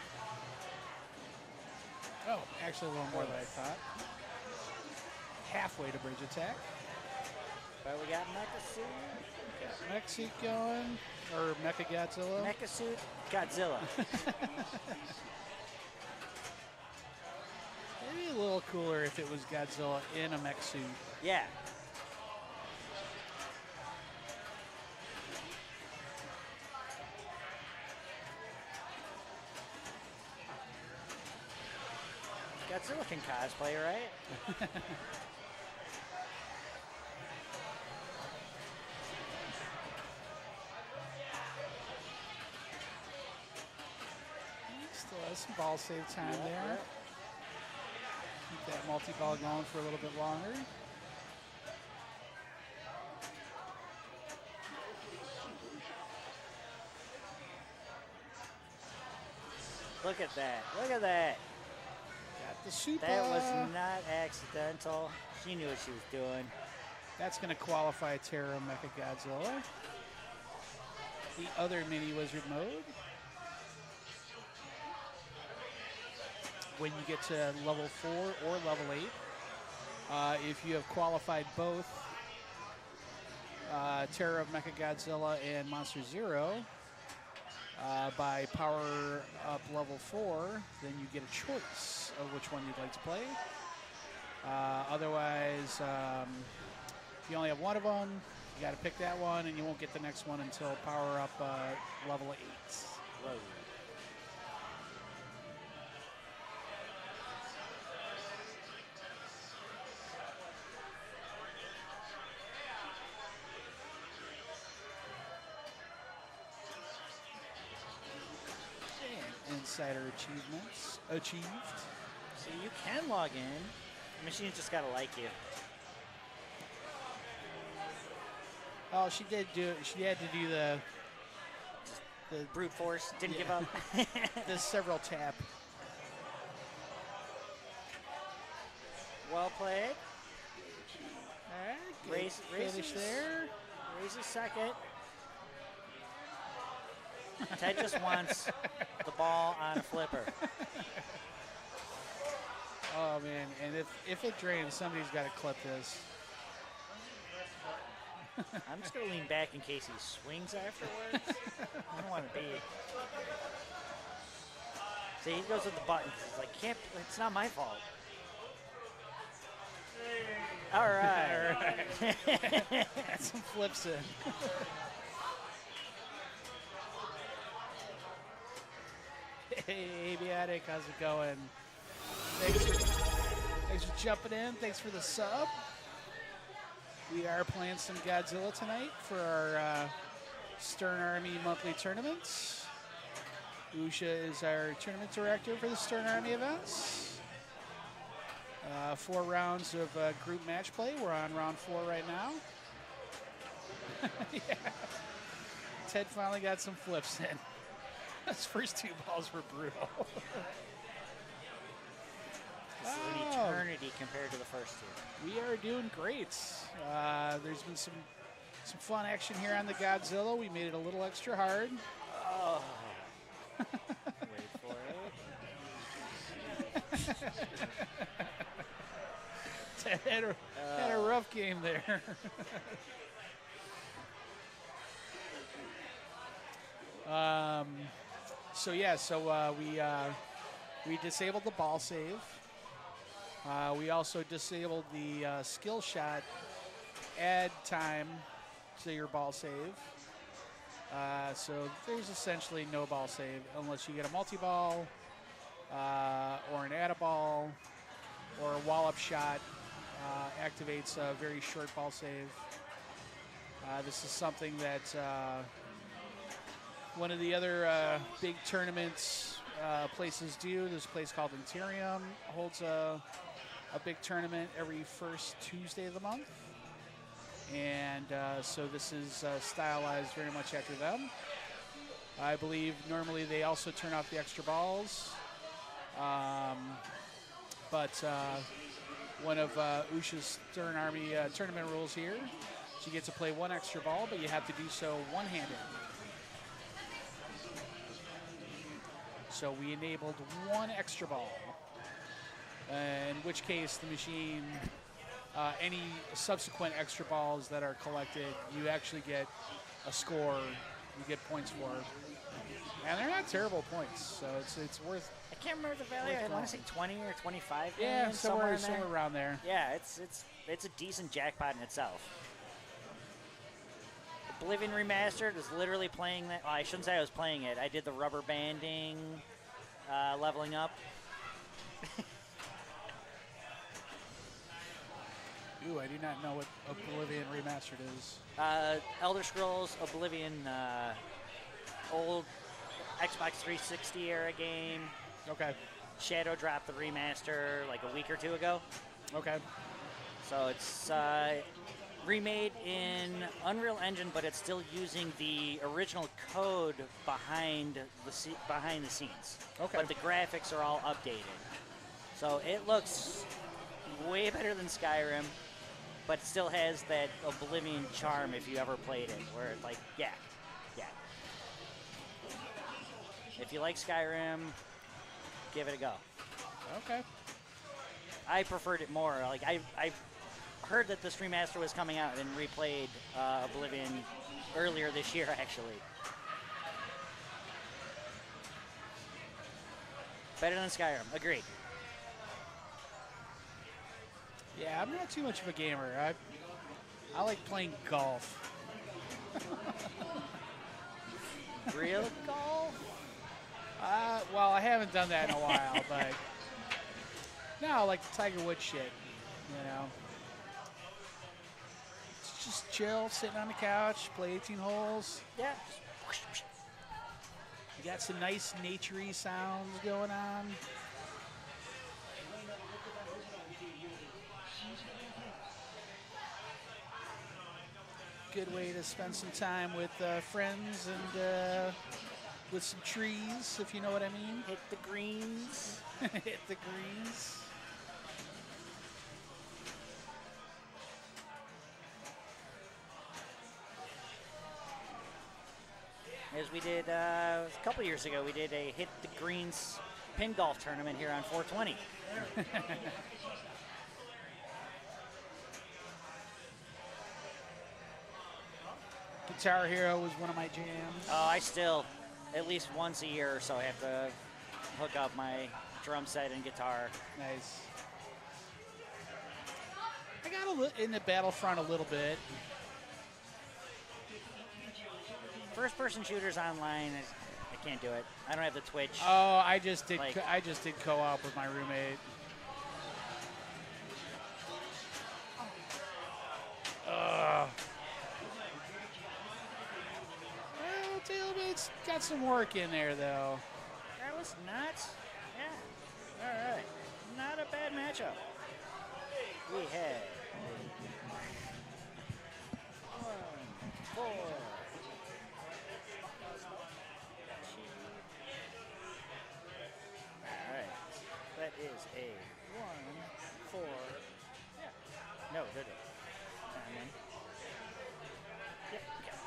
Speaker 1: Oh, actually a little more than I thought. Halfway to bridge attack.
Speaker 2: But we got Mecha Suit.
Speaker 1: Got Mech Suit going, or Mecha Godzilla.
Speaker 2: Mecha Suit Godzilla.
Speaker 1: Maybe a little cooler if it was Godzilla in a mech suit.
Speaker 2: Yeah. Godzilla can cosplay, right?
Speaker 1: Still has some ball save time
Speaker 2: Yep,
Speaker 1: there.
Speaker 2: yep.
Speaker 1: Keep that multi-ball going for a little bit longer.
Speaker 2: Look at that. Look at that.
Speaker 1: Got the super.
Speaker 2: That was not accidental. She knew what she was doing.
Speaker 1: That's going to qualify Terra Mecha Godzilla. The other mini wizard mode. When you get to level 4 or level 8, if you have qualified both Terra Mecha Godzilla and Monster Zero by power up level 4, then you get a choice of which one you'd like to play. Otherwise, if you only have one of them, you got to pick that one, and you won't get the next one until power up level 8.
Speaker 2: Whoa.
Speaker 1: And insider achievements achieved.
Speaker 2: So you can log in. The machine's just gotta like you.
Speaker 1: Oh, she did do. She had to do the
Speaker 2: Brute force, didn't give up.
Speaker 1: the several tap.
Speaker 2: Well played.
Speaker 1: All right, good
Speaker 2: Race-
Speaker 1: finish
Speaker 2: races.
Speaker 1: there.
Speaker 2: Raise a second. Ted just wants the ball on a flipper.
Speaker 1: Oh man, and if it drains, somebody's got to clip this.
Speaker 2: I'm just gonna lean back in case he swings afterwards. I don't want to be. See, he goes with the button. He's like, can't. It's not my fault. All right.
Speaker 1: Got some flips in. Hey, Abiotic, how's it going? Thanks for jumping in. Thanks for the sub. We are playing some Godzilla tonight for our Stern Army monthly tournaments. Usha is our tournament director for the Stern Army events. 4 rounds of group match play. We're on round 4 right now. Ted finally got some flips in. His first 2 balls were brutal.
Speaker 2: This is an eternity compared to the first 2.
Speaker 1: We are doing great. There's been some fun action here on the Godzilla. We made it a little extra hard.
Speaker 2: Oh. Wait for it.
Speaker 1: Ted had a rough game there. We disabled the ball save. We also disabled the skill shot add time to your ball save. So there's essentially no ball save unless you get a multi-ball or an add-a-ball or a wallop shot activates a very short ball save. This is something that one of the other big tournaments places do. There's a place called Interium holds a big tournament every first Tuesday of the month. And so this is stylized very much after them. I believe normally they also turn off the extra balls. But one of Usha's Stern Army tournament rules here is you get to play 1 extra ball, but you have to do so one-handed. So we enabled 1 extra ball, in which case the machine, any subsequent extra balls that are collected, you actually get a score, you get points for. And they're not terrible points, so it's worth.
Speaker 2: I can't remember the value. I want to say 20 or 25.
Speaker 1: Yeah, somewhere
Speaker 2: in there.
Speaker 1: around there.
Speaker 2: Yeah, it's a decent jackpot in itself. Oblivion Remastered was literally playing that. Well, I shouldn't say I was playing it. I did the rubber banding, leveling up.
Speaker 1: Ooh, I do not know what Oblivion Remastered is.
Speaker 2: Elder Scrolls Oblivion, old Xbox 360 era game.
Speaker 1: Okay.
Speaker 2: Shadow dropped the remaster like a week or 2 ago.
Speaker 1: Okay.
Speaker 2: So it's remade in Unreal Engine, but it's still using the original code behind the scenes.
Speaker 1: Okay.
Speaker 2: But the graphics are all updated. So it looks way better than Skyrim, but it still has that Oblivion charm if you ever played it, where it's like, yeah. If you like Skyrim, give it a go.
Speaker 1: Okay.
Speaker 2: I preferred it more. Like I heard that this remaster was coming out and replayed Oblivion earlier this year, actually. Better than Skyrim, agreed.
Speaker 1: Yeah, I'm not too much of a gamer. I like playing golf.
Speaker 2: Real golf?
Speaker 1: Well, I haven't done that in a while, but no, like the Tiger Woods shit, you know. It's just chill, sitting on the couch, play 18 holes.
Speaker 2: Yeah.
Speaker 1: You got some nice naturey sounds going on. Good way to spend some time with friends and with some trees, if you know what I mean.
Speaker 2: Hit the greens.
Speaker 1: Hit the greens.
Speaker 2: As we did a couple years ago, we did a Hit the Greens pin golf tournament here on 420.
Speaker 1: Guitar Hero was one of my jams.
Speaker 2: Oh, I still, at least once a year or so, have to hook up my drum set and guitar.
Speaker 1: Nice. I got into Battlefront a little bit.
Speaker 2: First-person shooters online, I can't do it. I don't have the Twitch.
Speaker 1: Oh, I just did.
Speaker 2: Like-
Speaker 1: I just did co-op with my roommate. Ugh. Well, Tailbait's got some work in there, though.
Speaker 2: That was nuts. Yeah. All right. Not a bad matchup. We had 1, 4. Alright. That is a 1, 4. Yeah. No, there it is. And then. Yep. Okay.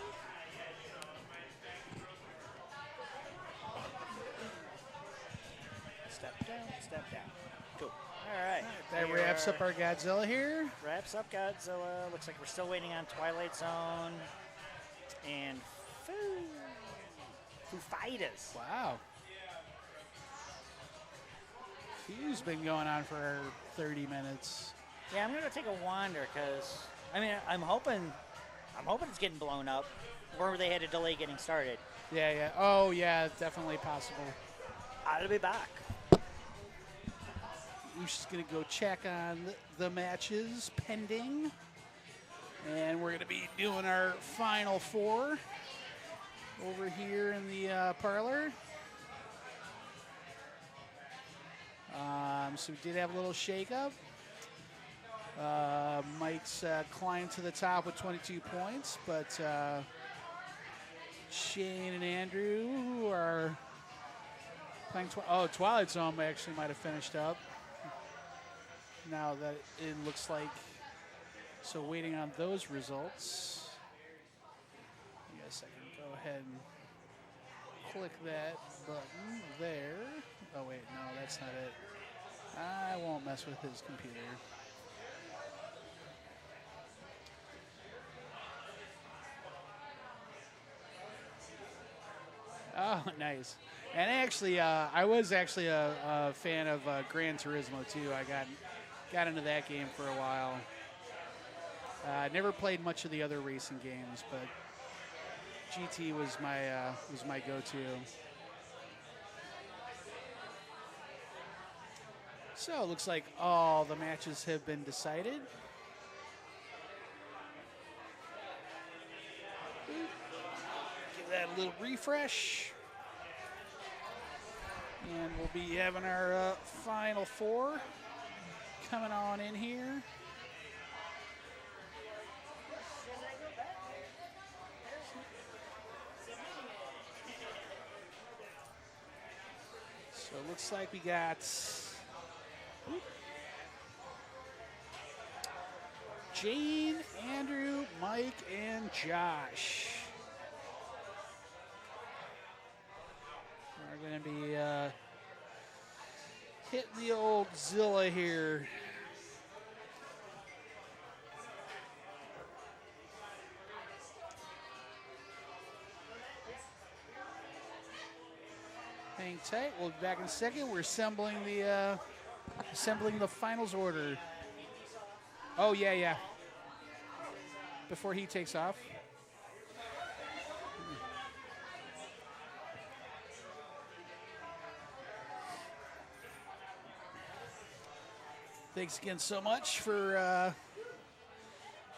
Speaker 2: Step down, step down. Cool. Alright.
Speaker 1: That wraps up our Godzilla here.
Speaker 2: Wraps up Godzilla. Looks like we're still waiting on Twilight Zone and Foo Fighters.
Speaker 1: Wow. Few's been going on for 30 minutes.
Speaker 2: Yeah, I'm gonna go take a wander because I'm hoping it's getting blown up, or they had a delay getting started.
Speaker 1: Yeah, yeah. Oh, yeah, definitely possible.
Speaker 2: I'll be back.
Speaker 1: We're just going to go check on the matches pending. And we're going to be doing our final 4 over here in the parlor. So we did have a little shakeup. Mike's climbed to the top with 22 points, but Shane and Andrew, who are playing Twilight Zone, actually might have finished up. Now that it looks like, so waiting on those results. I guess I can go ahead and click that button there. Oh wait, no, that's not it. I won't mess with his computer. Oh, nice. And actually, I was actually a fan of Gran Turismo too. I got into that game for a while. Never played much of the other racing games, but GT was my go-to. So it looks like all the matches have been decided. Give that a little refresh. And we'll be having our final 4 coming on in here. So it looks like we got Jane, Andrew, Mike, and Josh. We're going to be hitting the old Zilla here. Hang tight. We'll be back in a second. We're assembling the finals order. Oh yeah. Before he takes off. Thanks again so much for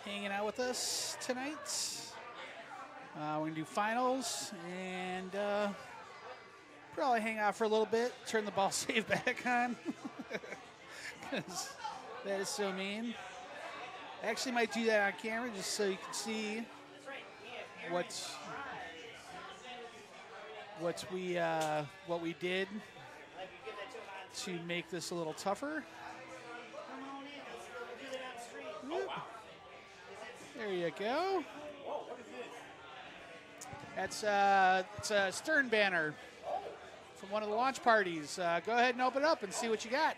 Speaker 1: hanging out with us tonight. We're going to do finals and probably hang out for a little bit, turn the ball save back on. Because that is so mean. I actually might do that on camera just so you can see what we did to make this a little tougher. There you go. That's it's a Stern banner from one of the launch parties. Go ahead and open it up and see what you got.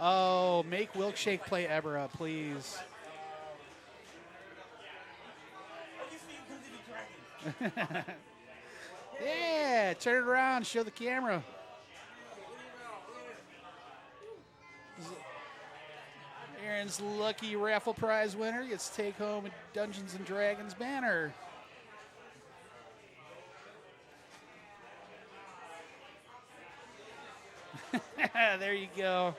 Speaker 1: Oh, make Wilkshake play Ebra, please. Yeah, turn it around, show the camera. Aaron's lucky raffle prize winner gets to take home a Dungeons & Dragons banner. There you go.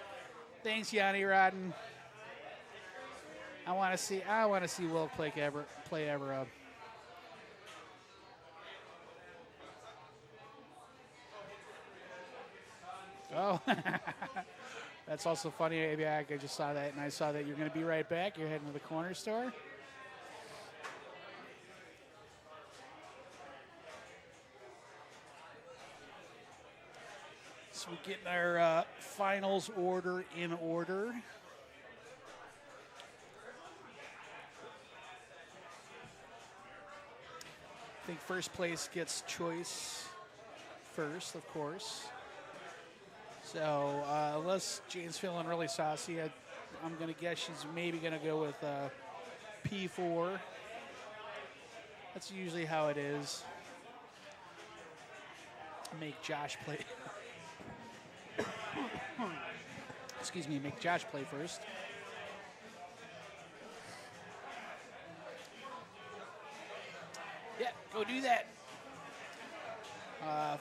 Speaker 1: Thanks, Yanni Rodden. I want to see Will play Ebra. Oh, that's also funny. Maybe I just saw that, and I saw that you're going to be right back. You're heading to the corner store. So we're getting our finals order in order. I think first place gets choice first, of course. So unless Jane's feeling really saucy, I'm going to guess she's maybe going to go with P4. That's usually how it is. Make Josh play. Excuse me, make Josh play first. Yeah, go do that.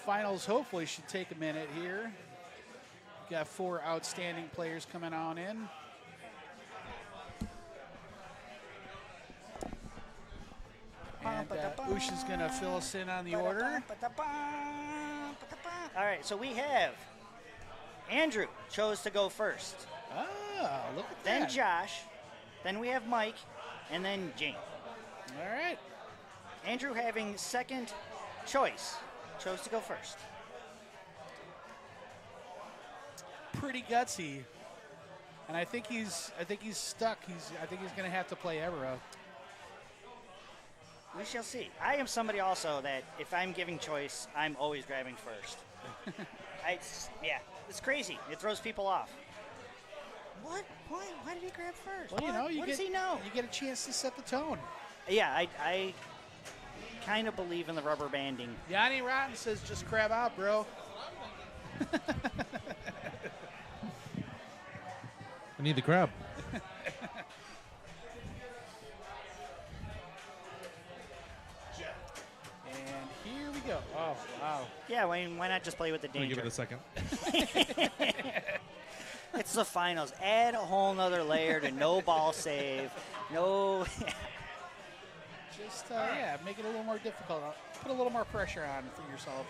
Speaker 1: Finals hopefully should take a minute here. We've got 4 outstanding players coming on in. And Usha's going to fill us in on the order.
Speaker 2: All right, so we have Andrew chose to go first.
Speaker 1: Oh, look at
Speaker 2: Then
Speaker 1: that.
Speaker 2: Josh. Then we have Mike. And then Jane.
Speaker 1: All right.
Speaker 2: Andrew having second choice. Chose to go first.
Speaker 1: Pretty gutsy. And I think he's stuck. I think he's going to have to play Evera.
Speaker 2: We shall see. I am somebody also that if I'm giving choice, I'm always grabbing first. Yeah, it's crazy. It throws people off. What? Why did he grab first?
Speaker 1: Well,
Speaker 2: what does he know?
Speaker 1: You get a chance to set the tone.
Speaker 2: Yeah, I kind of believe in the rubber banding.
Speaker 1: Yanni Rotten says just crab out, bro.
Speaker 4: I need the crab.
Speaker 1: And here we go. Oh, wow.
Speaker 2: Yeah, why not just play with the
Speaker 4: Let me
Speaker 2: danger?
Speaker 4: give it a second.
Speaker 2: It's the finals. Add a whole nother layer to no ball save. No.
Speaker 1: Just, yeah, make it a little more difficult. Put a little more pressure on for yourself.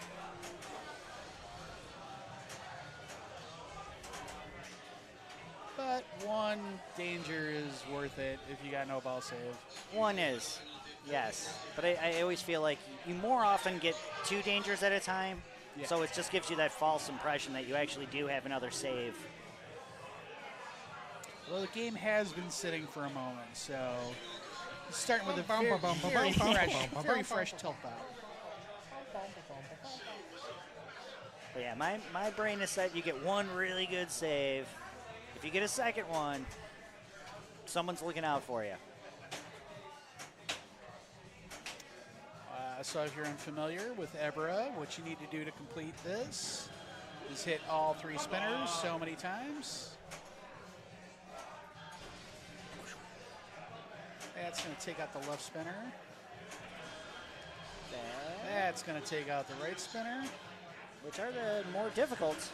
Speaker 1: But one danger is worth it if you got no ball save.
Speaker 2: One is, yes. But I always feel like you more often get 2 dangers at a time.
Speaker 1: Yeah.
Speaker 2: So it just gives you that false impression that you actually do have another save.
Speaker 1: Well, the game has been sitting for a moment, so starting with a very fresh tilt out.
Speaker 2: But yeah, my brain is set. You get one really good save. If you get a second one, someone's looking out for you.
Speaker 1: So if you're unfamiliar with Evera, what you need to do to complete this is hit all 3 spinners so many times. That's going to take out the left spinner. That's going to take out the right spinner.
Speaker 2: Which are the more difficult.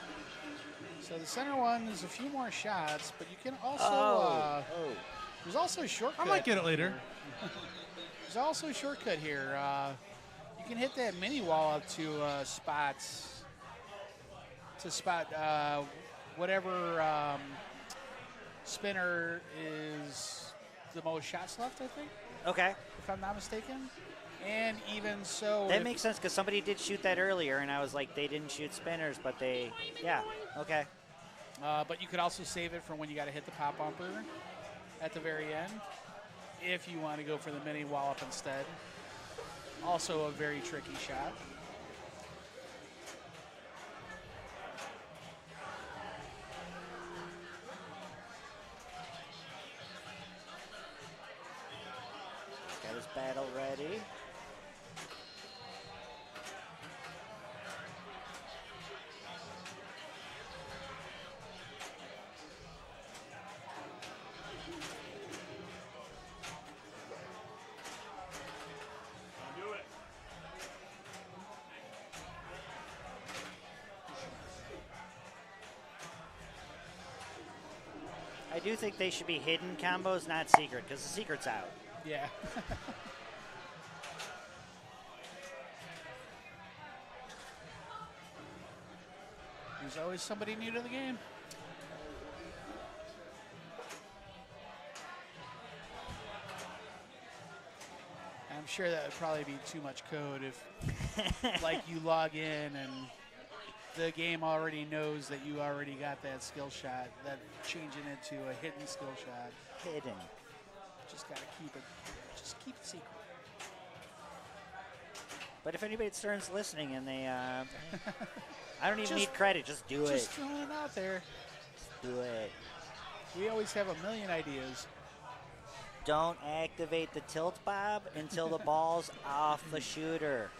Speaker 1: So the center one is a few more shots, but you can also, there's also a shortcut.
Speaker 4: I might get it later.
Speaker 1: There's also a shortcut here. You can hit that mini wall up to whatever spinner is the most shots left, I think.
Speaker 2: Okay.
Speaker 1: If I'm not mistaken. And even so,
Speaker 2: that makes sense because somebody did shoot that earlier, and I was like, they didn't shoot spinners, but they, yeah, okay.
Speaker 1: But you could also save it for when you got to hit the pop bumper at the very end, if you want to go for the mini wallop instead. Also a very tricky shot.
Speaker 2: Got his battle ready. I do think they should be hidden combos, not secret, because the secret's out.
Speaker 1: Yeah. There's always somebody new to the game. I'm sure that would probably be too much code if, like, you log in and the game already knows that you already got that skill shot, that changing it to a hidden skill shot.
Speaker 2: Hidden.
Speaker 1: Just gotta keep it secret.
Speaker 2: But if anybody at Stern's listening and they, I don't even need credit, just do it.
Speaker 1: Just throwing it out there.
Speaker 2: Do it.
Speaker 1: We always have a million ideas.
Speaker 2: Don't activate the tilt bob until the ball's off the shooter.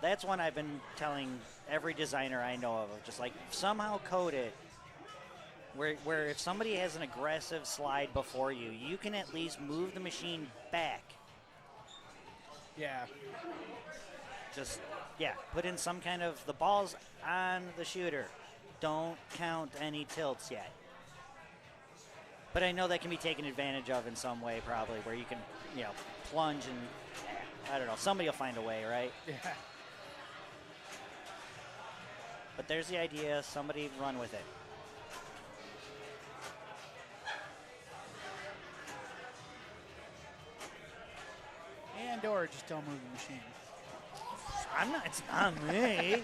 Speaker 2: That's one I've been telling every designer I know of. Just like somehow code it where if somebody has an aggressive slide before you, you can at least move the machine back.
Speaker 1: Yeah.
Speaker 2: Just, yeah, put in some kind of, the ball's on the shooter. Don't count any tilts yet. But I know that can be taken advantage of in some way, probably, where you can, you know, plunge and, I don't know, somebody will find a way, right?
Speaker 1: Yeah.
Speaker 2: But there's the idea, somebody run with it.
Speaker 1: And or just don't move the machine.
Speaker 2: It's not me.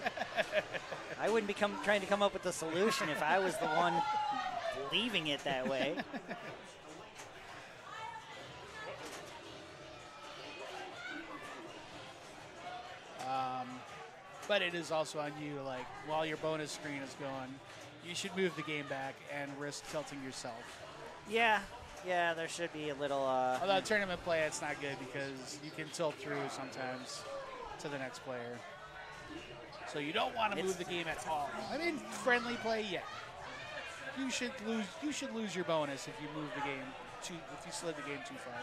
Speaker 2: I wouldn't be trying to come up with a solution if I was the one leaving it that way.
Speaker 1: But it is also on you, like, while your bonus screen is going, you should move the game back and risk tilting yourself.
Speaker 2: Yeah, there should be a little...
Speaker 1: Although tournament play, it's not good because you can tilt through sometimes to the next player. So you don't want to move the game at all. I mean, friendly play, yeah. You should lose your bonus if you move the game if you slid the game too far.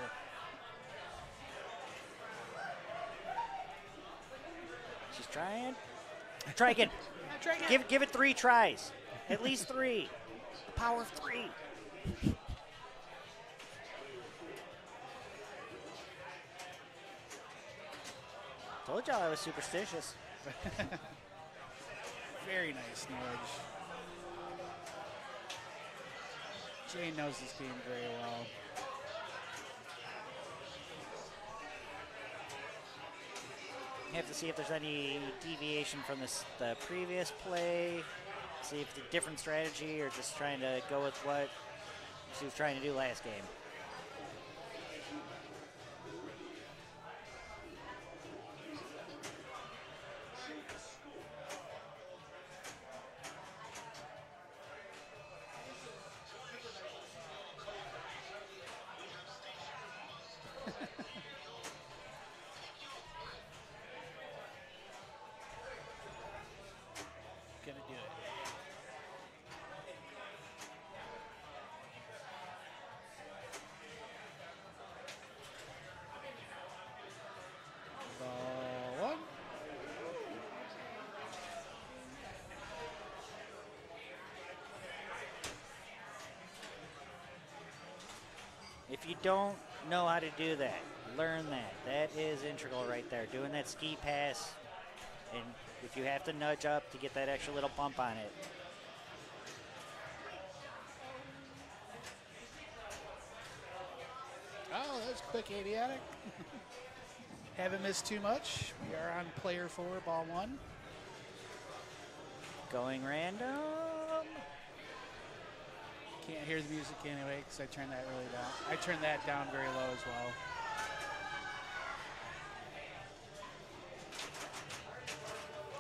Speaker 2: She's trying. Try again.
Speaker 1: Try again.
Speaker 2: Give it 3 tries. At least 3. The power of 3. Told y'all I was superstitious.
Speaker 1: Very nice nudge. Jane knows this game very well.
Speaker 2: You have to see if there's any deviation from the previous play. See if it's a different strategy or just trying to go with what she was trying to do last game.
Speaker 1: Gonna do it. Ball one.
Speaker 2: If you don't know how to do that, learn that. That is integral right there. Doing that ski pass, and if you have to nudge up to get that extra little bump on it.
Speaker 1: Oh, that was quick, Aviatic. Haven't missed too much. We are on player 4, ball 1.
Speaker 2: Going random.
Speaker 1: Can't hear the music anyway because I turned that really down. I turned that down very low as well.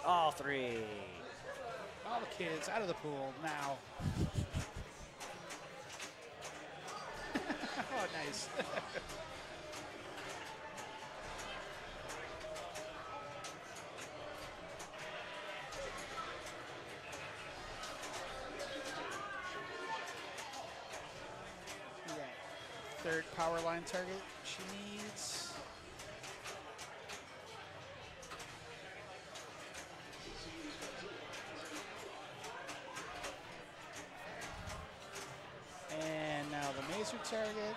Speaker 2: All 3.
Speaker 1: All the kids out of the pool now. Oh, nice. Third power line target she needs. And now the Mazer target.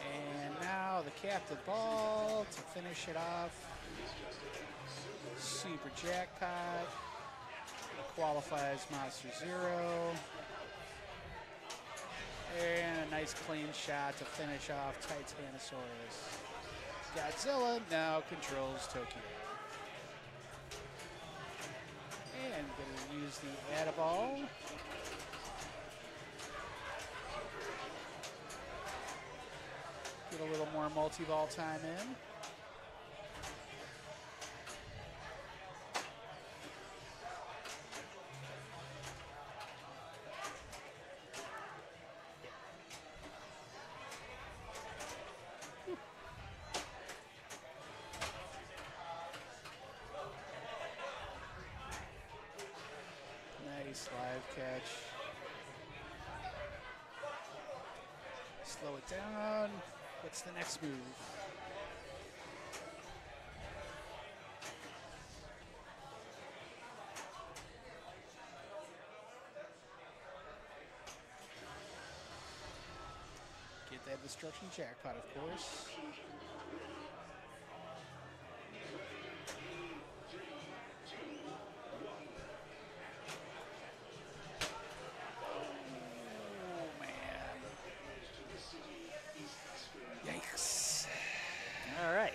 Speaker 1: And now the captive ball to finish it off. Super jackpot. Qualifies Monster Zero. And a nice clean shot to finish off Titanosaurus. Godzilla now controls Tokyo. And going to use the Add-a-Ball. Get a little more multi-ball time in. Nice live catch. Slow it down. What's the next move? Get that destruction jackpot, of course. Oh, man. Yikes.
Speaker 2: All right.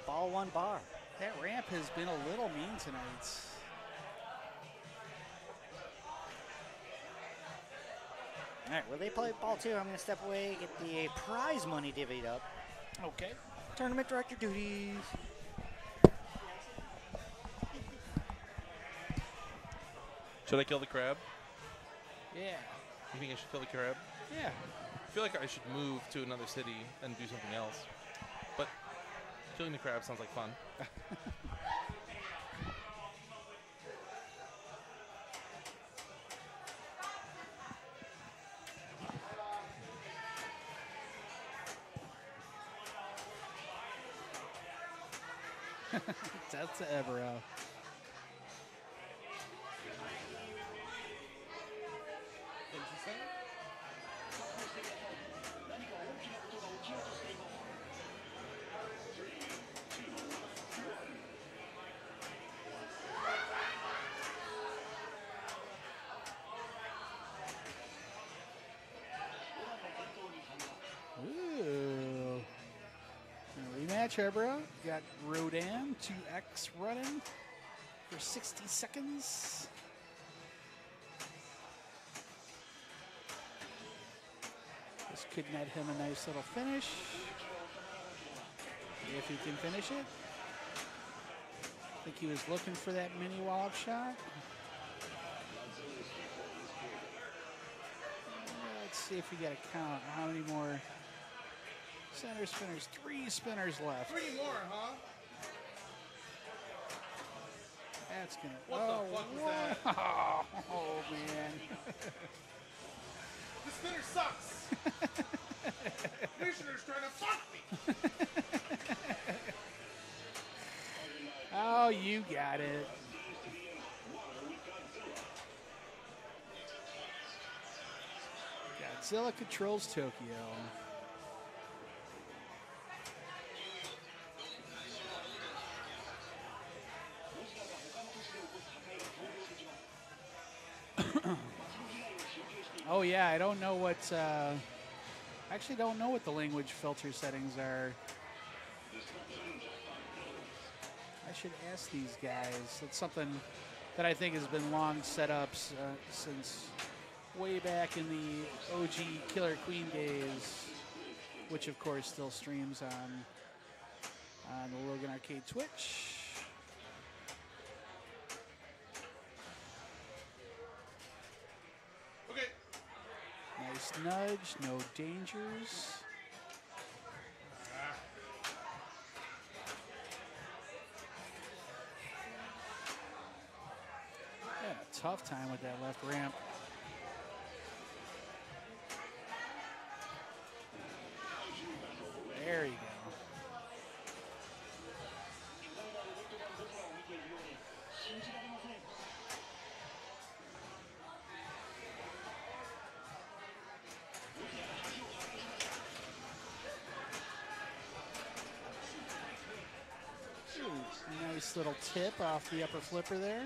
Speaker 2: Ball 1 bar.
Speaker 1: That ramp has been a little mean tonight.
Speaker 2: All right, well, they play ball 2. I'm going to step away, get the prize money divvied up.
Speaker 1: Okay.
Speaker 2: Tournament director duties.
Speaker 4: Should I kill the crab?
Speaker 1: Yeah.
Speaker 4: You think I should kill the crab?
Speaker 1: Yeah.
Speaker 4: I feel like I should move to another city and do something else. But killing the crab sounds like fun.
Speaker 1: That's to Evero. Ooh. Rematch, Evero. Got Rodan 2X running for 60 seconds. This could net him a nice little finish. If he can finish it. I think he was looking for that mini wallop shot. Let's see if we got a count. How many more center spinners? 3 spinners left.
Speaker 3: 3 more, huh?
Speaker 1: That's gonna.
Speaker 3: What the fuck was that?
Speaker 1: Oh man.
Speaker 3: The spinner sucks. Commissioner's trying to fuck me.
Speaker 1: Oh, you got it. Godzilla controls Tokyo. Oh yeah, I don't know what. Actually, don't know what the language filter settings are. I should ask these guys. It's something that I think has been long set up since way back in the OG Killer Queen days, which of course still streams on the Logan Arcade Twitch.
Speaker 3: Okay.
Speaker 1: Nice nudge, no dangers. Yeah, tough time with that left ramp. There you go. Nice little tip off the upper flipper there.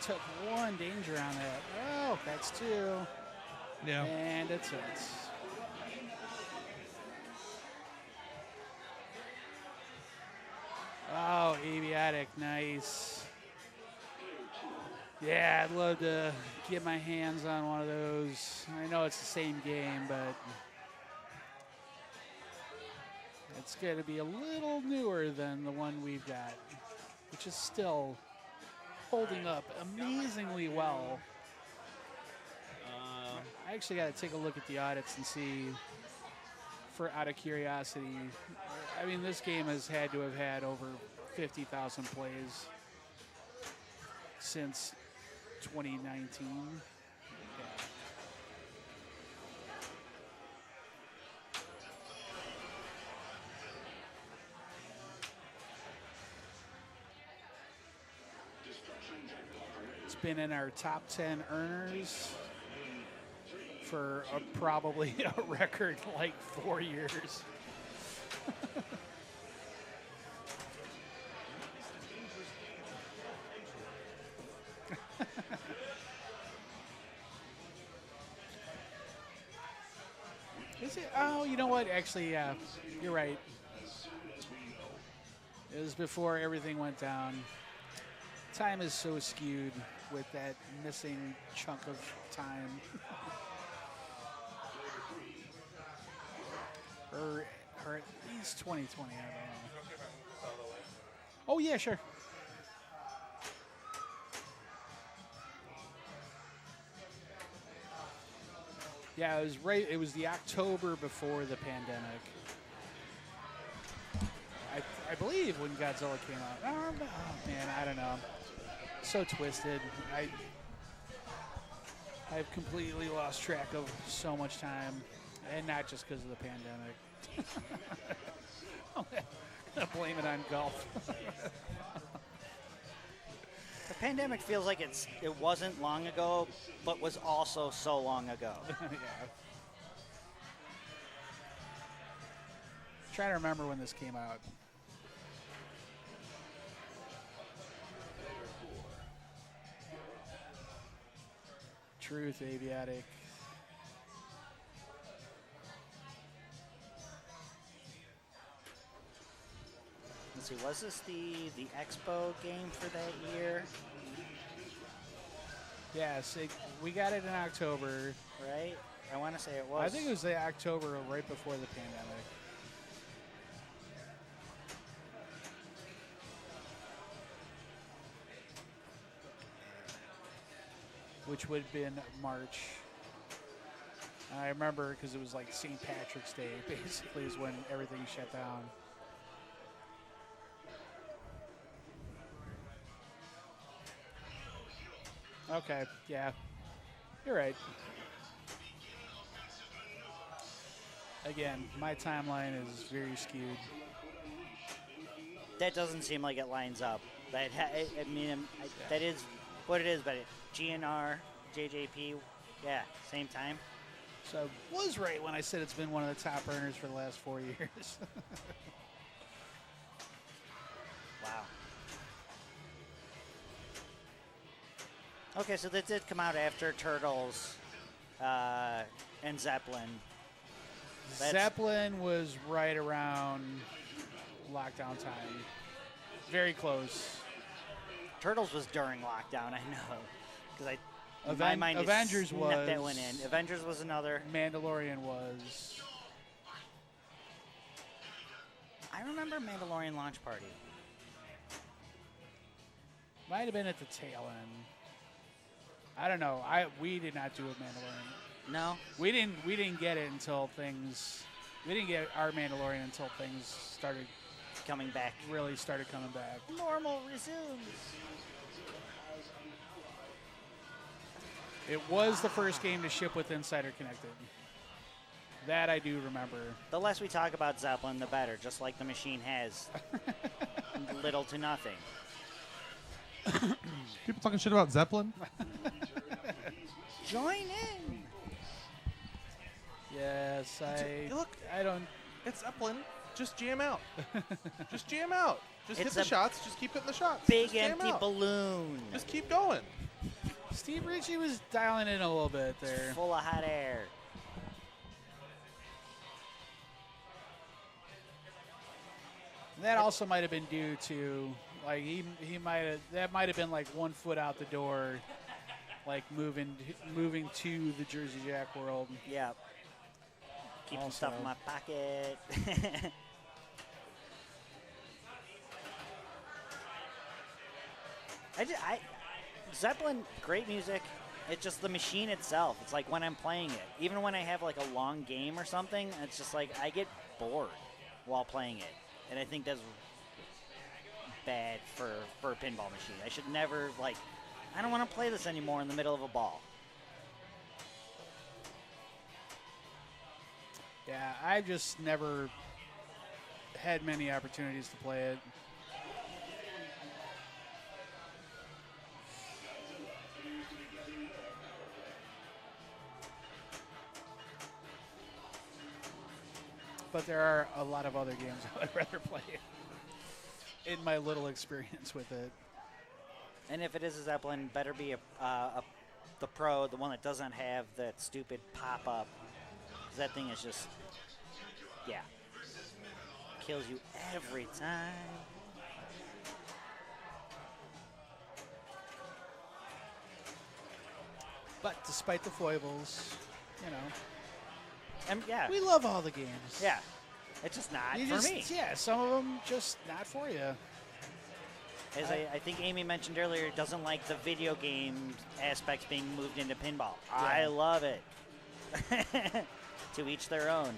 Speaker 1: Took one danger on that. Oh, that's two.
Speaker 4: Yeah.
Speaker 1: And it's it. Oh, aviatic, nice. Yeah, I'd love to get my hands on one of those. I know it's the same game, but it's going to be a little newer than the one we've got, which is still holding up amazingly well. I actually got to take a look at the audits and see, for out of curiosity. I mean, this game has had to have had over 50,000 plays since 2019. Yeah. It's been in our top 10 earners for probably a record like 4 years. Is it? Oh, you know what? Actually, yeah, you're right. It was before everything went down. Time is so skewed with that missing chunk of time. or at least 2020, I don't know. Oh, yeah, sure. Yeah, it was right. It was the October before the pandemic. I believe when Godzilla came out. Oh, man, I don't know. So twisted. I've completely lost track of so much time, and not just because of the pandemic. I'm gonna blame it on golf.
Speaker 2: The pandemic feels like it wasn't long ago, but was also so long ago.
Speaker 1: Yeah. Trying to remember when this came out. Truth, aviatic.
Speaker 2: Let's see, was this the Expo game for that year?
Speaker 1: Yes, we got it in October.
Speaker 2: Right? I want to say it was.
Speaker 1: I think it was the October right before the pandemic. Which would have been March. I remember because it was like St. Patrick's Day, basically, is when everything shut down. Okay, yeah. You're right. Again, my timeline is very skewed.
Speaker 2: That doesn't seem like it lines up. That that is what it is, but GNR, JJP, yeah, same time.
Speaker 1: So I was right when I said it's been one of the top earners for the last 4 years.
Speaker 2: Wow. Okay, so that did come out after Turtles and Zeppelin.
Speaker 1: Zeppelin was right around lockdown time. Very close.
Speaker 2: Turtles was during lockdown, I know. Because
Speaker 1: my mind Avengers was.
Speaker 2: That went in. Avengers was another.
Speaker 1: Mandalorian was.
Speaker 2: I remember Mandalorian launch party.
Speaker 1: Might have been at the tail end. I don't know. We did not do a Mandalorian.
Speaker 2: No.
Speaker 1: We didn't get it until things. We didn't get our Mandalorian until things started
Speaker 2: Coming back.
Speaker 1: really started coming back.
Speaker 2: Normal resumes.
Speaker 1: It was the first game to ship with Insider Connected. That I do remember.
Speaker 2: The less we talk about Zeppelin, the better, just like the machine has little to nothing.
Speaker 4: People talking shit about Zeppelin?
Speaker 2: Join in.
Speaker 1: Yes,
Speaker 4: Look,
Speaker 1: I don't.
Speaker 4: it's Zeppelin. Just jam out. Just jam out. Just
Speaker 2: It's
Speaker 4: hit the
Speaker 2: a
Speaker 4: shots. Just keep hitting the shots.
Speaker 2: Big
Speaker 4: Just jam
Speaker 2: empty
Speaker 4: out.
Speaker 2: balloon.
Speaker 4: Just keep going.
Speaker 1: Steve Ritchie was dialing in a little bit there.
Speaker 2: Full of hot air.
Speaker 1: That also might have been due to, like, he might have been like 1 foot out the door, like moving to the Jersey Jack world.
Speaker 2: Yeah. Keep some stuff
Speaker 1: Also.
Speaker 2: in my pocket. Zeppelin, great music. It's just the machine itself. It's like when I'm playing it. Even when I have like a long game or something, it's just like I get bored while playing it. And I think that's bad for a pinball machine. I should never, like, I don't want to play this anymore in the middle of a ball.
Speaker 1: Yeah, I just never had many opportunities to play it. But there are a lot of other games I'd rather play in my little experience with it.
Speaker 2: And if it is a Zeppelin, better be the Pro, the one that doesn't have that stupid pop-up. 'Cause that thing is just, yeah, kills you every time.
Speaker 1: But despite the foibles, you know,
Speaker 2: And yeah,
Speaker 1: we love all the games.
Speaker 2: yeah, it's just not
Speaker 1: You
Speaker 2: for
Speaker 1: just,
Speaker 2: me.
Speaker 1: yeah, some of them just not for you.
Speaker 2: As I think Amy mentioned earlier, doesn't like the video game aspects being moved into pinball. I love it. To each their own,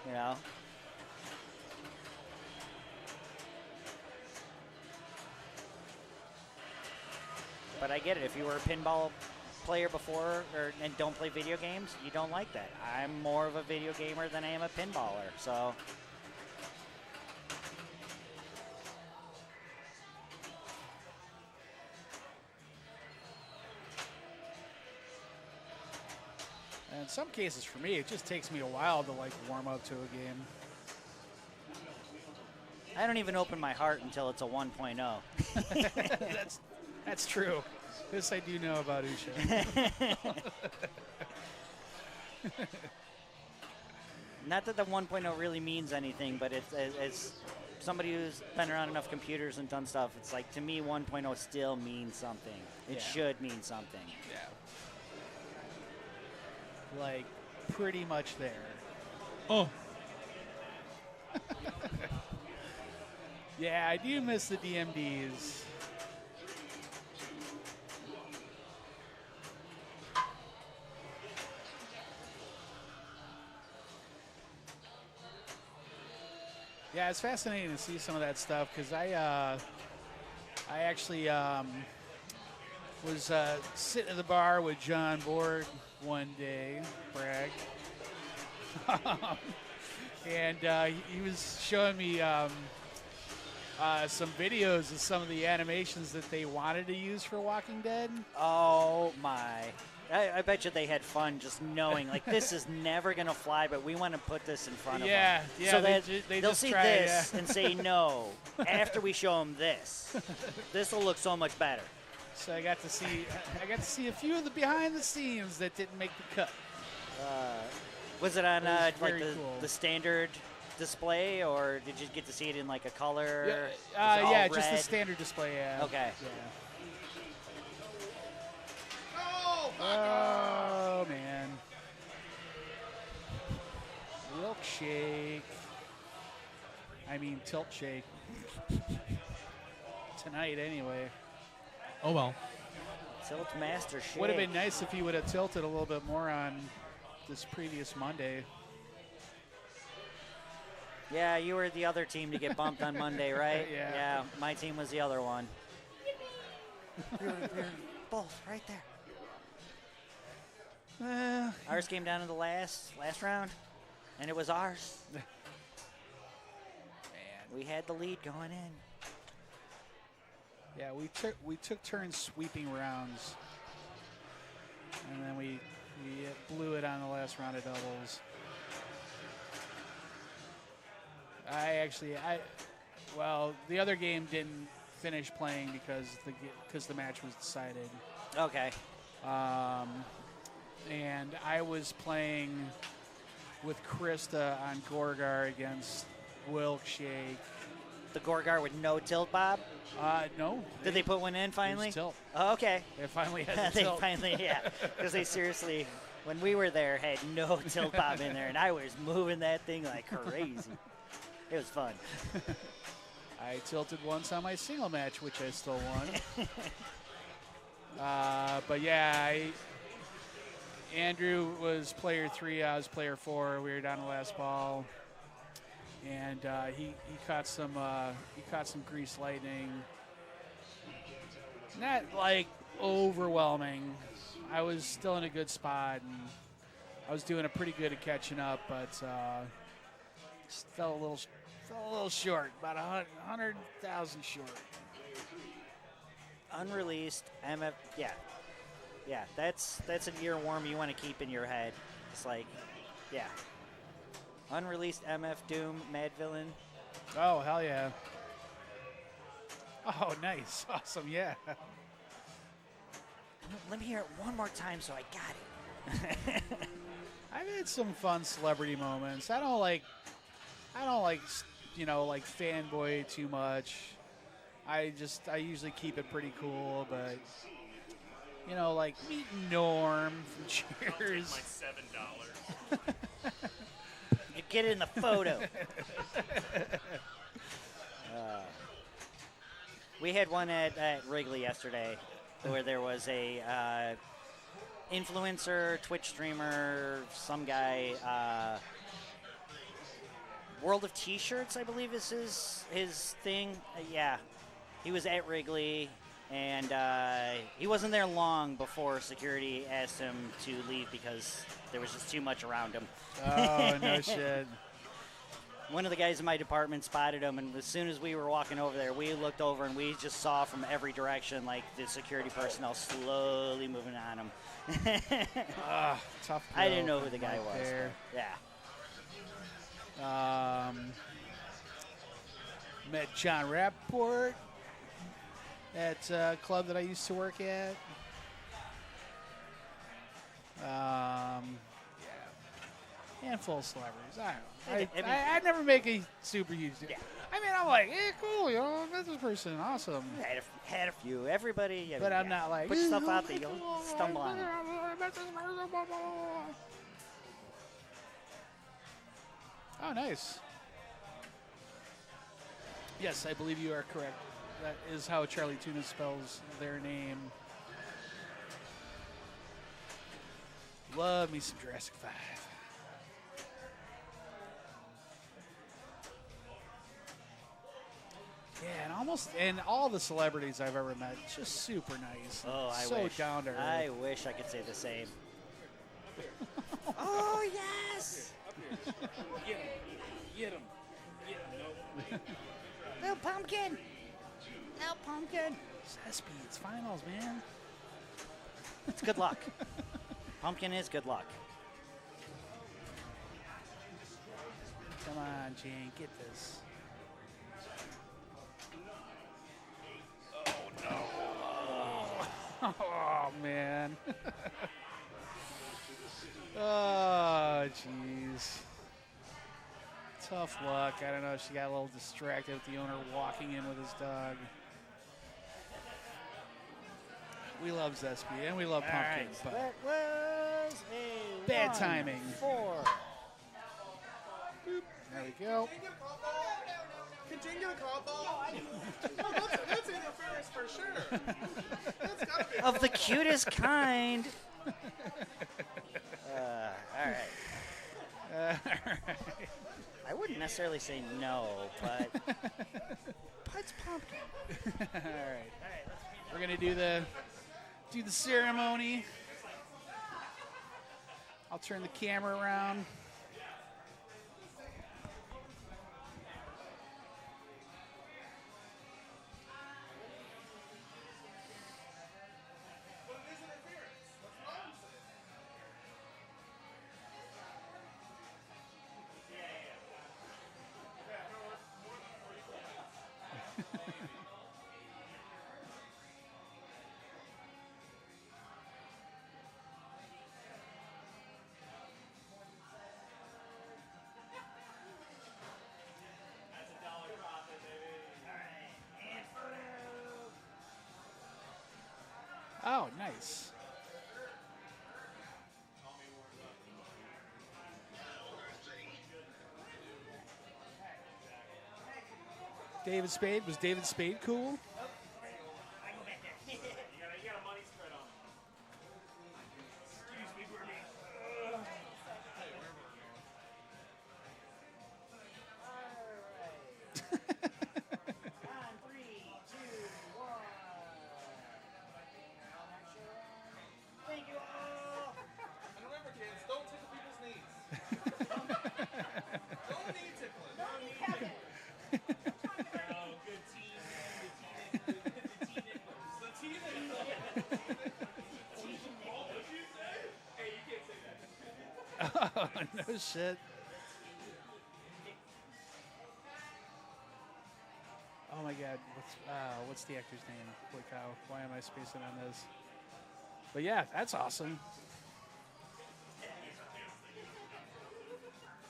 Speaker 2: you know. But I get it. If you were a pinball player before and don't play video games, you don't like that. I'm more of a video gamer than I am a pinballer, so.
Speaker 1: And in some cases, for me, it just takes me a while to like warm up to a game.
Speaker 2: I don't even open my heart until it's a 1.0.
Speaker 1: That's true. This I do know about Usha.
Speaker 2: Not that the 1.0 really means anything, but it's as somebody who's been around enough computers and done stuff, it's like, to me, 1.0 still means something. It
Speaker 1: Yeah.
Speaker 2: should mean something.
Speaker 1: Yeah. Like, pretty much there.
Speaker 4: Oh.
Speaker 1: Yeah, I do miss the DMDs. Yeah, it's fascinating to see some of that stuff because I actually was sitting at the bar with John Borg one day, brag, and he was showing me some videos of some of the animations that they wanted to use for Walking Dead.
Speaker 2: Oh, my. I bet you they had fun just knowing, like, this is never going to fly, but we want to put this in front of them.
Speaker 1: Yeah,
Speaker 2: So
Speaker 1: they
Speaker 2: they'll
Speaker 1: just
Speaker 2: see
Speaker 1: tried,
Speaker 2: this
Speaker 1: yeah.
Speaker 2: and say no after we show them this. This will look so much better.
Speaker 1: So I got to see a few of the behind the scenes that didn't make the cut.
Speaker 2: Was it on
Speaker 1: It was
Speaker 2: like
Speaker 1: very cool.
Speaker 2: the standard display, or did you get to see it in like a color?
Speaker 1: Yeah,
Speaker 2: Was it all
Speaker 1: yeah, just the
Speaker 2: red?
Speaker 1: standard display. Yeah.
Speaker 2: Okay.
Speaker 1: Yeah. Oh man. Milkshake. I mean tilt shake. Tonight anyway.
Speaker 4: Oh well.
Speaker 2: Tilt Master Shake.
Speaker 1: Would have been nice if he would have tilted a little bit more on this previous Monday.
Speaker 2: Yeah, you were the other team to get bumped on Monday, right?
Speaker 1: Yeah.
Speaker 2: Yeah, my team was the other one. we were both right there. Ours came down to the last round, and it was ours.
Speaker 1: Man.
Speaker 2: We had the lead going in.
Speaker 1: Yeah, we took turns sweeping rounds, and then we blew it on the last round of doubles. Well, the other game didn't finish playing because the match was decided.
Speaker 2: Okay.
Speaker 1: And I was playing with Krista on Gorgar against Wilkshake.
Speaker 2: The Gorgar with no tilt, Bob?
Speaker 1: No.
Speaker 2: Did they put one in finally?
Speaker 1: There's tilt.
Speaker 2: Oh, okay.
Speaker 1: They finally had the
Speaker 2: They
Speaker 1: tilt.
Speaker 2: finally, yeah. Because they seriously, when we were there, had no tilt bob in there, and I was moving that thing like crazy. It was fun.
Speaker 1: I tilted once on my single match, which I still won. But yeah, Andrew was player 3, I was player 4. We were down to last ball, and he caught some grease lightning. Not like overwhelming. I was still in a good spot, and I was doing a pretty good at catching up, but just fell a little short, about 100,000 short.
Speaker 2: Unreleased MF, yeah. That's an earworm you want to keep in your head. It's like, yeah. Unreleased MF Doom Mad Villain.
Speaker 1: Oh, hell yeah. Oh, nice. Awesome, yeah.
Speaker 2: Let me hear it one more time so I got it.
Speaker 1: I've had some fun celebrity moments. I don't like fanboy too much. I usually keep it pretty cool, but like meet Norm from Cheers.
Speaker 3: Like $7.
Speaker 2: You get it in the photo. We had one at Wrigley yesterday where there was a influencer, Twitch streamer, some guy, World of T-shirts, I believe is his thing. Yeah, he was at Wrigley, and he wasn't there long before security asked him to leave because there was just too much around him.
Speaker 1: Oh, no shit.
Speaker 2: One of the guys in my department spotted him, and as soon as we were walking over there, we looked over and we just saw from every direction, like, the security personnel slowly moving on him.
Speaker 1: Tough.
Speaker 2: I didn't know who the guy
Speaker 1: right
Speaker 2: was.
Speaker 1: there.
Speaker 2: But yeah.
Speaker 1: Met John Rappaport at a club that I used to work at. Handful of celebrities. I don't know. I never make a super huge deal.
Speaker 2: Yeah.
Speaker 1: I mean, I'm like, cool, met this person, awesome.
Speaker 2: Had a few. Everybody. Yeah,
Speaker 1: But I'm not like,
Speaker 2: put yourself out there, you'll stumble on it.
Speaker 1: Oh, nice. Yes, I believe you are correct. That is how Charlie Tuna spells their name. Love me some Jurassic 5. Yeah, and all the celebrities I've ever met, just super nice.
Speaker 2: Oh, I
Speaker 1: so
Speaker 2: wish.
Speaker 1: down to earth.
Speaker 2: I wish I could say the same. Oh, yes!
Speaker 3: Get him. Nope.
Speaker 2: Little pumpkin! Little pumpkin!
Speaker 1: Zespi, it's finals, man.
Speaker 2: It's good luck. Pumpkin is good luck.
Speaker 1: Come on, Jane, get this. Oh, man. Oh, jeez. Tough luck. I don't know. She got a little distracted with the owner walking in with his dog. We love Zespi and we love Pumpkin, but
Speaker 2: That was a
Speaker 1: bad timing.
Speaker 2: 4.
Speaker 1: There we go.
Speaker 3: Continue to call ball. That's interference for sure. That's gotta be
Speaker 2: Of the cutest kind. All right. I wouldn't necessarily say no, but Put's pumpkin.
Speaker 1: All right. We're gonna do the ceremony. I'll turn the camera around. Oh, nice. David Spade. Was David Spade cool?
Speaker 3: You got a money spread on. Excuse me, Bernie.
Speaker 2: On 3, 2, 1. Thank you all.
Speaker 4: And remember, kids, don't tickle people's knees. Don't knee tickling.
Speaker 3: Oh, good team. The team What did you say? Hey, you can't say that.
Speaker 1: Oh, no shit. Oh my God, what's the actor's name? Holy cow! Why am I spacing on this? But yeah, that's awesome.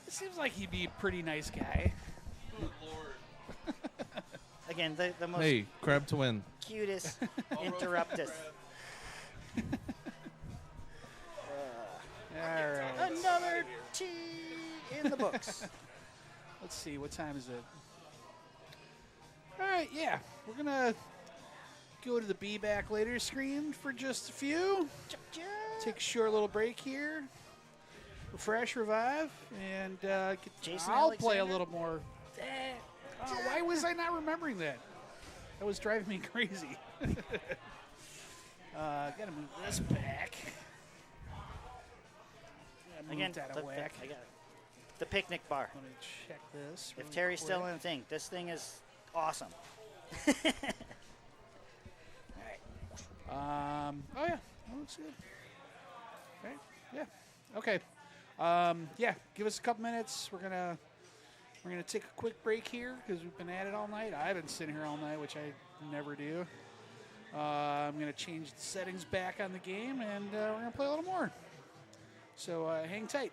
Speaker 1: It seems like he'd be a pretty nice guy.
Speaker 4: Good Lord.
Speaker 2: Again, the most
Speaker 4: Hey, crab to win.
Speaker 2: cutest interruptus.
Speaker 1: All right.
Speaker 2: Another T in the books.
Speaker 1: Let's see, what time is it? All right, yeah, we're gonna go to the Be Back Later screen for just a few. Take a short little break here. Refresh, revive, and
Speaker 2: Jason
Speaker 1: I'll play a
Speaker 2: Alexander?
Speaker 1: little more. Oh, why was I not remembering that? That was driving me crazy. Gotta move this back. Gotta move
Speaker 2: Again,
Speaker 1: that
Speaker 2: I
Speaker 1: whack.
Speaker 2: got it. The picnic bar.
Speaker 1: Let me check this.
Speaker 2: If
Speaker 1: really
Speaker 2: Terry's still
Speaker 1: quick.
Speaker 2: in the thing, this thing is awesome.
Speaker 1: Oh yeah, that looks good. Okay, yeah, okay. Yeah, give us a couple minutes. We're gonna take a quick break here because we've been at it all night. I've been sitting here all night, which I never do. I'm gonna change the settings back on the game, and we're gonna play a little more. So hang tight.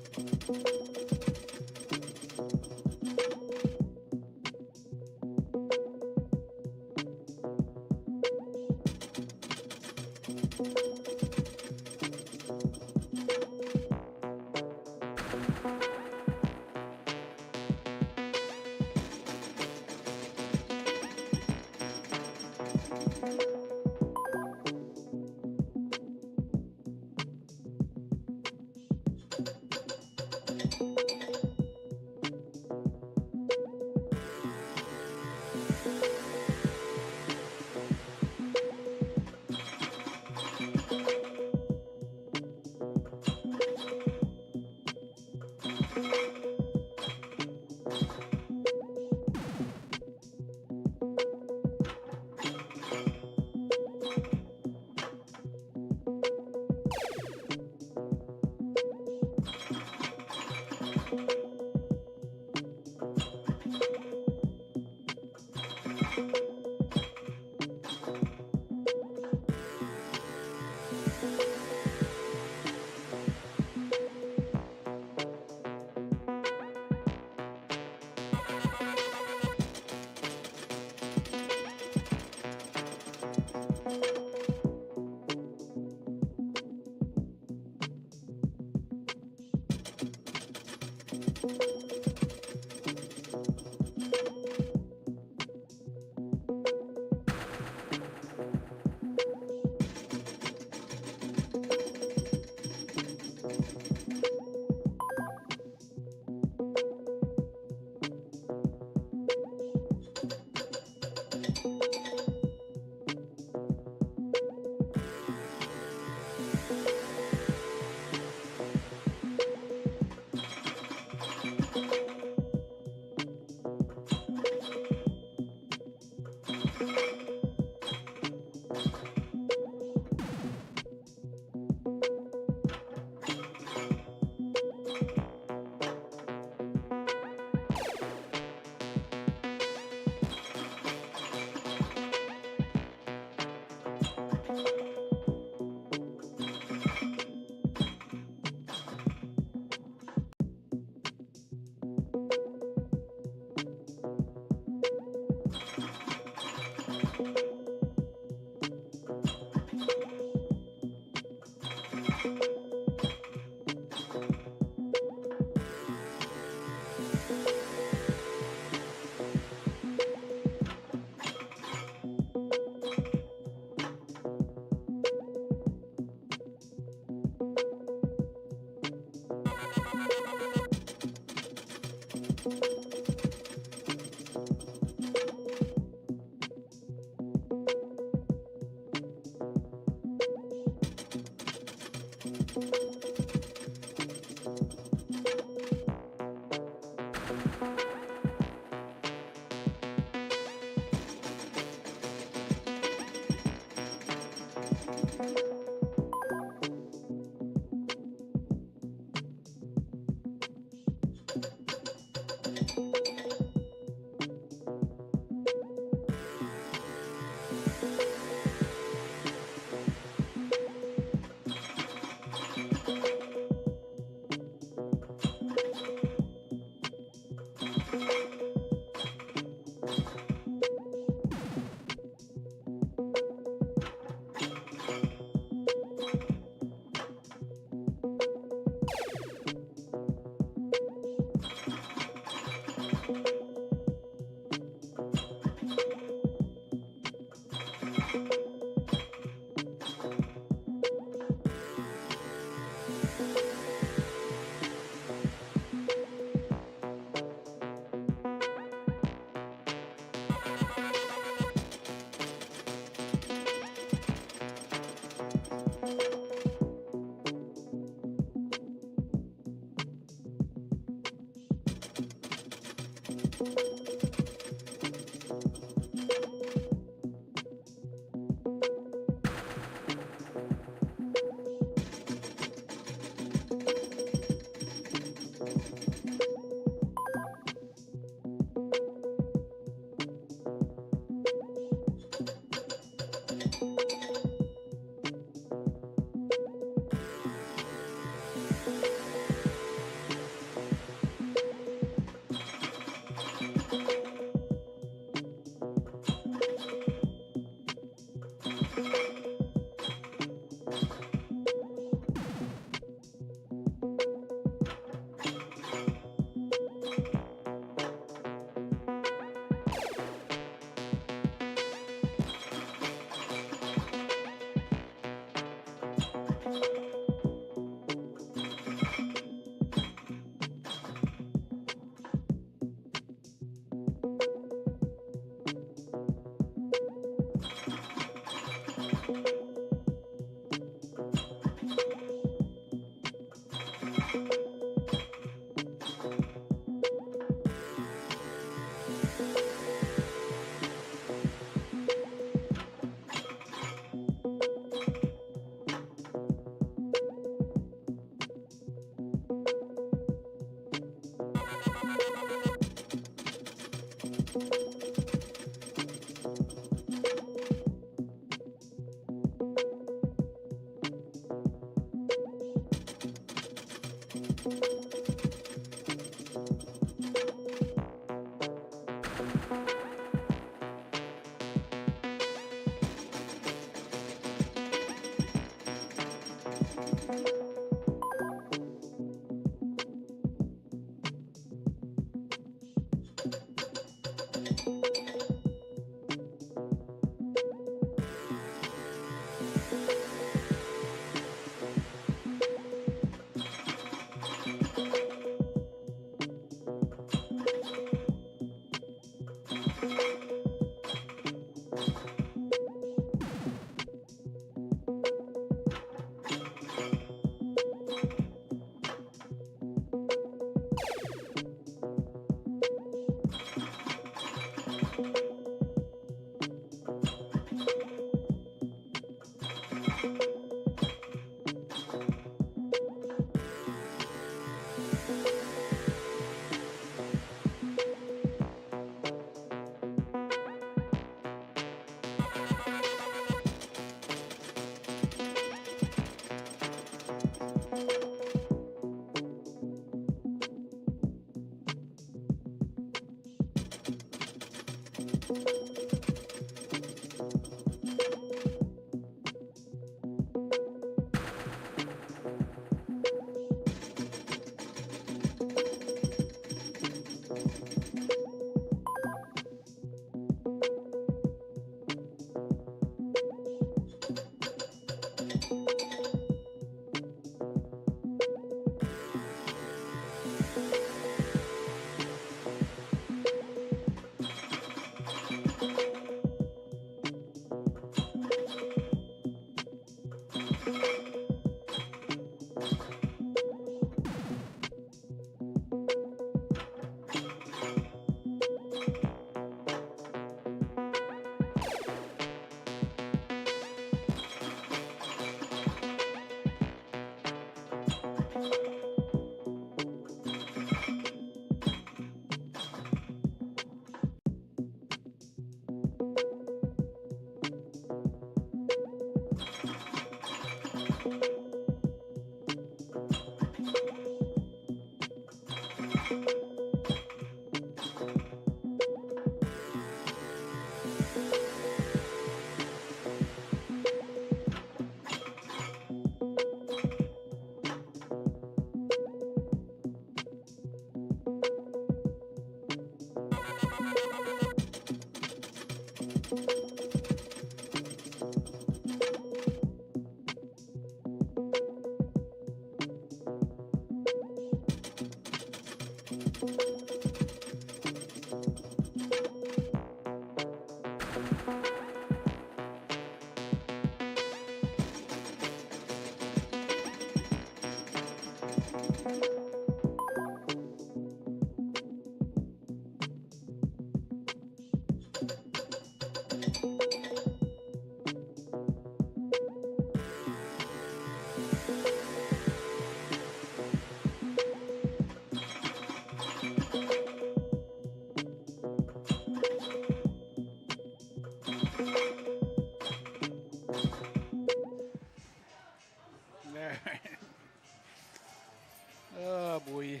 Speaker 1: Oh boy,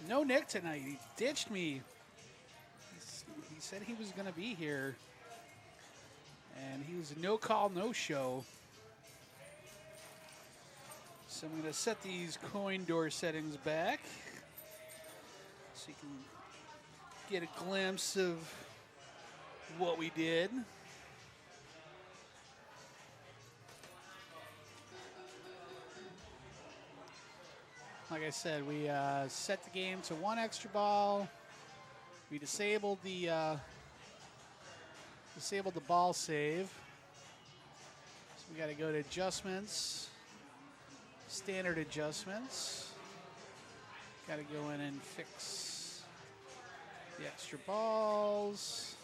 Speaker 1: no Nick tonight. He ditched me. He said he was going to be here, and he was no call, no show. So I'm going to set these coin door settings back so you can get a glimpse of what we did. Like I said, we set the game to 1 extra ball. We disabled the ball save. So we got to go to adjustments, standard adjustments. Got to go in and fix the extra balls.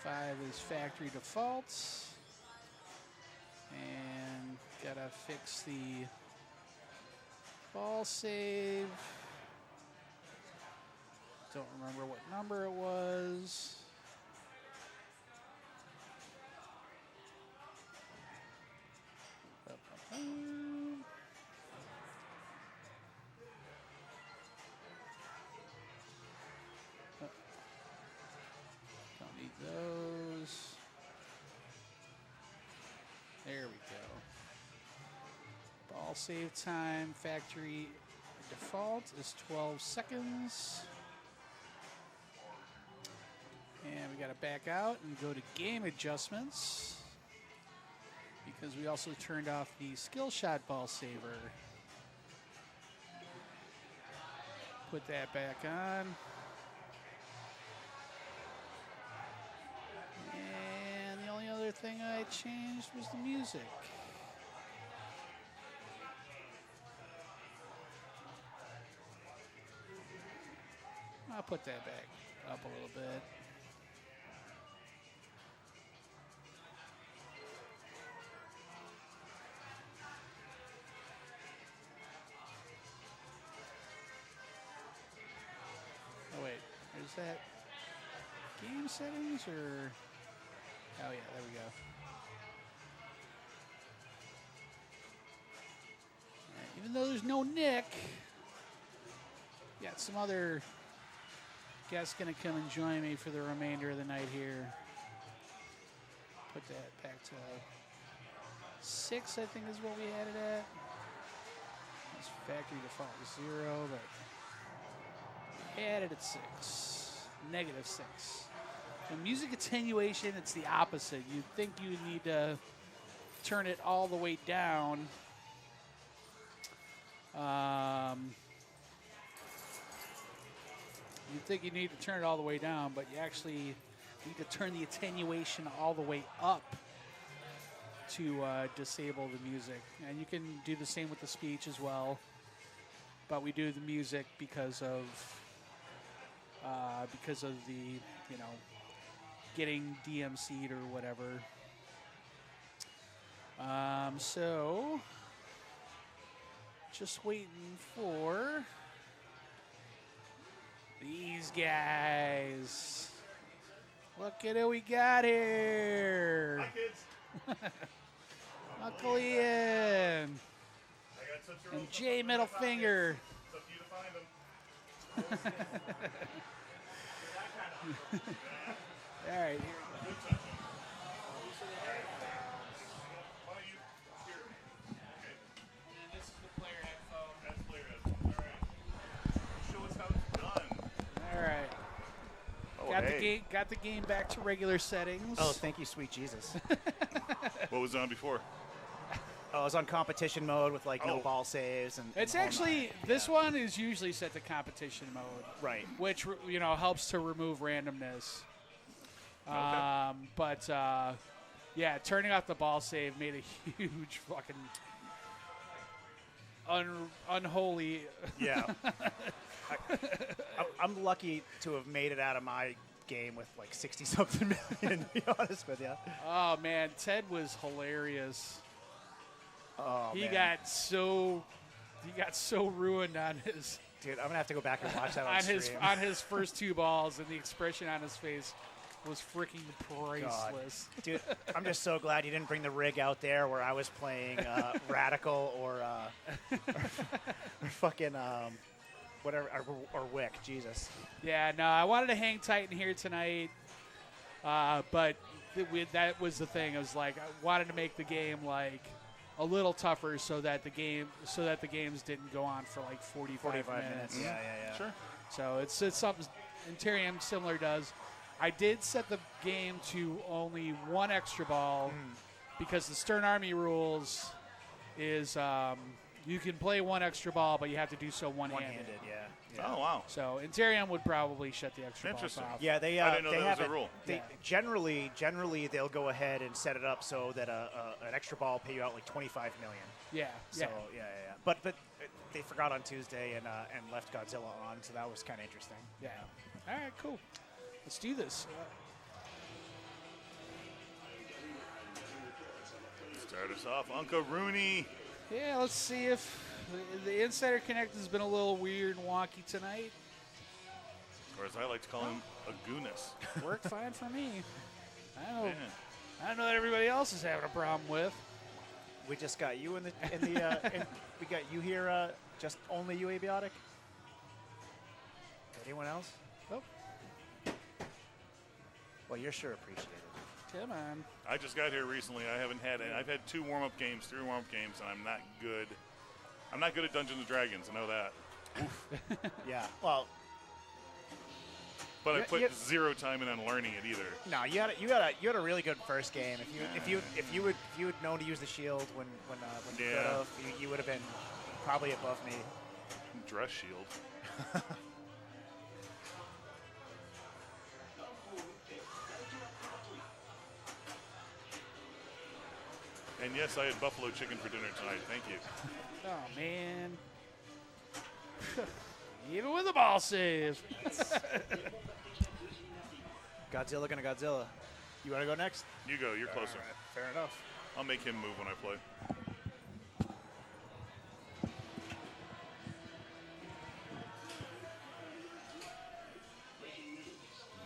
Speaker 1: Five is factory defaults. And gotta fix the ball save. Don't remember what number it was. Don't need those. There we go. Ball save time, factory default is 12 seconds. And we got to back out and go to game adjustments because we also turned off the skill shot ball saver. Put that back on. And the only other thing I changed was the music. I'll put that back up a little bit. Oh wait, is that game settings or? Oh yeah, there we go. Right, even though there's no Nick, yeah, got some other guests going to come and join me for the remainder of the night here. Put that back to 6, I think is what we had it at. It's factory default was 0, but we had it at 6. -6. The music attenuation, it's the opposite. You'd think you need to turn it all the way down. You'd think you need to turn it all the way down, but you actually need to turn the attenuation all the way up to disable the music. And you can do the same with the speech as well. But we do the music because of the, you know, getting DMC'd or whatever. So just waiting for these guys. Look at who we got here.
Speaker 5: Hi, kids.
Speaker 1: Uncle Ian
Speaker 5: I got such a
Speaker 1: and Jay Middlefinger.
Speaker 5: It's up to you to find them.
Speaker 1: All right, here.
Speaker 5: Why don't you here? Okay.
Speaker 3: And this is the player headphone.
Speaker 5: That's player headphones. All right. Show us how it's done.
Speaker 1: All right.
Speaker 5: Oh,
Speaker 1: Got the game back to regular settings.
Speaker 6: Oh, thank you, sweet Jesus.
Speaker 5: What was on before?
Speaker 6: Oh, I was on competition mode with like no
Speaker 5: Oh.
Speaker 6: ball saves and.
Speaker 1: It's
Speaker 6: the whole
Speaker 1: actually
Speaker 6: nine.
Speaker 1: this one is usually set to competition mode,
Speaker 6: Right.
Speaker 1: which you know helps to remove randomness. But yeah, turning off the ball save made a huge fucking unholy.
Speaker 6: Yeah. I'm lucky to have made it out of my game with like 60-something million, to be honest with you.
Speaker 1: Oh man, Ted was hilarious.
Speaker 6: Oh,
Speaker 1: He
Speaker 6: man.
Speaker 1: got so ruined on his
Speaker 6: Dude, I'm gonna have to go back and watch that on stream.
Speaker 1: on his first 2 balls, and the expression on his face was freaking priceless.
Speaker 6: Dude, I'm just so glad you didn't bring the rig out there where I was playing Radical or fucking whatever or Wick. Jesus.
Speaker 1: Yeah, no, I wanted to hang tight in here tonight, but that was the thing. I was like, I wanted to make the game like a little tougher so that the games didn't go on for like 45 minutes.
Speaker 6: Yeah.
Speaker 4: Sure.
Speaker 1: So it's something Interium similar does. I did set the game to only 1 extra ball because the Stern Army rules is you can play 1 extra ball, but you have to do so one-handed.
Speaker 6: One-handed, yeah.
Speaker 5: Oh, wow.
Speaker 1: So Interium would probably shut the extra balls
Speaker 5: Interesting.
Speaker 1: off.
Speaker 6: Yeah, they
Speaker 5: I didn't know
Speaker 6: they
Speaker 5: that was
Speaker 6: have
Speaker 5: a rule.
Speaker 6: They generally they'll go ahead and set it up so that an extra ball will pay you out like 25 million.
Speaker 1: Yeah.
Speaker 6: So yeah. But they forgot on Tuesday and left Godzilla on, so that was kind of interesting.
Speaker 1: Yeah. All right, cool. Let's do this.
Speaker 5: Start us off, Uncle Rooney.
Speaker 1: Yeah, let's see if the Insider Connect has been a little weird and wonky tonight.
Speaker 5: Or as I like to call him, a gooness.
Speaker 1: Worked fine for me. I don't know.
Speaker 5: Man.
Speaker 1: I don't know what everybody else is having a problem with.
Speaker 6: We just got you in the we got you here. Just only you, Abiotic. Anyone else?
Speaker 1: Oh,
Speaker 6: Well, you're sure appreciated.
Speaker 1: come on.
Speaker 5: I just got here recently. I've had 3 warm-up games, and I'm not good. I'm not good at Dungeons and Dragons. I know that.
Speaker 6: Yeah. Well,
Speaker 5: But I
Speaker 6: Yeah,
Speaker 5: put
Speaker 6: yeah.
Speaker 5: 0 time in on learning it either.
Speaker 6: no, you had a really good first game. If you would known to use the shield when you
Speaker 5: Yeah.
Speaker 6: could have, you would have been probably above me.
Speaker 5: Dress shield. And yes, I had buffalo chicken for dinner tonight. Thank you.
Speaker 1: Oh, man. Even with the ball save.
Speaker 6: Godzilla gonna Godzilla. You want to go next?
Speaker 5: You go. You're closer.
Speaker 6: All right, fair enough.
Speaker 5: I'll make him move when I play.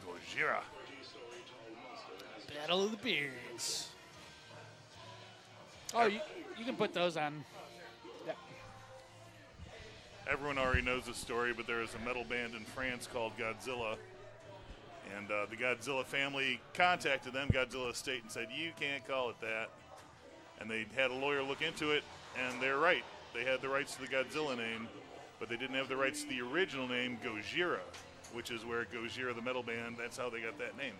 Speaker 5: Gojira.
Speaker 1: Battle of the Beards. Oh, you can put those on. Yeah.
Speaker 7: everyone already knows this story, but there is a metal band in France called Godzilla. And the Godzilla family contacted them, Godzilla Estate, and said, you can't call it that. And they had a lawyer look into it, and they're right. They had the rights to the Godzilla name, but they didn't have the rights to the original name, Gojira, which is where Gojira, the metal band, that's how they got that name.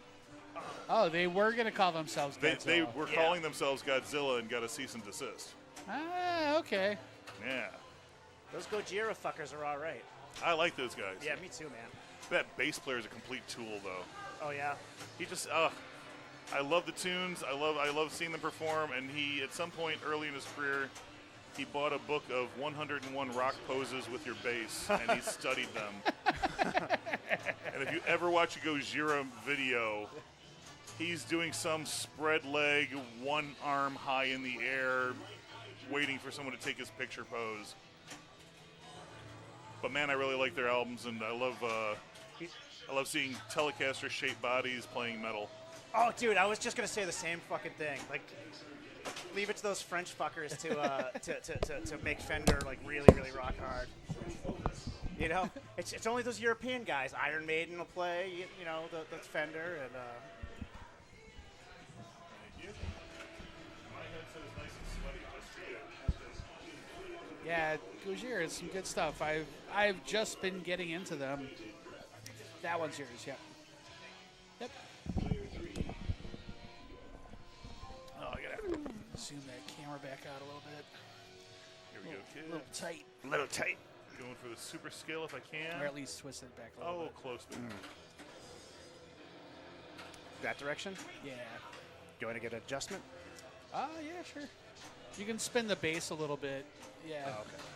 Speaker 1: Oh, they were going to call themselves Godzilla.
Speaker 7: They were calling themselves Godzilla and got a cease and desist.
Speaker 1: Ah, okay.
Speaker 7: Yeah.
Speaker 6: Those Gojira fuckers are all right.
Speaker 7: I like those guys.
Speaker 6: Yeah, me too, man.
Speaker 7: That bass player is a complete tool, though.
Speaker 6: Oh, yeah?
Speaker 7: He just, I love the tunes. I love seeing them perform. And he, at some point early in his career, he bought a book of 101 rock poses with your bass, and he studied them. And if you ever watch a Gojira video, he's doing some spread leg, one arm high in the air, waiting for someone to take his picture pose. But man, I really like their albums, and I love seeing Telecaster-shaped bodies playing metal.
Speaker 6: Oh, dude, I was just going to say the same fucking thing. Like, leave it to those French fuckers to make Fender, like, really, really rock hard. You know? It's only those European guys. Iron Maiden will play, you know, the Fender, and...
Speaker 1: Yeah, Gojira is some good stuff. I've just been getting into them. That one's yours, yep. Yep. Oh, I gotta zoom that camera back out a little bit.
Speaker 7: Here we go, kid.
Speaker 1: A little tight.
Speaker 6: A little tight.
Speaker 7: Going for the super scale if I can.
Speaker 1: Or at least twist it back a little bit.
Speaker 7: Close.
Speaker 6: That direction?
Speaker 1: Yeah.
Speaker 6: You want to get an adjustment?
Speaker 1: Yeah, sure. You can spin the bass a little bit. Yeah.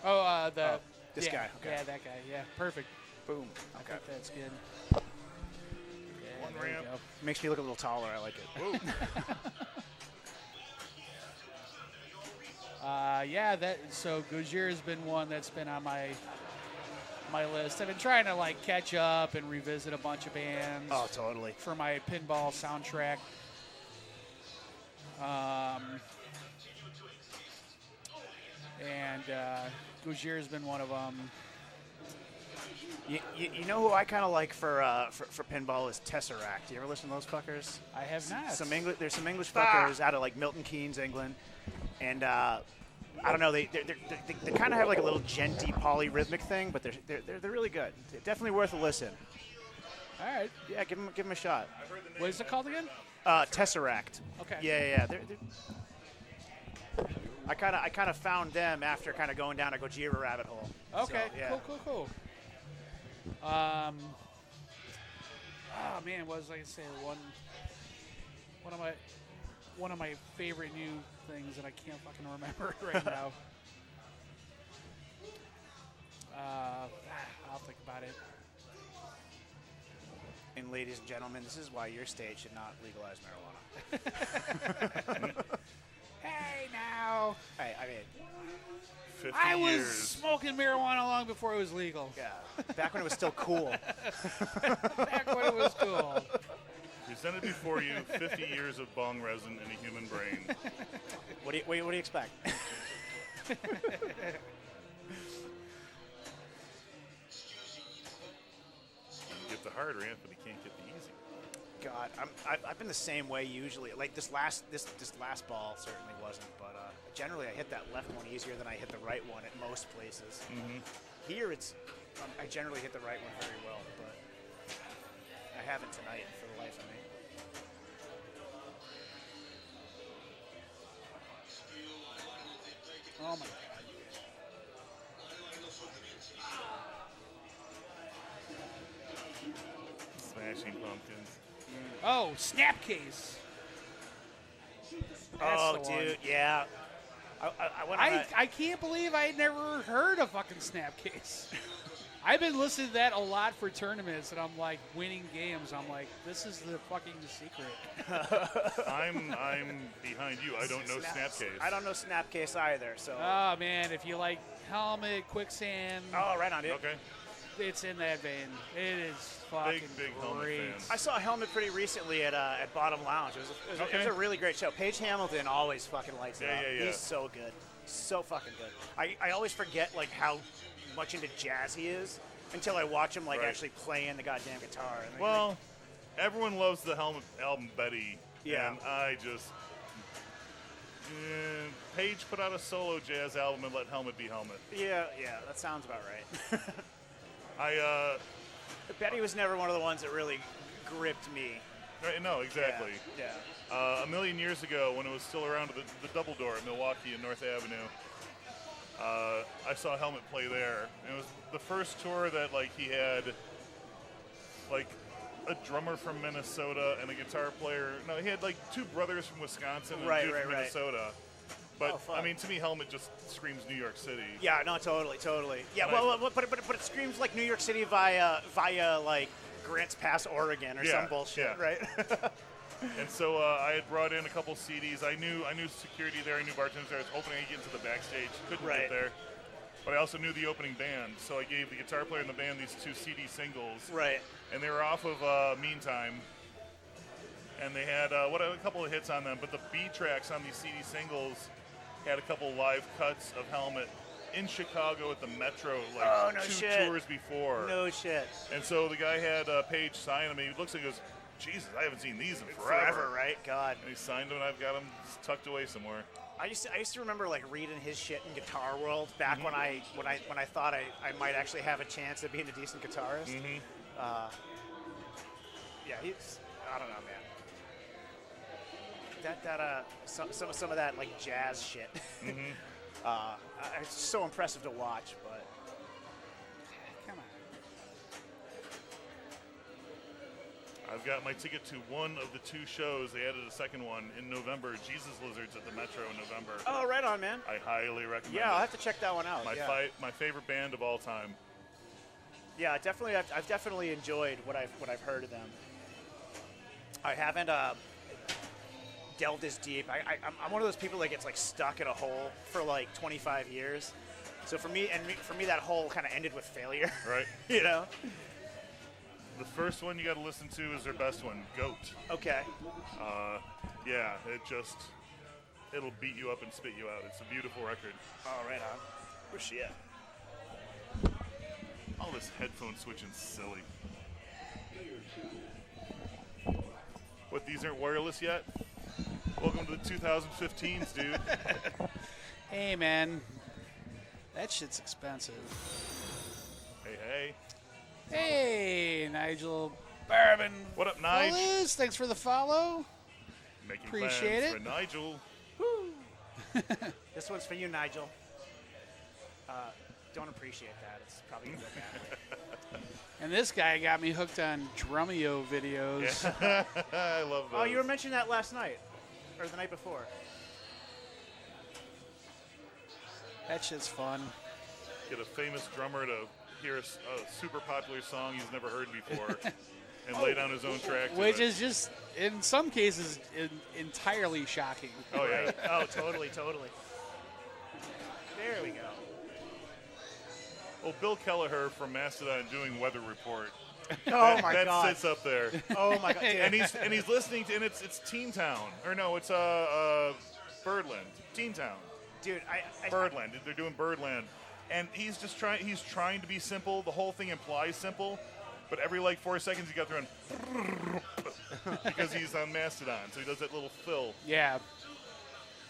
Speaker 6: Oh, okay.
Speaker 1: Oh,
Speaker 6: this guy. Okay.
Speaker 1: Yeah, that guy. Yeah, perfect.
Speaker 6: Boom.
Speaker 1: I
Speaker 6: Okay.
Speaker 1: think that's good. Yeah,
Speaker 7: One
Speaker 1: there you
Speaker 7: ramp.
Speaker 1: go.
Speaker 6: Makes me look a little taller. I like it.
Speaker 7: Whoa.
Speaker 1: So Gojira's been one that's been on my list. I've been trying to like catch up and revisit a bunch of bands.
Speaker 6: Oh, totally.
Speaker 1: For my pinball soundtrack. And Gojira's been one of them.
Speaker 6: You know who I kind of like for pinball is Tesseract. You ever listen to those fuckers?
Speaker 1: I have not.
Speaker 6: There's some English fuckers out of like Milton Keynes, England, and I don't know. They kind of have like a little djenty polyrhythmic thing, but they're really good. They're definitely worth a listen.
Speaker 1: All right.
Speaker 6: Yeah, give them a shot.
Speaker 1: What is it called again?
Speaker 6: Tesseract.
Speaker 1: Okay.
Speaker 6: Yeah. I kind of found them after kind of going down a Gojira rabbit hole.
Speaker 1: Okay.
Speaker 6: So, yeah.
Speaker 1: Cool. Oh man, what was I gonna say? One of my favorite new things that I can't fucking remember right now. I'll think about it.
Speaker 6: And ladies and gentlemen, this is why your state should not legalize marijuana.
Speaker 1: Hey now.
Speaker 6: Hey, I mean,
Speaker 7: 50
Speaker 1: I was
Speaker 7: years.
Speaker 1: smoking marijuana long before it was legal.
Speaker 6: yeah, back when it was still cool.
Speaker 1: Back when it was cool.
Speaker 7: Presented before you 50 years of bong resin in a human brain.
Speaker 6: What do you expect?
Speaker 7: You can get the hard ramp, but you can't get the easy.
Speaker 6: God, I've been the same way usually. Like this last ball certainly wasn't, but generally I hit that left one easier than I hit the right one at most places.
Speaker 7: Mm-hmm.
Speaker 6: Here I generally hit the right one very well, but I haven't tonight for the life of me.
Speaker 1: Oh my god.
Speaker 7: Smashing Pumpkins.
Speaker 1: Oh, Snapcase.
Speaker 6: Oh,
Speaker 1: the one.
Speaker 6: dude, yeah. I went on
Speaker 1: I can't believe I had never heard of fucking Snapcase. I've been listening to that a lot for tournaments, and I'm like winning games. I'm like, this is the fucking secret.
Speaker 7: I'm behind you. I don't know Snapcase.
Speaker 6: I don't know Snapcase either. So.
Speaker 1: Oh man, if you like Helmet, Quicksand,
Speaker 6: Oh, right on, dude.
Speaker 7: Okay.
Speaker 1: it's in that vein. It is fucking
Speaker 7: Big Helmet
Speaker 1: great.
Speaker 7: fan.
Speaker 6: I saw Helmet pretty recently at Bottom Lounge. It was a really great show. Paige Hamilton always fucking lights it
Speaker 7: Yeah,
Speaker 6: up.
Speaker 7: yeah, yeah.
Speaker 6: He's so good. So fucking good. I always forget like how much into jazz he is until I watch him like
Speaker 7: Right.
Speaker 6: actually playing the goddamn guitar. And
Speaker 7: Well, everyone loves the Helmet album Betty.
Speaker 6: Yeah.
Speaker 7: And I just. Page put out a solo jazz album and let Helmet be Helmet.
Speaker 6: yeah, that sounds about right.
Speaker 7: I,
Speaker 6: Betty was never one of the ones that really gripped me.
Speaker 7: right, no, exactly.
Speaker 6: Yeah.
Speaker 7: A million years ago, when it was still around at the Double Door at Milwaukee and North Avenue, I saw Helmet play there. And it was the first tour that like he had like a drummer from Minnesota and a guitar player. No, he had like two brothers from Wisconsin and a dude from Minnesota. But
Speaker 6: Oh, fuck.
Speaker 7: I mean, to me, Helmet just screams New York City.
Speaker 6: Yeah, no, totally. Yeah,
Speaker 7: Right.
Speaker 6: well, but it screams like New York City via like Grants Pass, Oregon, or
Speaker 7: Yeah,
Speaker 6: some bullshit,
Speaker 7: yeah.
Speaker 6: right?
Speaker 7: And so I had brought in a couple CDs. I knew security there. I knew bartenders there. I was hoping I could get into the backstage. Couldn't
Speaker 6: Right.
Speaker 7: get there. But I also knew the opening band, so I gave the guitar player in the band these two CD singles.
Speaker 6: Right.
Speaker 7: And they were off of Meantime. And they had a couple of hits on them, but the B tracks on these CD singles had a couple live cuts of Helmet in Chicago at the Metro, like
Speaker 6: Oh, no
Speaker 7: two
Speaker 6: shit.
Speaker 7: tours before.
Speaker 6: No shit.
Speaker 7: And so the guy had Paige sign them. He looks like he goes, Jesus, I haven't seen these in
Speaker 6: Forever, right? God.
Speaker 7: And he signed them, and I've got them tucked away somewhere.
Speaker 6: I used to remember like reading his shit in Guitar World back when I thought I might actually have a chance of being a decent guitarist. Yeah, he's I don't know, man. Some of that like jazz shit. It's so impressive to watch, but come on.
Speaker 7: I've got my ticket to one of the two shows. They added a second one in November. Jesus Lizards at the Metro in November.
Speaker 6: Oh, right on, man.
Speaker 7: I highly recommend
Speaker 6: Yeah, I'll
Speaker 7: it.
Speaker 6: have to check that one out.
Speaker 7: My favorite band of all time.
Speaker 6: Yeah, definitely. I've definitely enjoyed what I've heard of them. I haven't delved as deep. I'm one of those people that gets like stuck in a hole for like 25 years. So for me, that hole kind of ended with failure.
Speaker 7: Right.
Speaker 6: You know.
Speaker 7: The first one you got to listen to is their best one, Goat.
Speaker 6: Okay.
Speaker 7: Yeah, it'll beat you up and spit you out. It's a beautiful record.
Speaker 6: Oh, right on. Where's she at?
Speaker 7: All this headphone switching's silly. What, these aren't wireless yet? Welcome to the 2015s, dude.
Speaker 1: Hey, man. That shit's expensive.
Speaker 7: Hey.
Speaker 1: Hey, Nigel Bourbon.
Speaker 7: What up, Nige?
Speaker 1: Fellas, thanks for the follow.
Speaker 7: Making
Speaker 1: Appreciate
Speaker 7: plans
Speaker 1: it.
Speaker 7: for Nigel.
Speaker 6: This one's for you, Nigel. Don't appreciate that. It's probably gonna go badly.
Speaker 1: And this guy got me hooked on Drumeo videos.
Speaker 7: I love those.
Speaker 6: Oh, you were mentioning that last night, or the night before.
Speaker 1: That shit's fun.
Speaker 7: Get a famous drummer to hear a super popular song he's never heard before and lay down his own track to
Speaker 1: Which
Speaker 7: it.
Speaker 1: is just, in some cases, entirely shocking.
Speaker 7: Oh, yeah.
Speaker 6: Oh, totally. There we go.
Speaker 7: Well, Bill Kelleher from Mastodon doing Weather Report.
Speaker 6: Oh my
Speaker 7: that
Speaker 6: God.
Speaker 7: sits up there.
Speaker 6: Oh my God.
Speaker 7: and he's listening to, and it's Teen Town. Or no, it's Birdland. Teen Town.
Speaker 6: Dude,
Speaker 7: Birdland. They're doing Birdland. And he's trying to be simple. The whole thing implies simple. But every like 4 seconds he got through because he's on Mastodon. So he does that little fill.
Speaker 1: Yeah.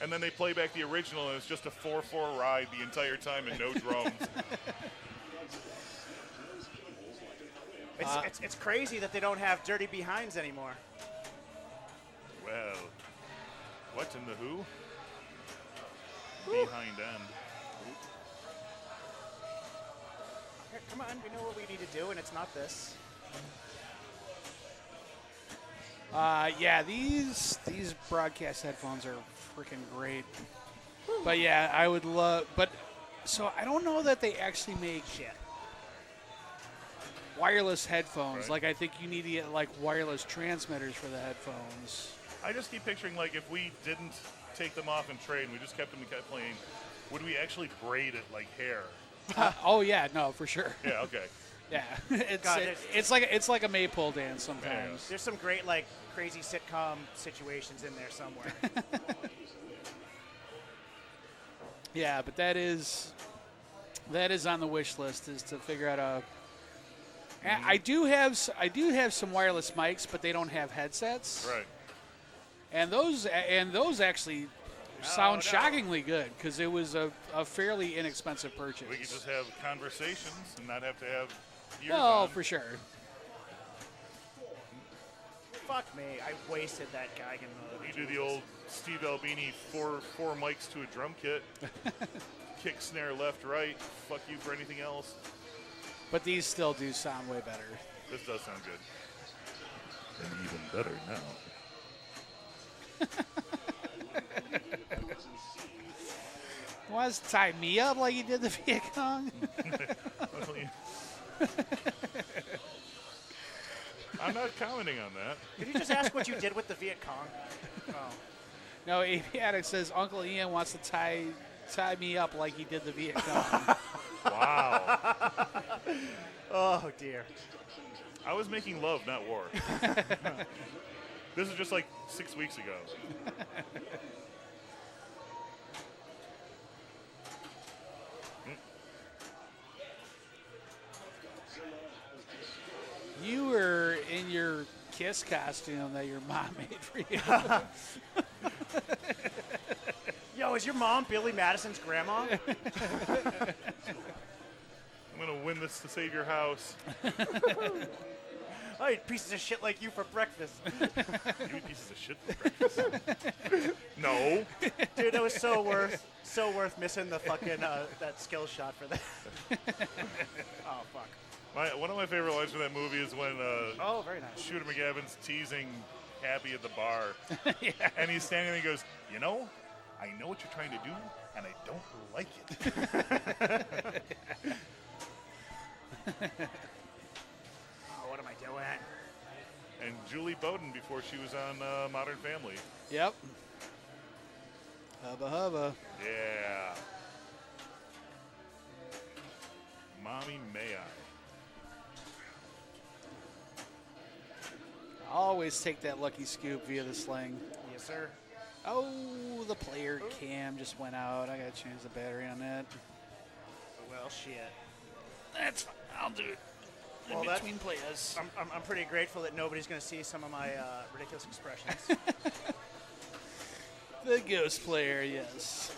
Speaker 7: And then they play back the original, and it's just a 4/4 ride the entire time and no drums.
Speaker 6: it's crazy that they don't have dirty behinds anymore.
Speaker 7: Well, what in the who? Behind end.
Speaker 6: Here, come on, we know what we need to do, and it's not this.
Speaker 1: Yeah, these broadcast headphones are freaking great. But yeah, I would love. But so I don't know that they actually make wireless headphones.
Speaker 7: Right.
Speaker 1: Like I think you need to get like wireless transmitters for the headphones.
Speaker 7: I just keep picturing, like, if we didn't take them off and trade and we just kept them and kept playing, would we actually braid it like hair?
Speaker 1: Oh yeah, no, for sure.
Speaker 7: Yeah, okay.
Speaker 1: Yeah,
Speaker 6: God,
Speaker 1: it's like a maypole dance sometimes.
Speaker 6: There's some great like crazy sitcom situations in there somewhere.
Speaker 1: Yeah, but that is on the wish list, is to figure out a. I do have some wireless mics, but they don't have headsets.
Speaker 7: Right.
Speaker 1: And those actually sound shockingly good, because it was a fairly inexpensive purchase.
Speaker 7: We could just have conversations and not have to have ears
Speaker 1: well,
Speaker 7: on.
Speaker 1: for sure.
Speaker 6: Fuck me, I wasted that Geigen mode.
Speaker 7: You do the old Steve Albini four mics to a drum kit. Kick, snare, left, right. Fuck you for anything else.
Speaker 1: But these still do sound way better.
Speaker 7: This does sound good. And even better now.
Speaker 1: Was tie me up like you did the Viet Cong?
Speaker 7: Well, yeah. I'm not commenting on that.
Speaker 6: Could you just ask what you did with the Viet Cong? Oh.
Speaker 1: No, Aviatic says Uncle Ian wants to tie me up like he did the Viet Cong.
Speaker 7: Wow.
Speaker 6: Oh, dear.
Speaker 7: I was making love, not war. This is just like 6 weeks ago.
Speaker 1: You were in your Kiss costume that your mom made for you.
Speaker 6: Yo, is your mom Billy Madison's grandma?
Speaker 7: I'm going to win this to save your house.
Speaker 6: I eat pieces of shit like you for breakfast.
Speaker 7: You eat pieces of shit for breakfast. No.
Speaker 6: Dude, that was so worth missing the fucking that skill shot for that. Oh, fuck.
Speaker 7: One of my favorite lines from that movie is when
Speaker 6: Oh, very nice.
Speaker 7: Shooter McGavin's teasing Happy at the bar. And he's standing there and he goes, you know, I know what you're trying to do, and I don't like it.
Speaker 6: Oh, what am I doing?
Speaker 7: And Julie Bowden before she was on Modern Family.
Speaker 1: Yep. Hubba hubba.
Speaker 7: Yeah. Mommy may I?
Speaker 1: Always take that lucky scoop via the sling.
Speaker 6: Yes, sir.
Speaker 1: Oh, the player cam just went out. I gotta change the battery on that.
Speaker 6: Well, shit.
Speaker 1: That's fine. I'll do it.
Speaker 6: Well,
Speaker 1: In between players.
Speaker 6: I'm pretty grateful that nobody's going to see some of my ridiculous expressions.
Speaker 1: The ghost player, yes.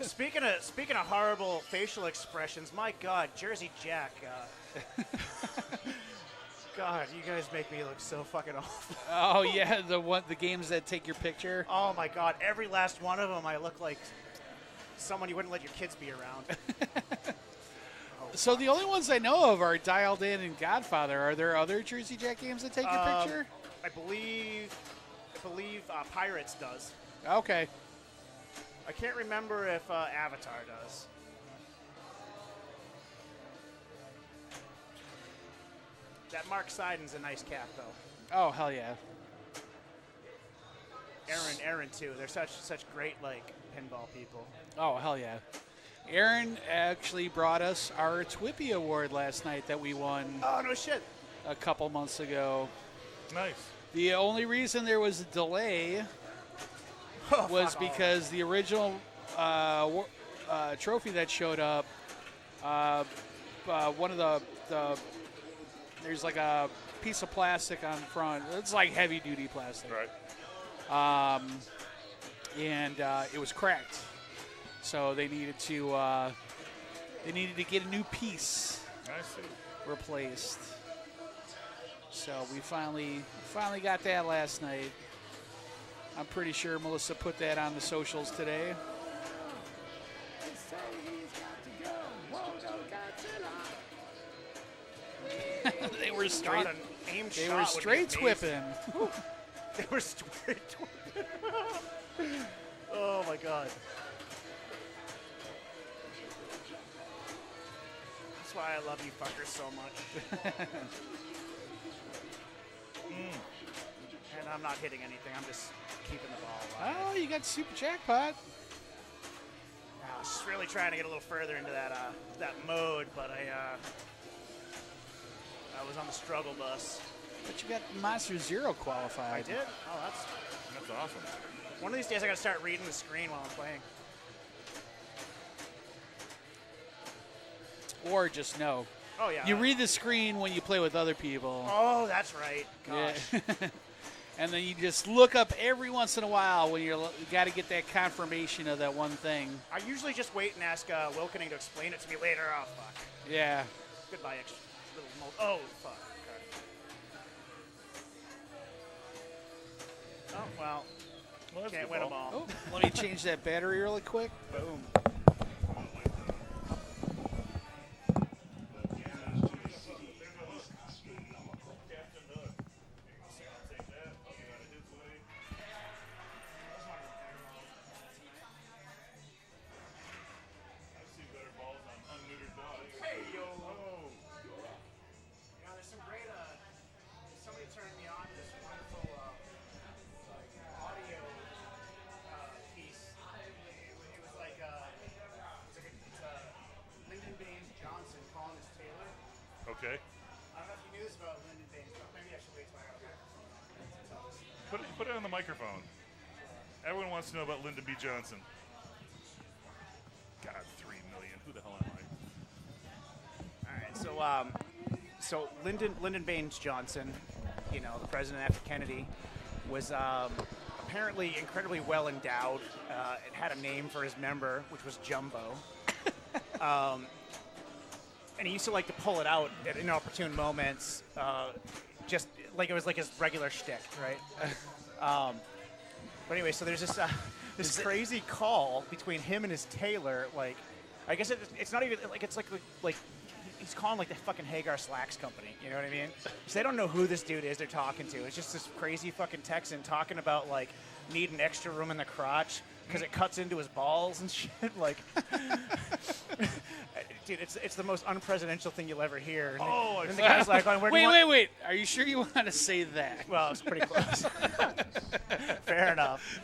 Speaker 6: Speaking of horrible facial expressions, my God, Jersey Jack. God, you guys make me look so fucking awful.
Speaker 1: Oh yeah, the games that take your picture.
Speaker 6: Oh my God, every last one of them, I look like someone you wouldn't let your kids be around.
Speaker 1: So the only ones I know of are Dialed In and Godfather. Are there other Jersey Jack games that take your picture?
Speaker 6: I believe Pirates does.
Speaker 1: Okay.
Speaker 6: I can't remember if Avatar does. That Mark Seiden's a nice cat, though.
Speaker 1: Oh hell yeah.
Speaker 6: Aaron too. They're such great pinball people.
Speaker 1: Oh hell yeah. Aaron actually brought us our Twippy Award last night that we won
Speaker 6: Oh no shit.
Speaker 1: a couple months ago.
Speaker 7: Nice.
Speaker 1: The only reason there was a delay
Speaker 6: Oh,
Speaker 1: was
Speaker 6: fuck all.
Speaker 1: because the original trophy that showed up, one of the there's like a piece of plastic on front. It's like heavy duty plastic.
Speaker 7: Right.
Speaker 1: And it was cracked. So they needed to get a new piece
Speaker 7: I see.
Speaker 1: replaced. So we finally got that last night. I'm pretty sure Melissa put that on the socials today. They were straight.
Speaker 6: God, an aim
Speaker 1: They
Speaker 6: shot
Speaker 1: were
Speaker 6: would be
Speaker 1: straight
Speaker 6: amazing.
Speaker 1: whipping.
Speaker 6: They were straight whipping. Oh my God. That's why I love you fuckers so much. And I'm not hitting anything. I'm just keeping the ball alive.
Speaker 1: Oh, you got super jackpot.
Speaker 6: I was just really trying to get a little further into that mode, but I was on the struggle bus.
Speaker 1: But you got Monster Zero qualified.
Speaker 6: I did? Oh, that's
Speaker 7: That's awesome.
Speaker 6: one of these days I gotta start reading the screen while I'm playing.
Speaker 1: or just know.
Speaker 6: Oh, yeah.
Speaker 1: You read the screen when you play with other people.
Speaker 6: Oh, that's right. Gosh.
Speaker 1: Yeah. And then you just look up every once in a while when you got to get that confirmation of that one thing.
Speaker 6: I usually just wait and ask Wilkening to explain it to me later. Oh, fuck.
Speaker 1: Yeah.
Speaker 6: Goodbye, extra little mold. Oh, fuck. Okay. Oh, well.
Speaker 7: Well, that's
Speaker 6: Can't
Speaker 7: good
Speaker 6: win them
Speaker 7: ball.
Speaker 6: all.
Speaker 1: Oh, let me change that battery really quick.
Speaker 6: Boom. There's some great, somebody turned me on to this wonderful audio piece. It was like, it's Lyndon Baines Johnson calling this Taylor.
Speaker 7: Okay.
Speaker 6: I don't know if you knew this about Lyndon Baines, but maybe I should wait till I got back.
Speaker 7: Put it on the microphone. Everyone wants to know about Lyndon B. Johnson. God, 3 million. Who the hell am I?
Speaker 6: All right, so Lyndon Baines Johnson, the president after Kennedy, was apparently incredibly well endowed. It had a name for his member, which was Jumbo. And he used to like to pull it out at inopportune moments, just like it was like his regular shtick, right? But anyway, so there's this crazy call between him and his tailor. Like, I guess it's not even like it's like he's calling like the fucking Hagar Slacks company. You know what I mean? So they don't know who this dude is they're talking to. It's just this crazy fucking Texan talking about like needing extra room in the crotch because it cuts into his balls and shit. Like, dude, it's the most unpresidential thing you'll ever hear. And the guy's like,
Speaker 1: wait. Are you sure you want to say that?
Speaker 6: Well, it's pretty close. Fair enough.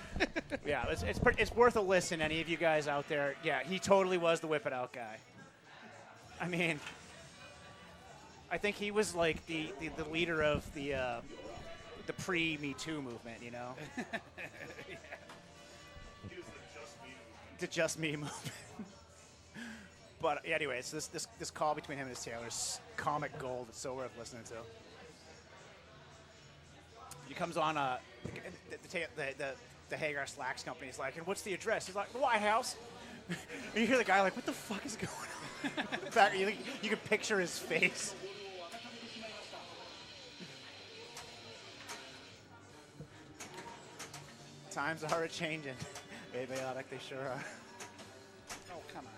Speaker 6: Yeah, it's worth a listen. Any of you guys out there? Yeah, he totally was the whip it out guy. I mean, I think he was like the leader of the pre-Me Too movement, you know?
Speaker 1: Yeah.
Speaker 6: The Just Me movement. But anyway, so this call between him and his tailor's comic gold. It's so worth listening to. He comes on the Hagar Slacks company. He's like, and what's the address? He's like, the White House. And you hear the guy like, what the fuck is going on? In fact, you can picture his face. Times are a-changing. Abiotic, they sure are.
Speaker 1: Oh, come on.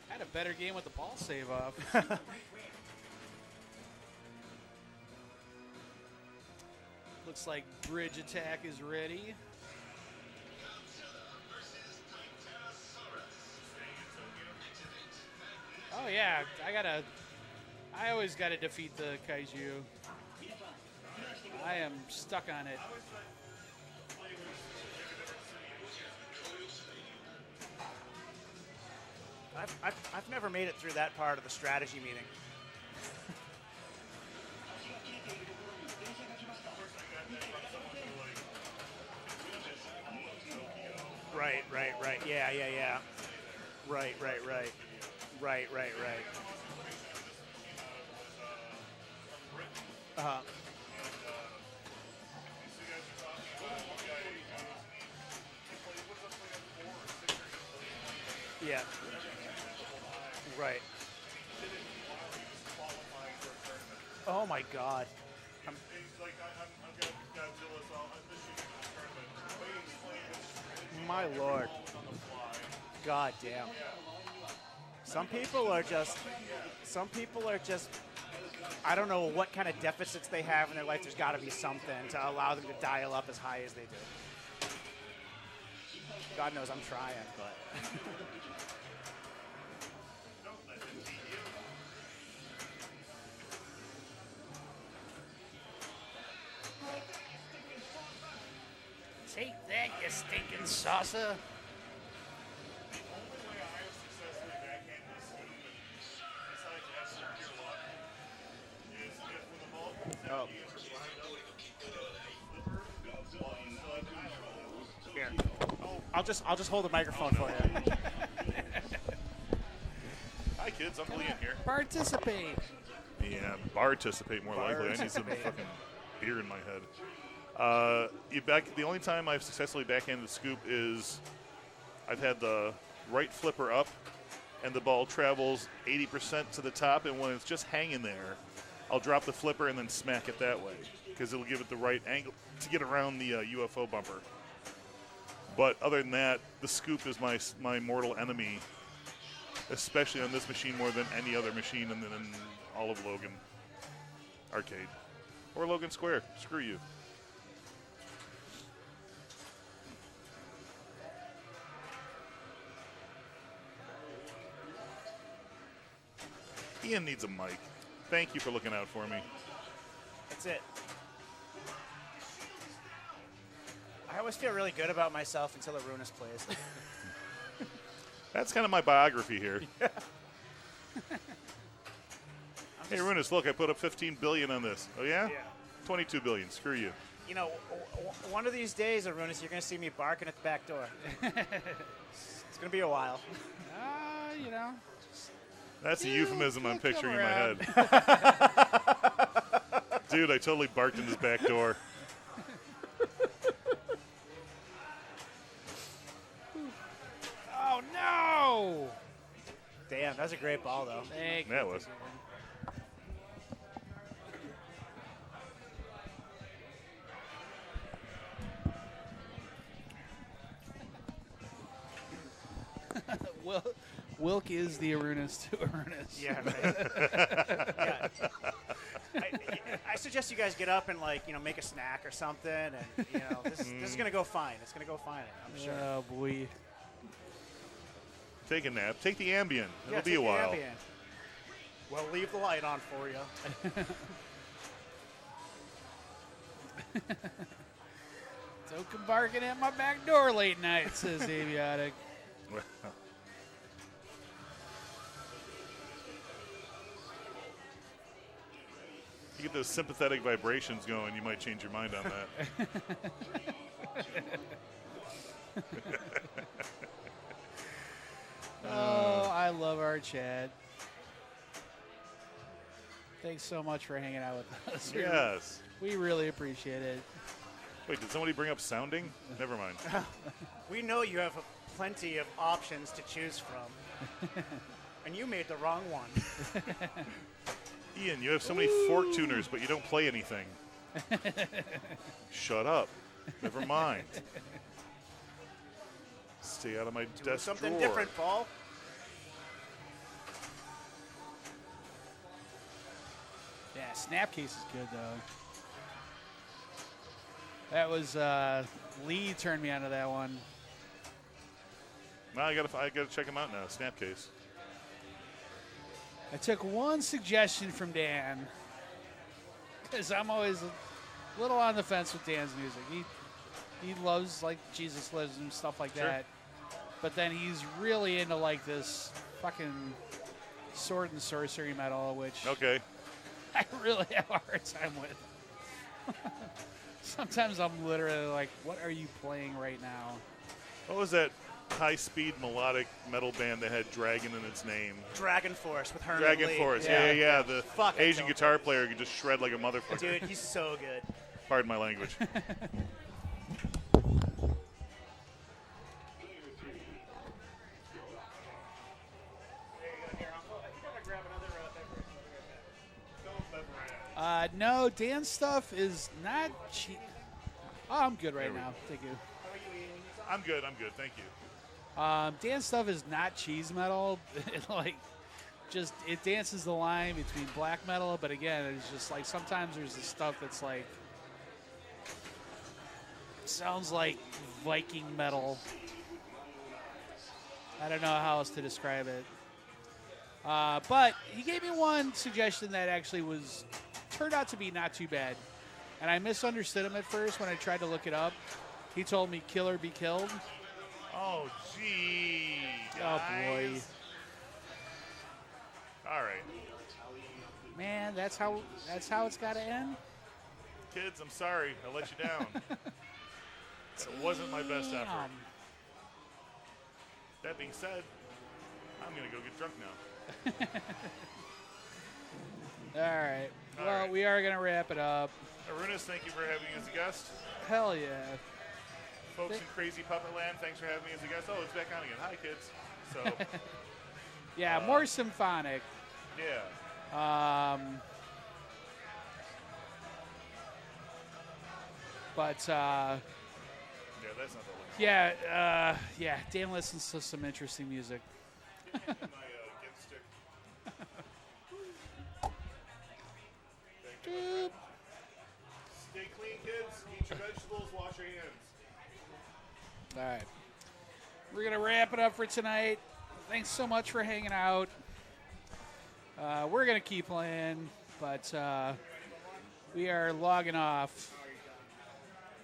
Speaker 1: Had a better game with the ball save off. Looks like bridge attack is ready. Oh yeah, I always gotta defeat the Kaiju. I am stuck on it.
Speaker 6: I've never made it through that part of the strategy meeting. Right. Yeah. Right. Uh-huh. Yeah. Right. Oh my God. My Lord. God damn. Some people are just, I don't know what kind of deficits they have in their life. There's got to be something to allow them to dial up as high as they do. God knows I'm trying, but.
Speaker 1: Take that, you stinking saucer.
Speaker 6: Oh. Here. I'll just hold the microphone for you.
Speaker 7: Hi, kids. I'm Lee in here.
Speaker 1: Participate.
Speaker 7: Yeah, participate more likely. I need some fucking beer in my head. The only time I've successfully backhanded the scoop is I've had the right flipper up, and the ball travels 80% to the top, and when it's just hanging there, I'll drop the flipper and then smack it that way because it'll give it the right angle to get around the UFO bumper. But other than that, the scoop is my mortal enemy, especially on this machine more than any other machine in all of Logan Arcade. Or Logan Square. Screw you. Ian needs a mic. Thank you for looking out for me.
Speaker 6: That's it. I always feel really good about myself until the Ruinous plays.
Speaker 7: That's kind of my biography here. Hey, Ruinous, look, I put up 15 billion on this. Oh, yeah?
Speaker 6: Yeah.
Speaker 7: 22 billion. Screw you.
Speaker 6: You know, one of these days, Arunas, you're going to see me barking at the back door. It's going to be a while.
Speaker 1: You know.
Speaker 7: That's a
Speaker 1: You
Speaker 7: euphemism I'm
Speaker 1: come
Speaker 7: picturing in my
Speaker 1: around.
Speaker 7: head. Dude, I totally barked in his back door.
Speaker 1: Oh, no.
Speaker 6: Damn, that's a great ball, though.
Speaker 1: Thank
Speaker 7: That
Speaker 1: you.
Speaker 7: was.
Speaker 1: Wilk is the Arunas to Arunas.
Speaker 6: Yeah, right. Yeah. I suggest you guys get up and, like, you know, make a snack or something, and, you know, this is going to go fine. It's going to go fine, I'm sure.
Speaker 1: Oh, boy.
Speaker 7: Take a nap. Take the Ambien. It'll
Speaker 6: Yeah,
Speaker 7: be
Speaker 6: take
Speaker 7: a
Speaker 6: the
Speaker 7: while.
Speaker 6: Ambien. We'll leave the light on for you.
Speaker 1: Don't come barking at my back door late night, says Aviotic.
Speaker 7: You get those sympathetic vibrations going, you might change your mind on that.
Speaker 1: Oh, I love our chat. Thanks so much for hanging out with us.
Speaker 7: Yes.
Speaker 1: We really appreciate it.
Speaker 7: Wait, did somebody bring up sounding? Never mind.
Speaker 6: We know you have plenty of options to choose from, and you made the wrong one.
Speaker 7: Ian, you have so many fork tuners, but you don't play anything. Shut up. Never mind. Stay out of my
Speaker 6: Do
Speaker 7: desk
Speaker 6: something
Speaker 7: drawer.
Speaker 6: different, Paul.
Speaker 1: Yeah, Snapcase is good, though. That was, Lee turned me onto that one.
Speaker 7: Now I gotta check them out now. Snapcase.
Speaker 1: I took one suggestion from Dan, because I'm always a little on the fence with Dan's music. He loves, like, Jesus Lives and stuff like
Speaker 7: Sure.
Speaker 1: that. But then he's really into, like, this fucking sword and sorcery metal, which
Speaker 7: Okay.
Speaker 1: I really have a hard time with. Sometimes I'm literally like, what are you playing right now?
Speaker 7: What was that high-speed melodic metal band that had dragon in its name?
Speaker 6: Dragon Force with Herman
Speaker 7: Dragon
Speaker 6: Lee.
Speaker 7: Force.
Speaker 1: Yeah.
Speaker 7: Yeah. The
Speaker 6: Fucking
Speaker 7: Asian
Speaker 6: dope.
Speaker 7: guitar player could just shred like a motherfucker.
Speaker 6: Dude, he's so good.
Speaker 7: Pardon my language.
Speaker 1: No, Dan's stuff is not cheap. Oh, I'm good right
Speaker 7: There we
Speaker 1: now. Thank you.
Speaker 7: I'm good. Thank you.
Speaker 1: Dan's stuff is not cheese metal. It dances the line between black metal, but again, it's just like sometimes there's this stuff that's like sounds like Viking metal. I don't know how else to describe it. But he gave me one suggestion that actually turned out to be not too bad. And I misunderstood him at first when I tried to look it up. He told me kill or be killed.
Speaker 7: Oh, gee.
Speaker 1: Oh, boy.
Speaker 7: guys. All right.
Speaker 1: Man, that's how it's got to end.
Speaker 7: Kids, I'm sorry. I let you down. That wasn't my best effort. That being said, I'm going to go get drunk now.
Speaker 1: All right.
Speaker 7: All
Speaker 1: Well,
Speaker 7: right.
Speaker 1: we are going to wrap it up.
Speaker 7: Arunas, thank you for having me as a guest.
Speaker 1: Hell yeah.
Speaker 7: Folks in Crazy Puppet Land, thanks for having me as a guest. Oh, it's back on again. Hi, kids. So,
Speaker 1: Yeah, more symphonic.
Speaker 7: yeah.
Speaker 1: But
Speaker 7: Yeah, that's not the look.
Speaker 1: yeah, Dan listens to some interesting music.
Speaker 7: My gift stick. Thank you, my friend. Stay clean, kids. Eat your vegetables. Wash your hands.
Speaker 1: All right. We're going to wrap it up for tonight. Thanks so much for hanging out. We're going to keep playing, but we are logging off.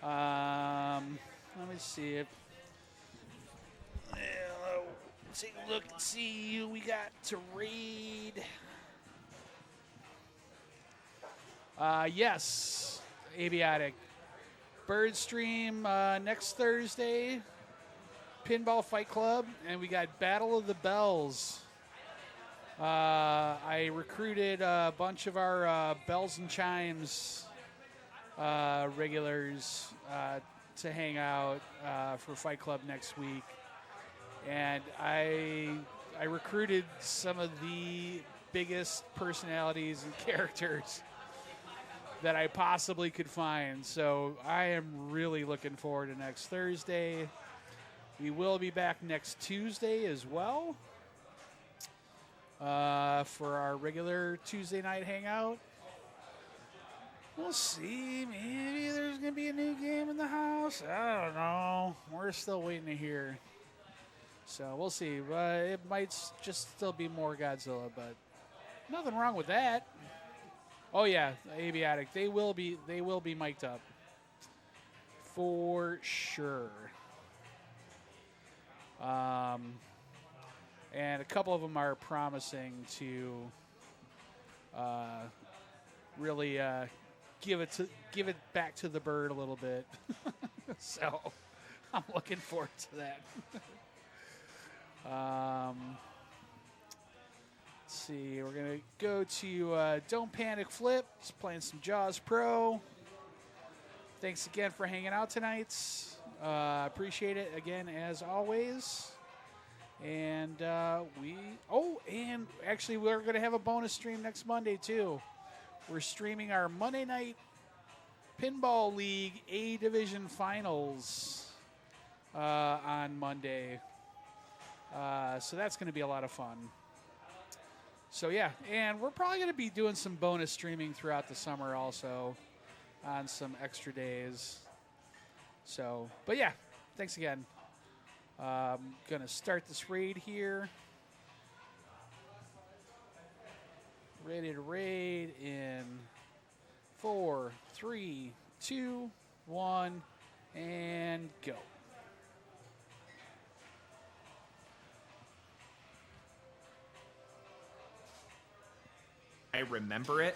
Speaker 1: Let me see if. Take a look and see who we got to read. Yes, Abiotic. Bird stream next Thursday. Pinball Fight Club, and we got Battle of the Bells. I recruited a bunch of our Bells and Chimes regulars to hang out for Fight Club next week. And I recruited some of the biggest personalities and characters that I possibly could find. So I am really looking forward to next Thursday. We will be back next Tuesday as well for our regular Tuesday night hangout. We'll see. Maybe there's going to be a new game in the house. I don't know. We're still waiting to hear. So we'll see. It might just still be more Godzilla, but nothing wrong with that. Oh yeah, Abiotic. They will be mic'd up for sure. And a couple of them are promising to really give it back to the bird a little bit. So I'm looking forward to that. Let's see, we're gonna go to Don't Panic Flip. Just playing some Jaws Pro. Thanks again for hanging out tonight. Appreciate it again as always. And and actually we're gonna have a bonus stream next Monday too. We're streaming our Monday night Pinball League A Division Finals on Monday. So that's going to be a lot of fun. So yeah, and we're probably going to be doing some bonus streaming throughout the summer also on some extra days. So, but yeah, thanks again. Going to start this raid here. Ready to raid in 4, 3, 2, 1, and go.
Speaker 8: I remember it.